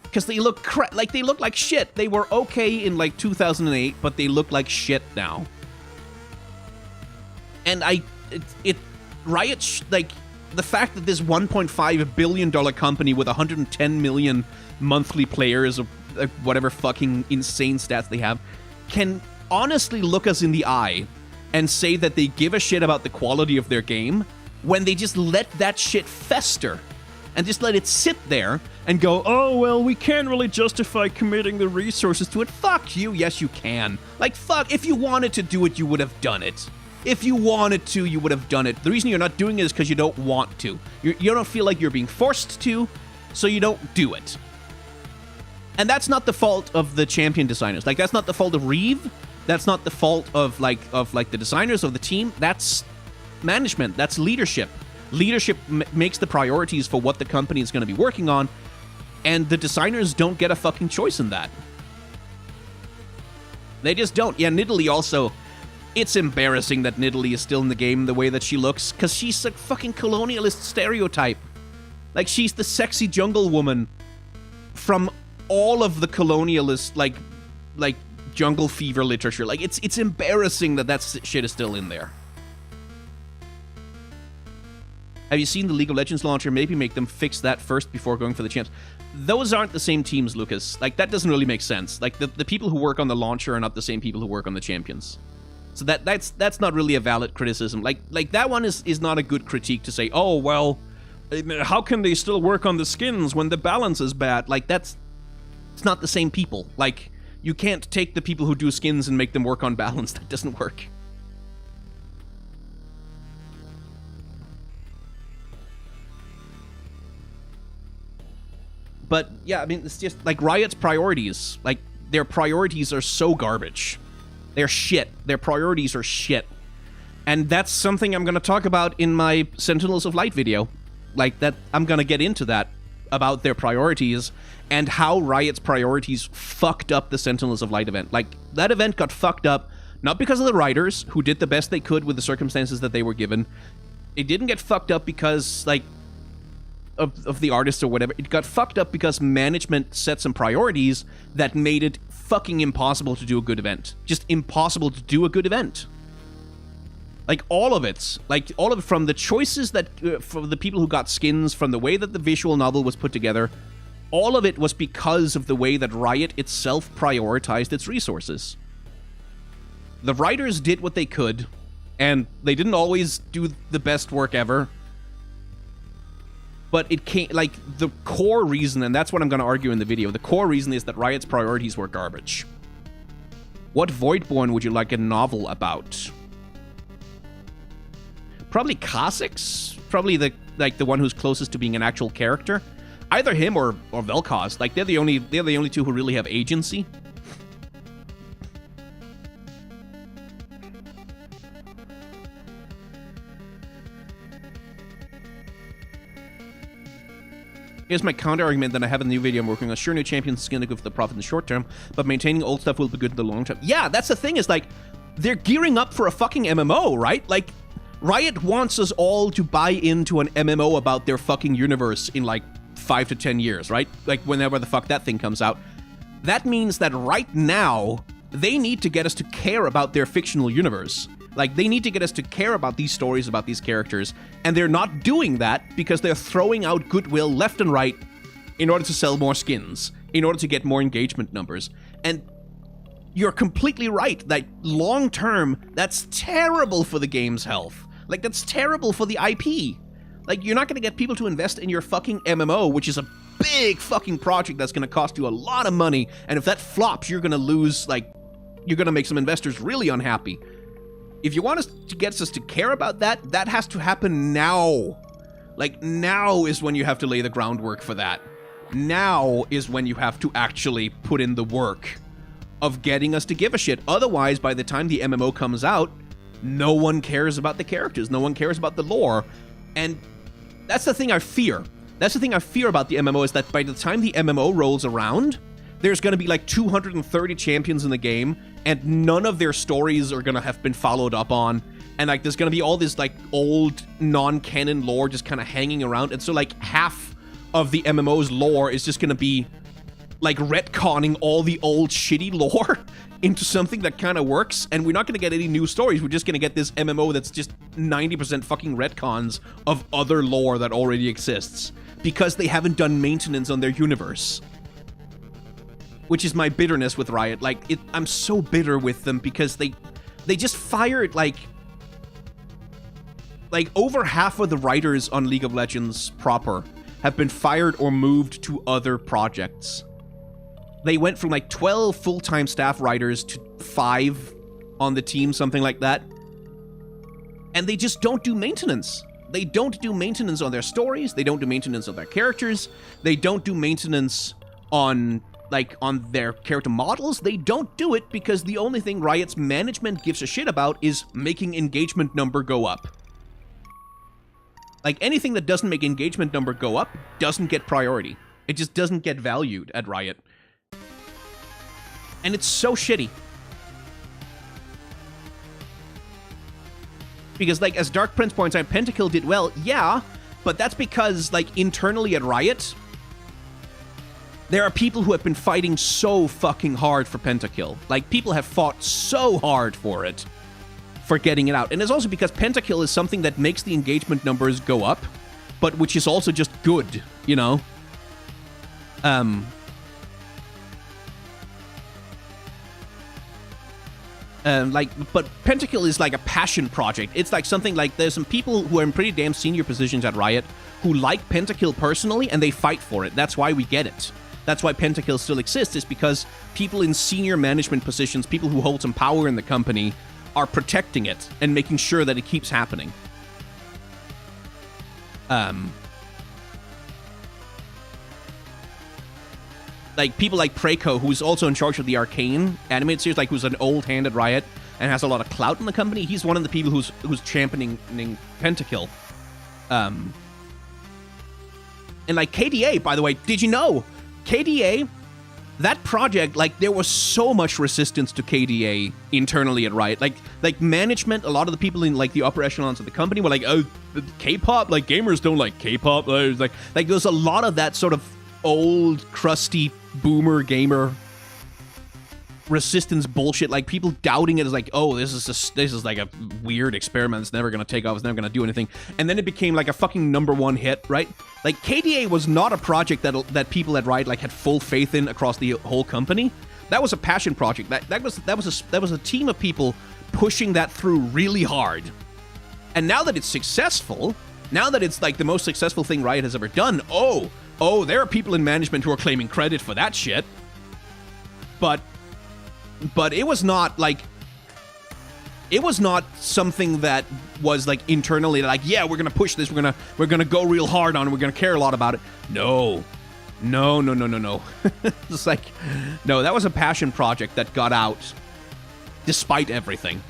Because they look they look like shit. They were okay in, like, 2008, but they look like shit now. And Riot, like, the fact that this $1.5 billion company with 110 million monthly players, or whatever fucking insane stats they have, can honestly look us in the eye and say that they give a shit about the quality of their game when they just let that shit fester and just let it sit there and go, oh, well, we can't really justify committing the resources to it. Fuck you. Yes, you can. Like, fuck, if you wanted to do it, you would have done it. If you wanted to, you would have done it. The reason you're not doing it is because you don't want to. You don't feel like you're being forced to, so you don't do it. And that's not the fault of the champion designers. Like, that's not the fault of Reeve. That's not the fault of the designers of the team. That's management. That's leadership. Leadership makes the priorities for what the company is going to be working on, and the designers don't get a fucking choice in that. They just don't. Yeah, Nidalee also... It's embarrassing that Nidalee is still in the game the way that she looks, because she's a fucking colonialist stereotype. Like, she's the sexy jungle woman from all of the colonialist, like jungle fever literature. Like, it's embarrassing that shit is still in there. Have you seen the League of Legends launcher? Maybe make them fix that first before going for the champs. Those aren't the same teams, Lucas. Like, that doesn't really make sense. Like, the people who work on the launcher are not the same people who work on the champions. So that's not really a valid criticism. Like that one is not a good critique to say, oh, well, how can they still work on the skins when the balance is bad? Like, it's not the same people. Like, you can't take the people who do skins and make them work on balance. That doesn't work. But, yeah, I mean, it's just, like, Riot's priorities. Like, their priorities are so garbage. They're shit. Their priorities are shit. And that's something I'm going to talk about in my Sentinels of Light video. Like, that, I'm going to get into that about their priorities and how Riot's priorities fucked up the Sentinels of Light event. Like, that event got fucked up not because of the writers, who did the best they could with the circumstances that they were given. It didn't get fucked up because, like, of the artists or whatever. It got fucked up because management set some priorities that made it fucking impossible to do a good event. Just impossible to do a good event. Like, all of it. Like, all of it, from the choices that, from the people who got skins, from the way that the visual novel was put together, all of it was because of the way that Riot itself prioritized its resources. The writers did what they could, and they didn't always do the best work ever. But it can't, like, the core reason, and that's what I'm going to argue in the video, the core reason is that Riot's priorities were garbage. What Voidborn would you like a novel about? Probably Kha'Zix? Probably the one who's closest to being an actual character. Either him or Vel'Koz. Like, they're the only two who really have agency. Here's my counter-argument that I have in the new video I'm working on. Sure, new champions is going to go for the profit in the short term, but maintaining old stuff will be good in the long term. Yeah, that's the thing, is like, they're gearing up for a fucking MMO, right? Like, Riot wants us all to buy into an MMO about their fucking universe in, like, 5 to 10 years, right? Like, whenever the fuck that thing comes out. That means that right now, they need to get us to care about their fictional universe. Like, they need to get us to care about these stories, about these characters, and they're not doing that because they're throwing out goodwill left and right in order to sell more skins, in order to get more engagement numbers. And you're completely right, like, long term, that's terrible for the game's health. Like, that's terrible for the IP. Like, you're not gonna get people to invest in your fucking MMO, which is a big fucking project that's gonna cost you a lot of money, and if that flops, you're gonna lose, like, you're gonna make some investors really unhappy. If you want us to get us to care about that, that has to happen now. Like, now is when you have to lay the groundwork for that. Now is when you have to actually put in the work of getting us to give a shit. Otherwise, by the time the MMO comes out, no one cares about the characters. No one cares about the lore. And that's the thing I fear. That's the thing I fear about the MMO, is that by the time the MMO rolls around, there's going to be like 230 champions in the game, and none of their stories are going to have been followed up on. And like, there's going to be all this like old non-canon lore just kind of hanging around. And so like half of the MMO's lore is just going to be like retconning all the old shitty lore into something that kind of works. And we're not going to get any new stories. We're just going to get this MMO that's just 90% fucking retcons of other lore that already exists, because they haven't done maintenance on their universe. Which is my bitterness with Riot. Like, I'm so bitter with them because they just fired, like over half of the writers on League of Legends proper have been fired or moved to other projects. They went from like 12 full-time staff writers to 5 on the team, something like that. And they just don't do maintenance. They don't do maintenance on their stories. They don't do maintenance on their characters. They don't do maintenance on their character models. They don't do it because the only thing Riot's management gives a shit about is making engagement number go up. Like, anything that doesn't make engagement number go up doesn't get priority. It just doesn't get valued at Riot. And it's so shitty. Because, like, as Dark Prince points out, Pentakill did well, yeah, but that's because, like, internally at Riot, there are people who have been fighting so fucking hard for Pentakill. Like, people have fought so hard for it, for getting it out. And it's also because Pentakill is something that makes the engagement numbers go up, but which is also just good, you know? But Pentakill is like a passion project. It's like something like, there's some people who are in pretty damn senior positions at Riot who like Pentakill personally, and they fight for it. That's why we get it. That's why Pentakill still exists, is because people in senior management positions, people who hold some power in the company, are protecting it and making sure that it keeps happening. Like, people like Preco, who's also in charge of the Arcane animated series, like, who's an old hand at Riot and has a lot of clout in the company, he's one of the people who's championing Pentakill. And like KDA, by the way, did you know KDA, that project, like there was so much resistance to KDA internally at Riot. Like management, a lot of the people in like the upper echelons of the company were like, oh, K-pop, like gamers don't like K-pop. Like there's a lot of that sort of old, crusty boomer gamer resistance bullshit, like people doubting it as like, oh, this is like a weird experiment, it's never gonna take off, it's never gonna do anything. And then it became like a fucking #1 hit, right? Like KDA was not a project that people at Riot like had full faith in across the whole company. That was a passion project. That was a team of people pushing that through really hard. And now that it's successful, now that it's like the most successful thing Riot has ever done, oh, there are people in management who are claiming credit for that shit. But it was not something that was like internally like, yeah, we're gonna push this, we're gonna go real hard on it, we're gonna care a lot about it. No. It's like, no, that was a passion project that got out despite everything.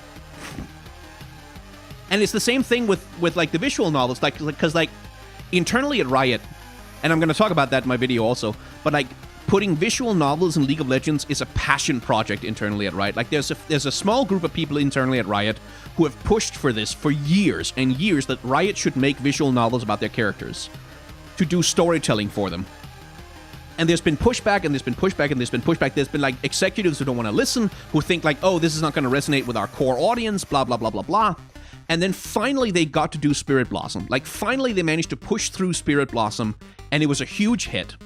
And it's the same thing with like the visual novels, like because like internally at Riot, and I'm gonna talk about that in my video also, but like putting visual novels in League of Legends is a passion project internally at Riot. Like there's a small group of people internally at Riot who have pushed for this for years and years, that Riot should make visual novels about their characters, to do storytelling for them. And there's been pushback, and there's been pushback, and there's been pushback. There's been like executives who don't want to listen, who think like, oh, this is not going to resonate with our core audience, blah, blah, blah, blah, blah. And then finally they got to do Spirit Blossom. Like finally they managed to push through Spirit Blossom, and it was a huge hit.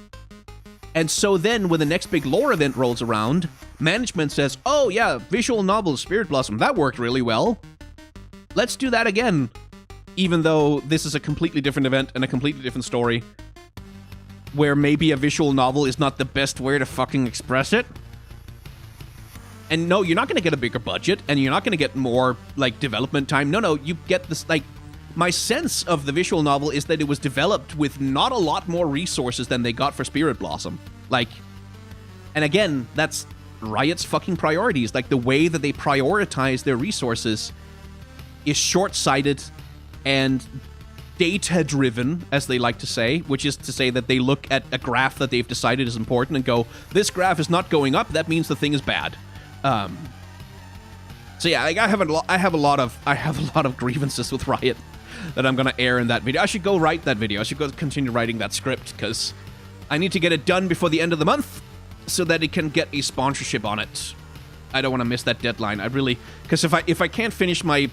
And so then, when the next big lore event rolls around, management says, oh yeah, visual novel, Spirit Blossom, that worked really well. Let's do that again. Even though this is a completely different event and a completely different story, where maybe a visual novel is not the best way to fucking express it. And no, you're not going to get a bigger budget, and you're not going to get more, like, development time. No, you get this, like... My sense of the visual novel is that it was developed with not a lot more resources than they got for Spirit Blossom. Like, and again, that's Riot's fucking priorities. Like, the way that they prioritize their resources is short-sighted and data-driven, as they like to say, which is to say that they look at a graph that they've decided is important and go, this graph is not going up, that means the thing is bad. So yeah, like, I have a lot of grievances with Riot that I'm gonna air in that video. I should go write that video. I should go continue writing that script, because I need to get it done before the end of the month so that it can get a sponsorship on it. I don't want to miss that deadline. I really... Because if I can't finish my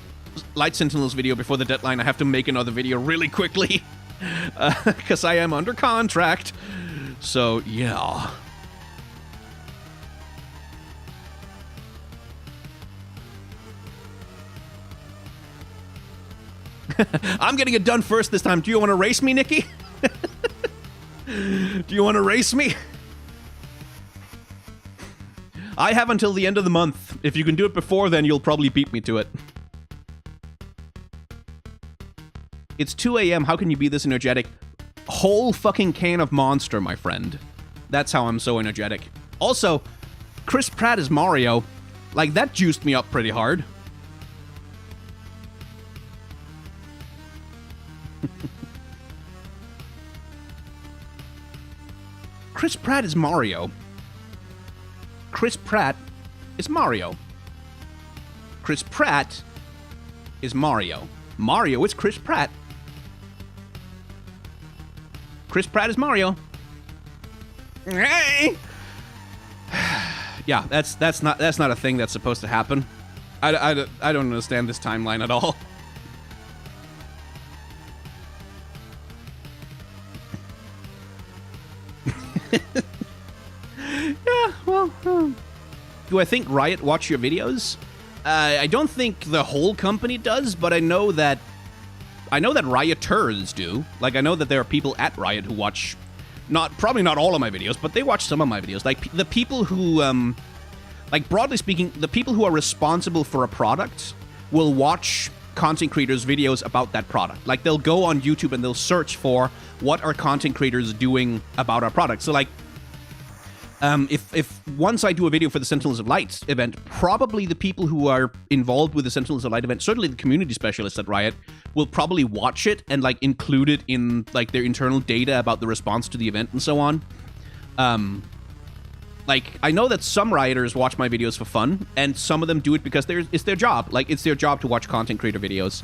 Light Sentinels video before the deadline, I have to make another video really quickly. Because I am under contract. So, yeah. I'm getting it done first this time. Do you want to race me, Nikki? Do you want to race me? I have until the end of the month. If you can do it before then, you'll probably beat me to it. It's 2 a.m. How can you be this energetic? Whole fucking can of Monster, my friend. That's how I'm so energetic. Also, Chris Pratt as Mario. Like, that juiced me up pretty hard. Chris Pratt is Mario. Chris Pratt is Mario. Chris Pratt is Mario. Mario is Chris Pratt. Chris Pratt is Mario. Hey! Yeah, that's not a thing that's supposed to happen. I don't understand this timeline at all. Yeah, well, do I think Riot watch your videos? I don't think the whole company does, but I know that Rioters do. Like, I know that there are people at Riot who watch, probably not all of my videos, but they watch some of my videos. Like, the people who, like, broadly speaking, the people who are responsible for a product will watch content creators' videos about that product. Like, they'll go on YouTube and they'll search for what are content creators doing about our product. So, like, If once I do a video for the Sentinels of Light event, probably the people who are involved with the Sentinels of Light event, certainly the community specialists at Riot, will probably watch it and like include it in like their internal data about the response to the event and so on. Like, I know that some Rioters watch my videos for fun, and some of them do it because it's their job. Like, it's their job to watch content creator videos.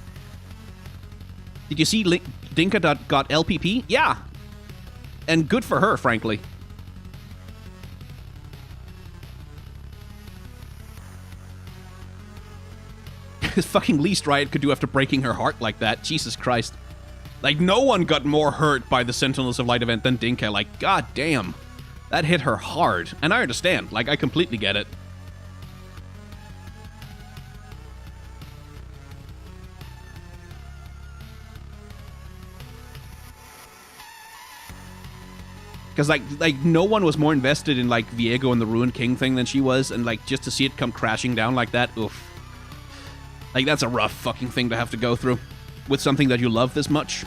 Did you see Dinka got LPP? Yeah. And good for her, frankly. His fucking least Riot could do after breaking her heart like that. Jesus Christ. Like, no one got more hurt by the Sentinels of Light event than Dinka. Like, god damn. That hit her hard. And I understand. Like, I completely get it. Because, like no one was more invested in, like, Viego and the Ruined King thing than she was. And, like, just to see it come crashing down like that, oof. Like, that's a rough fucking thing to have to go through. With something that you love this much.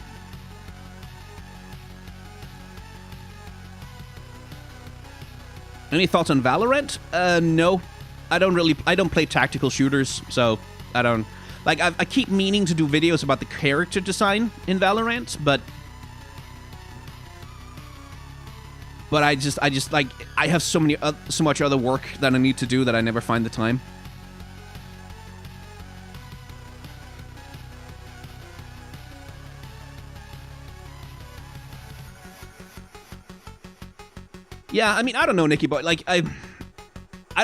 Any thoughts on Valorant? No. I don't play tactical shooters, so I don't... Like, I keep meaning to do videos about the character design in Valorant, but I just, like, I have so much other work that I need to do that I never find the time. Yeah, I mean, I don't know, Nikki, but, like, I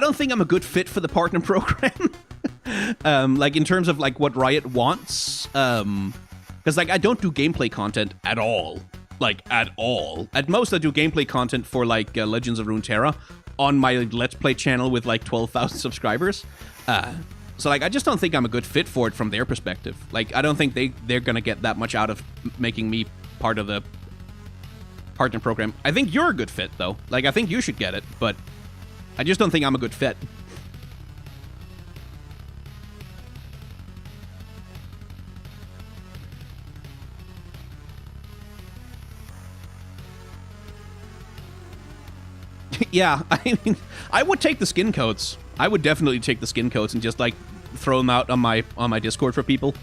don't think I'm a good fit for the partner program. Like, in terms of, like, what Riot wants. Because, like, I don't do gameplay content at all. Like, at all. At most, I do gameplay content for, like, Legends of Runeterra on my Let's Play channel with, like, 12,000 subscribers. So, like, I just don't think I'm a good fit for it from their perspective. Like, I don't think they're gonna get that much out of making me part of the partner program. I think you're a good fit, though. Like, I think you should get it, but I just don't think I'm a good fit. Yeah, I mean, I would take the skin codes. I would definitely take the skin codes and just, like, throw them out on my Discord for people.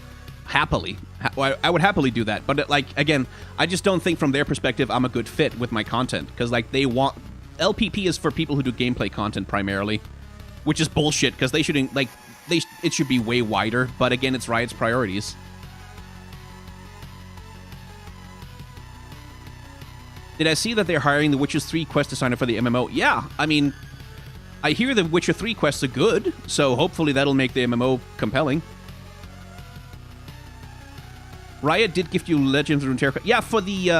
Happily. I would happily do that. But, like, again, I just don't think from their perspective I'm a good fit with my content. Because, like, they want... LPP is for people who do gameplay content primarily. Which is bullshit, because they shouldn't... Like, it should be way wider. But, again, it's Riot's priorities. Did I see that they're hiring the Witcher 3 quest designer for the MMO? Yeah, I mean... I hear the Witcher 3 quests are good. So, hopefully that'll make the MMO compelling. Riot did gift you Legends of Runeterra. Yeah, for the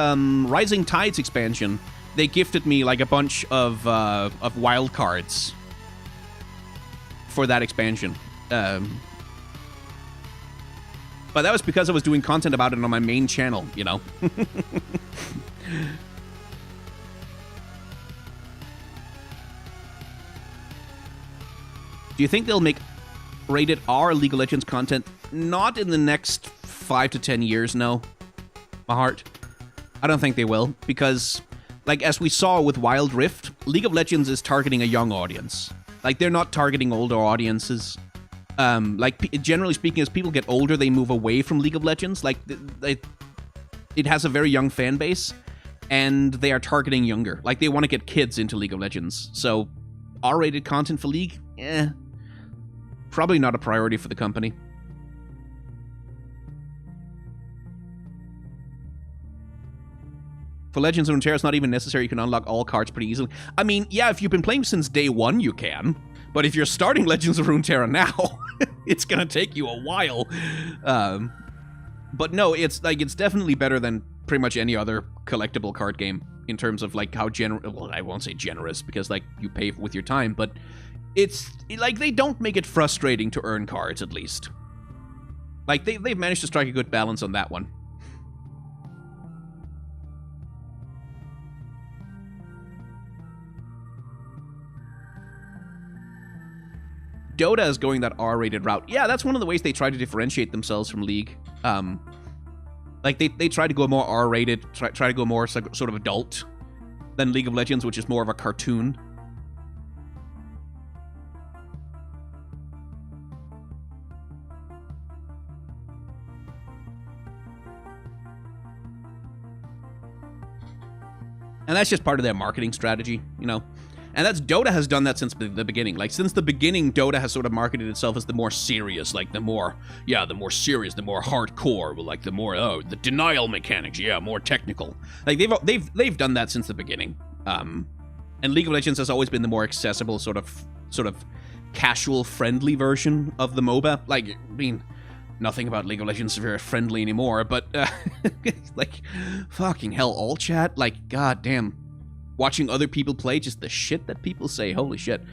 Rising Tides expansion, they gifted me like a bunch of wild cards for that expansion. But that was because I was doing content about it on my main channel, you know. Do you think they'll make rated R League of Legends content? Not in the next 5 to 10 years, no. My heart. I don't think they will, because, like, as we saw with Wild Rift, League of Legends is targeting a young audience. Like, they're not targeting older audiences. Like, generally speaking, as people get older, they move away from League of Legends. Like, it has a very young fan base, and they are targeting younger. Like, they want to get kids into League of Legends. So, R-rated content for League? Probably not a priority for the company. For Legends of Runeterra, it's not even necessary. You can unlock all cards pretty easily. I mean, yeah, if you've been playing since day one, you can. But if you're starting Legends of Runeterra now, it's gonna take you a while. But no, it's definitely better than pretty much any other collectible card game in terms of like how well, I won't say generous because like you pay with your time, but it's like they don't make it frustrating to earn cards at least. Like they've managed to strike a good balance on that one. Dota is going that R-rated route. Yeah, that's one of the ways they try to differentiate themselves from League. Like, they try to go more R-rated, try to go more sort of adult than League of Legends, which is more of a cartoon. And that's just part of their marketing strategy, you know? And that's Dota has done that since the beginning. Like, since the beginning, Dota has sort of marketed itself as the more serious, like the more serious, the more hardcore, like the more, the denial mechanics, more technical. Like, they've done that since the beginning. And League of Legends has always been the more accessible, sort of casual, friendly version of the MOBA. Like, I mean, nothing about League of Legends is very friendly anymore, but, like, fucking hell, all chat, like, goddamn. Watching other people play, just the shit that people say, holy shit.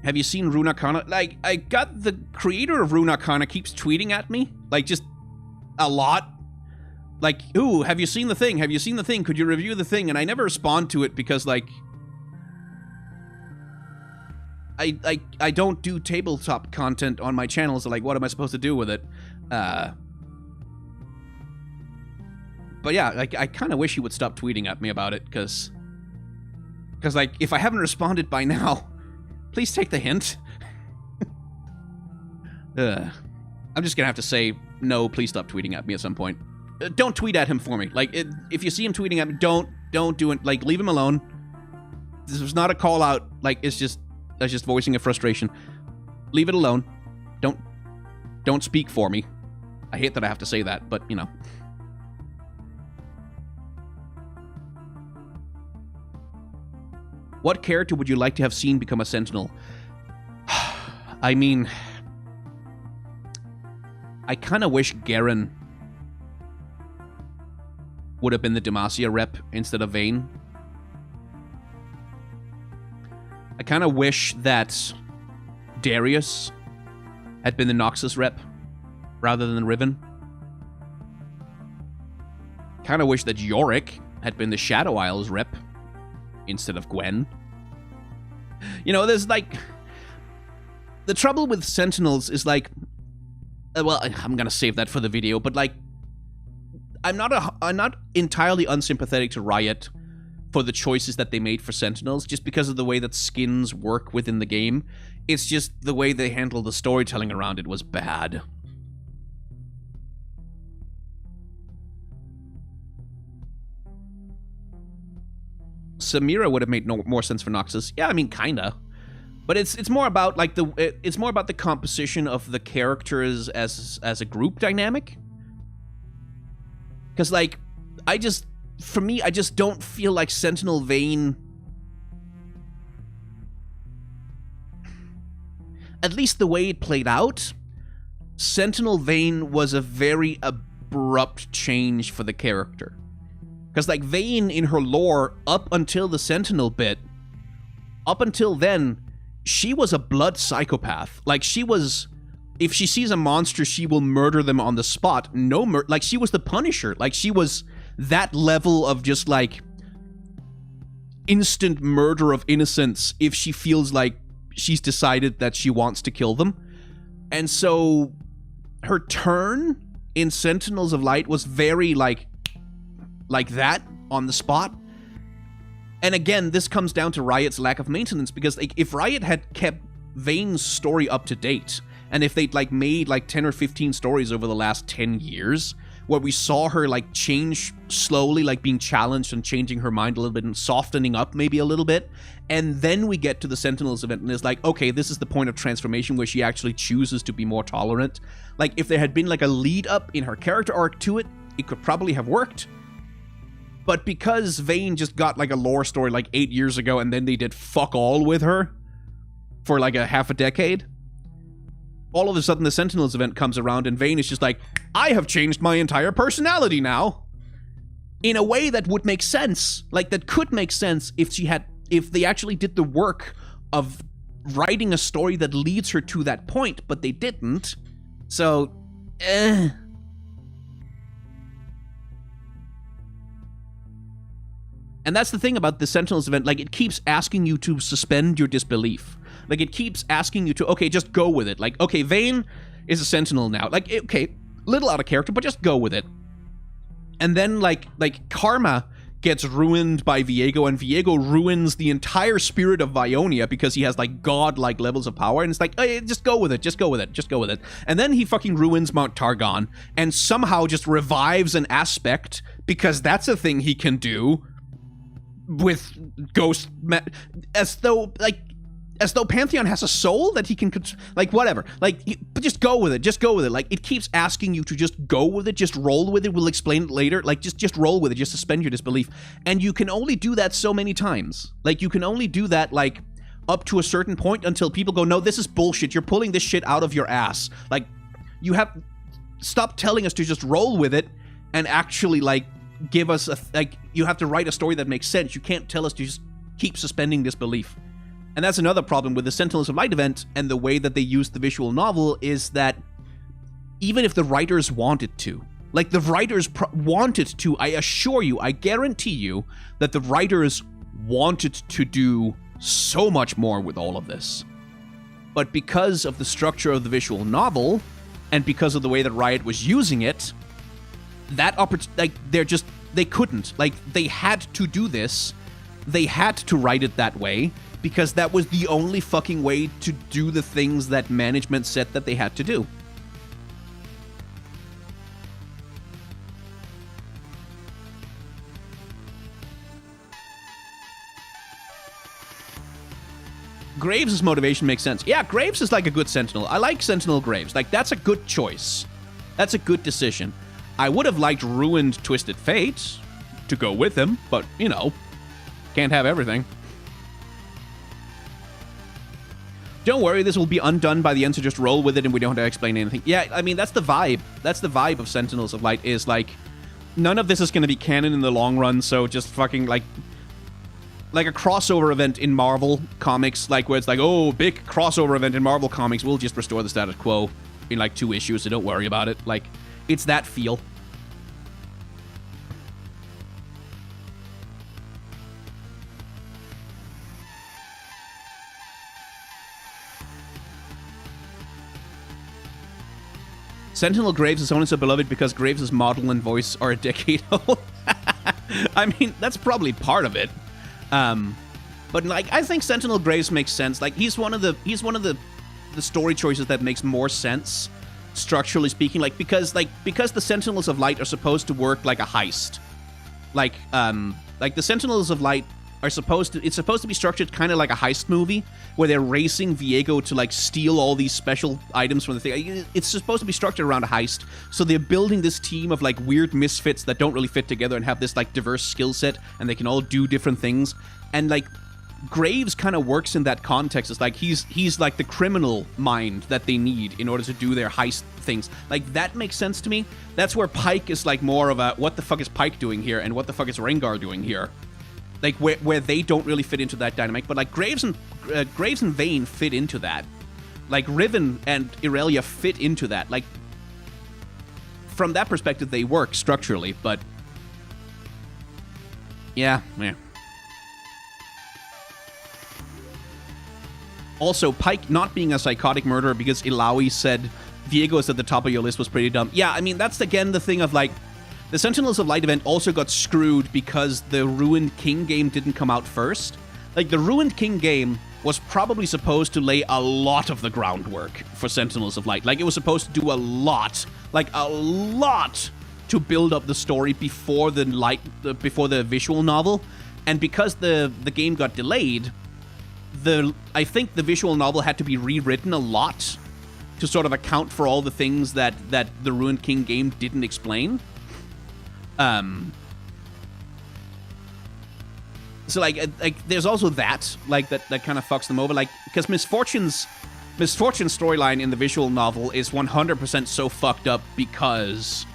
Have you seen Rune Arcana? Like, I got the creator of Rune Arcana keeps tweeting at me, like, just a lot. Like, ooh, have you seen the thing? Have you seen the thing? Could you review the thing? And I never respond to it because, like, I don't do tabletop content on my channel, so, like, what am I supposed to do with it? But yeah, like, I kind of wish he would stop tweeting at me about it, because, like, if I haven't responded by now, please take the hint. I'm just gonna have to say, no, please stop tweeting at me at some point. Don't tweet at him for me. Like, if you see him tweeting at me, don't do it. Like, leave him alone. This was not a call out. Like, that's just voicing a frustration. Leave it alone. Don't speak for me. I hate that I have to say that, but, you know. What character would you like to have seen become a Sentinel? I mean, I kind of wish Garen would have been the Demacia rep instead of Vayne. I kind of wish that Darius had been the Noxus rep rather than Riven. Kind of wish that Yorick had been the Shadow Isles rep instead of Gwen. You know, there's, like... The trouble with Sentinels is, like... well, I'm gonna save that for the video, but, like... I'm not entirely unsympathetic to Riot for the choices that they made for Sentinels, just because of the way that skins work within the game. It's just the way they handle the storytelling around it was bad. Samira would have made more sense for Noxus. Yeah, I mean, kinda. But it's more about, like, it's more about the composition of the characters as a group dynamic. Because, like, for me, I just don't feel like Sentinel Vayne... At least the way it played out, Sentinel Vayne was a very abrupt change for the character. Because, like, Vayne, in her lore, up until the Sentinel bit, up until then, she was a blood psychopath. Like, she was... If she sees a monster, she will murder them on the spot. Like, she was the Punisher. Like, she was that level of just, like, instant murder of innocence if she feels like she's decided that she wants to kill them. And so, her turn in Sentinels of Light was very, like that, on the spot. And again, this comes down to Riot's lack of maintenance, because, like, if Riot had kept Vayne's story up to date, and if they'd, like, made, like, 10 or 15 stories over the last 10 years, where we saw her, like, change slowly, like, being challenged and changing her mind a little bit and softening up maybe a little bit, and then we get to the Sentinels event, and it's like, okay, this is the point of transformation where she actually chooses to be more tolerant. Like, if there had been, like, a lead-up in her character arc to it, it could probably have worked. But because Vayne just got, like, a lore story, like, 8 years ago, and then they did fuck all with her for, like, a half a decade, all of a sudden the Sentinels event comes around, and Vayne is just like, I have changed my entire personality now. In a way that would make sense. Like, that could make sense if they actually did the work of writing a story that leads her to that point, but they didn't. So, And that's the thing about the Sentinels event, like, it keeps asking you to suspend your disbelief. Like, it keeps asking you to, okay, just go with it. Like, okay, Vayne is a Sentinel now. Like, okay, little out of character, but just go with it. And then, like Karma gets ruined by Viego, and Viego ruins the entire spirit of Vionia because he has, like, god-like levels of power, and it's like, hey, just go with it, just go with it, just go with it. And then he fucking ruins Mount Targon, and somehow just revives an aspect, because that's a thing he can do with as though Pantheon has a soul that he can, like, whatever. Like, but just go with it. Just go with it. Like, it keeps asking you to just go with it. Just roll with it. We'll explain it later. Like, just roll with it. Just suspend your disbelief. And you can only do that so many times. Like, you can only do that, like, up to a certain point until people go, no, this is bullshit. You're pulling this shit out of your ass. Like, you have... Stop telling us to just roll with it and actually, like, give us a... Like, you have to write a story that makes sense. You can't tell us to just keep suspending disbelief. And that's another problem with the Sentinels of Light event and the way that they use the visual novel is that even if the writers wanted to, like the writers wanted to, I assure you, I guarantee you that the writers wanted to do so much more with all of this. But because of the structure of the visual novel and because of the way that Riot was using it, that they couldn't. Like, they had to do this. They had to write it that way, because that was the only fucking way to do the things that management said that they had to do. Graves' motivation makes sense. Yeah, Graves is like a good Sentinel. I like Sentinel Graves. Like, that's a good choice. That's a good decision. I would have liked Ruined Twisted Fate to go with him, but, you know, can't have everything. Don't worry, this will be undone by the end, so just roll with it and we don't have to explain anything. Yeah, I mean, that's the vibe. That's the vibe of Sentinels of Light, is like, none of this is going to be canon in the long run, so just fucking, like a crossover event in Marvel Comics, like, where it's like, oh, big crossover event in Marvel Comics, we'll just restore the status quo in, like, 2 issues, so don't worry about it. Like, it's that feel. Sentinel Graves is only so beloved because Graves' model and voice are a decade old. I mean, that's probably part of it. But like, I think Sentinel Graves makes sense. Like, he's one of the story choices that makes more sense, structurally speaking. Like, because the Sentinels of Light are supposed to work like a heist. Like the Sentinels of Light are supposed to be structured kind of like a heist movie where they're racing Viego to, like, steal all these special items from the thing. It's supposed to be structured around a heist, so they're building this team of, like, weird misfits that don't really fit together and have this, like, diverse skill set, and they can all do different things. And, like, Graves kind of works in that context. It's like he's like the criminal mind that they need in order to do their heist things. Like, that makes sense to me. That's where Pike is, like, more of a, what the fuck is Pike doing here, and what the fuck is Rengar doing here? Like, where they don't really fit into that dynamic, but, like, Graves and Vayne fit into that. Like, Riven and Irelia fit into that. Like, from that perspective, they work structurally, but yeah. Also, Pike not being a psychotic murderer because Ilaoi said Viego is at the top of your list was pretty dumb. Yeah, I mean, that's again the thing of, like, the Sentinels of Light event also got screwed because the Ruined King game didn't come out first. Like, the Ruined King game was probably supposed to lay a lot of the groundwork for Sentinels of Light. Like, it was supposed to do a lot to build up the story before the visual novel. And because the game got delayed, I think the visual novel had to be rewritten a lot to sort of account for all the things that the Ruined King game didn't explain. So, like there's also that, like, that kind of fucks them over, like, because Misfortune's storyline in the visual novel is 100% so fucked up because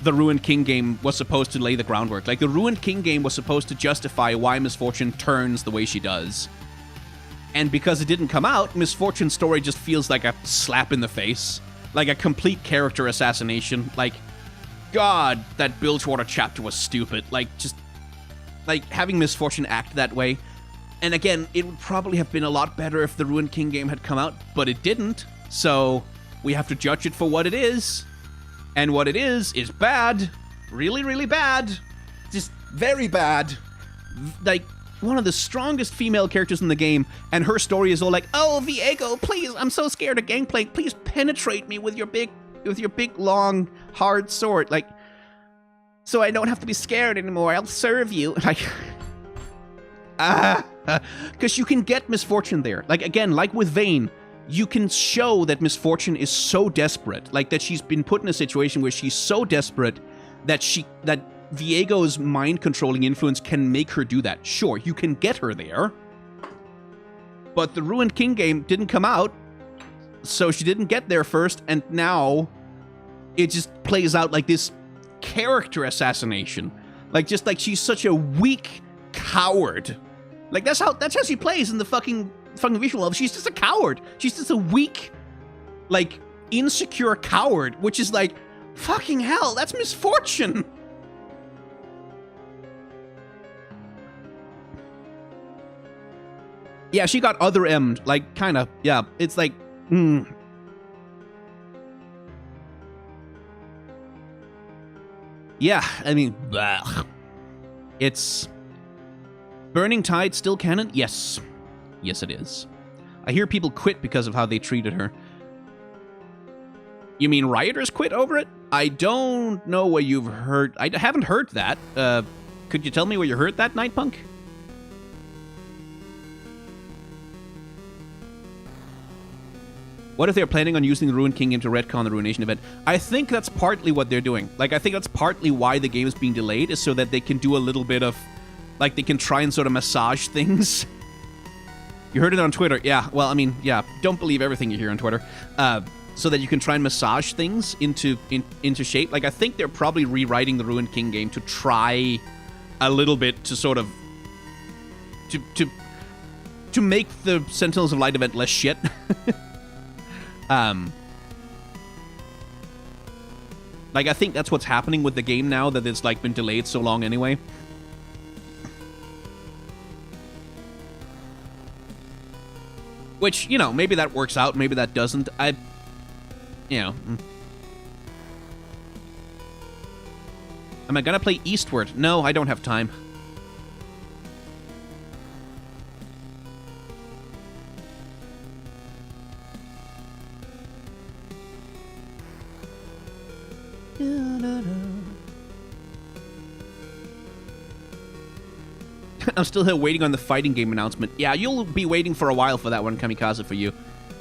the Ruined King game was supposed to lay the groundwork. Like, the Ruined King game was supposed to justify why Misfortune turns the way she does. And because it didn't come out, Misfortune's story just feels like a slap in the face. Like a complete character assassination. Like, God, that Bilgewater chapter was stupid. Like, just, like, having Misfortune act that way. And again, it would probably have been a lot better if the Ruined King game had come out, but it didn't. So, we have to judge it for what it is. And what it is bad. Really, really bad. Just Very bad. Like, one of the strongest female characters in the game, and her story is all like, oh, Viego, please, I'm so scared of Gangplank. Please penetrate me with your big, long, hard sword. Like, so I don't have to be scared anymore. I'll serve you. Like, because you can get Miss Fortune there. Like, again, like with Vayne, you can show that Miss Fortune is so desperate, like that she's been put in a situation where she's so desperate that Viego's mind-controlling influence can make her do that. Sure, you can get her there, but the Ruined King game didn't come out, so she didn't get there first, and now it just plays out like this character assassination. Like, just like she's such a weak coward. Like, that's how she plays in the fucking visual novel. She's just a coward. She's just a weak, like, insecure coward, which is like, fucking hell, that's Miss Fortune. Yeah, she got other M'd, like, kind of, yeah, it's like, Yeah, I mean, bleh. It's... Burning Tide still canon? Yes. Yes, it is. I hear people quit because of how they treated her. You mean rioters quit over it? I don't know what you've heard. I haven't heard that. Could you tell me where you heard that, Nightpunk? What if they're planning on using the Ruined King game to retcon the Ruination event? I think that's partly what they're doing. Like, I think that's partly why the game is being delayed, is so that they can do a little bit of... Like, they can try and sort of massage things. You heard it on Twitter. Yeah, well, I mean, yeah, don't believe everything you hear on Twitter. So that you can try and massage things into shape. Like, I think they're probably rewriting the Ruined King game to try a little bit to sort of... To make the Sentinels of Light event less shit. Like, I think that's what's happening with the game now, that it's, like, been delayed so long anyway. Which, you know, maybe that works out, maybe that doesn't. You know. Am I gonna play Eastward? No, I don't have time. I'm still here waiting on the fighting game announcement. Yeah, you'll be waiting for a while for that one, Kamikaze, for you.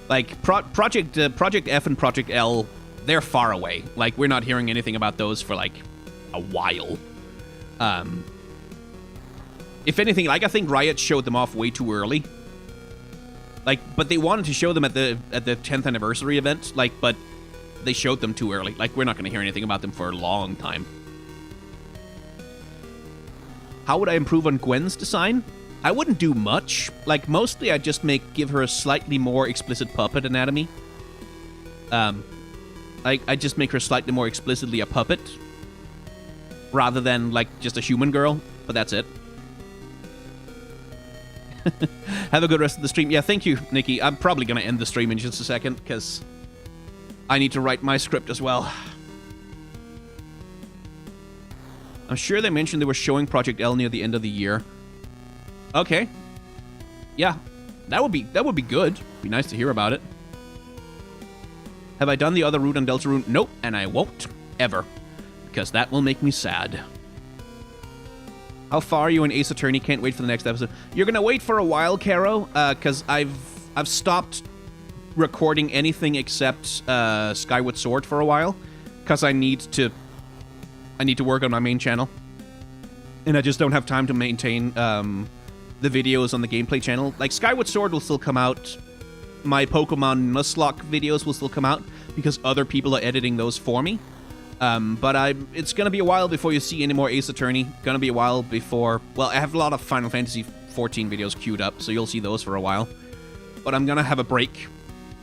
Like, Project F and Project L, they're far away. Like, we're not hearing anything about those for, like, a while. If anything, like, I think Riot showed them off way too early. Like, but they wanted to show them at the 10th anniversary event, like, but they showed them too early. Like, we're not going to hear anything about them for a long time. How would I improve on Gwen's design? I wouldn't do much. Like, mostly I'd just give her a slightly more explicit puppet anatomy. I'd just make her slightly more explicitly a puppet, rather than, like, just a human girl, but that's it. Have a good rest of the stream. Yeah, thank you, Nikki. I'm probably going to end the stream in just a second, because I need to write my script as well. I'm sure they mentioned they were showing Project L near the end of the year. Okay. Yeah, that would be good. Be nice to hear about it. Have I done the other route on Deltarune? Nope, and I won't ever, because that will make me sad. How far are you in Ace Attorney? Can't wait for the next episode. You're gonna wait for a while, Caro, because I've stopped recording anything except Skyward Sword for a while, because I need to work on my main channel, and I just don't have time to maintain the videos on the gameplay channel. Like, Skyward Sword will still come out. My Pokemon Nuzlocke videos will still come out, because other people are editing those for me. But it's gonna be a while before you see any more Ace Attorney. Gonna be a while before... Well, I have a lot of Final Fantasy 14 videos queued up, so you'll see those for a while. But I'm gonna have a break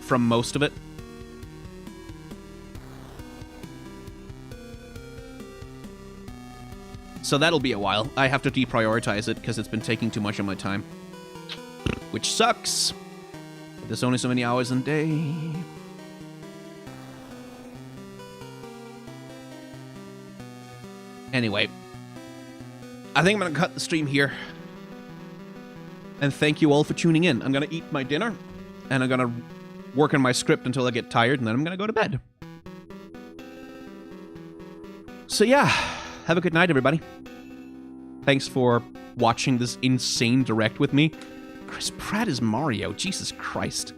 from most of it. So that'll be a while. I have to deprioritize it because it's been taking too much of my time. Which sucks. But there's only so many hours in a day. Anyway. I think I'm going to cut the stream here. And thank you all for tuning in. I'm going to eat my dinner, and I'm going to work on my script until I get tired, and then I'm going to go to bed. So yeah, have a good night, everybody. Thanks for watching this insane direct with me. Chris Pratt is Mario. Jesus Christ.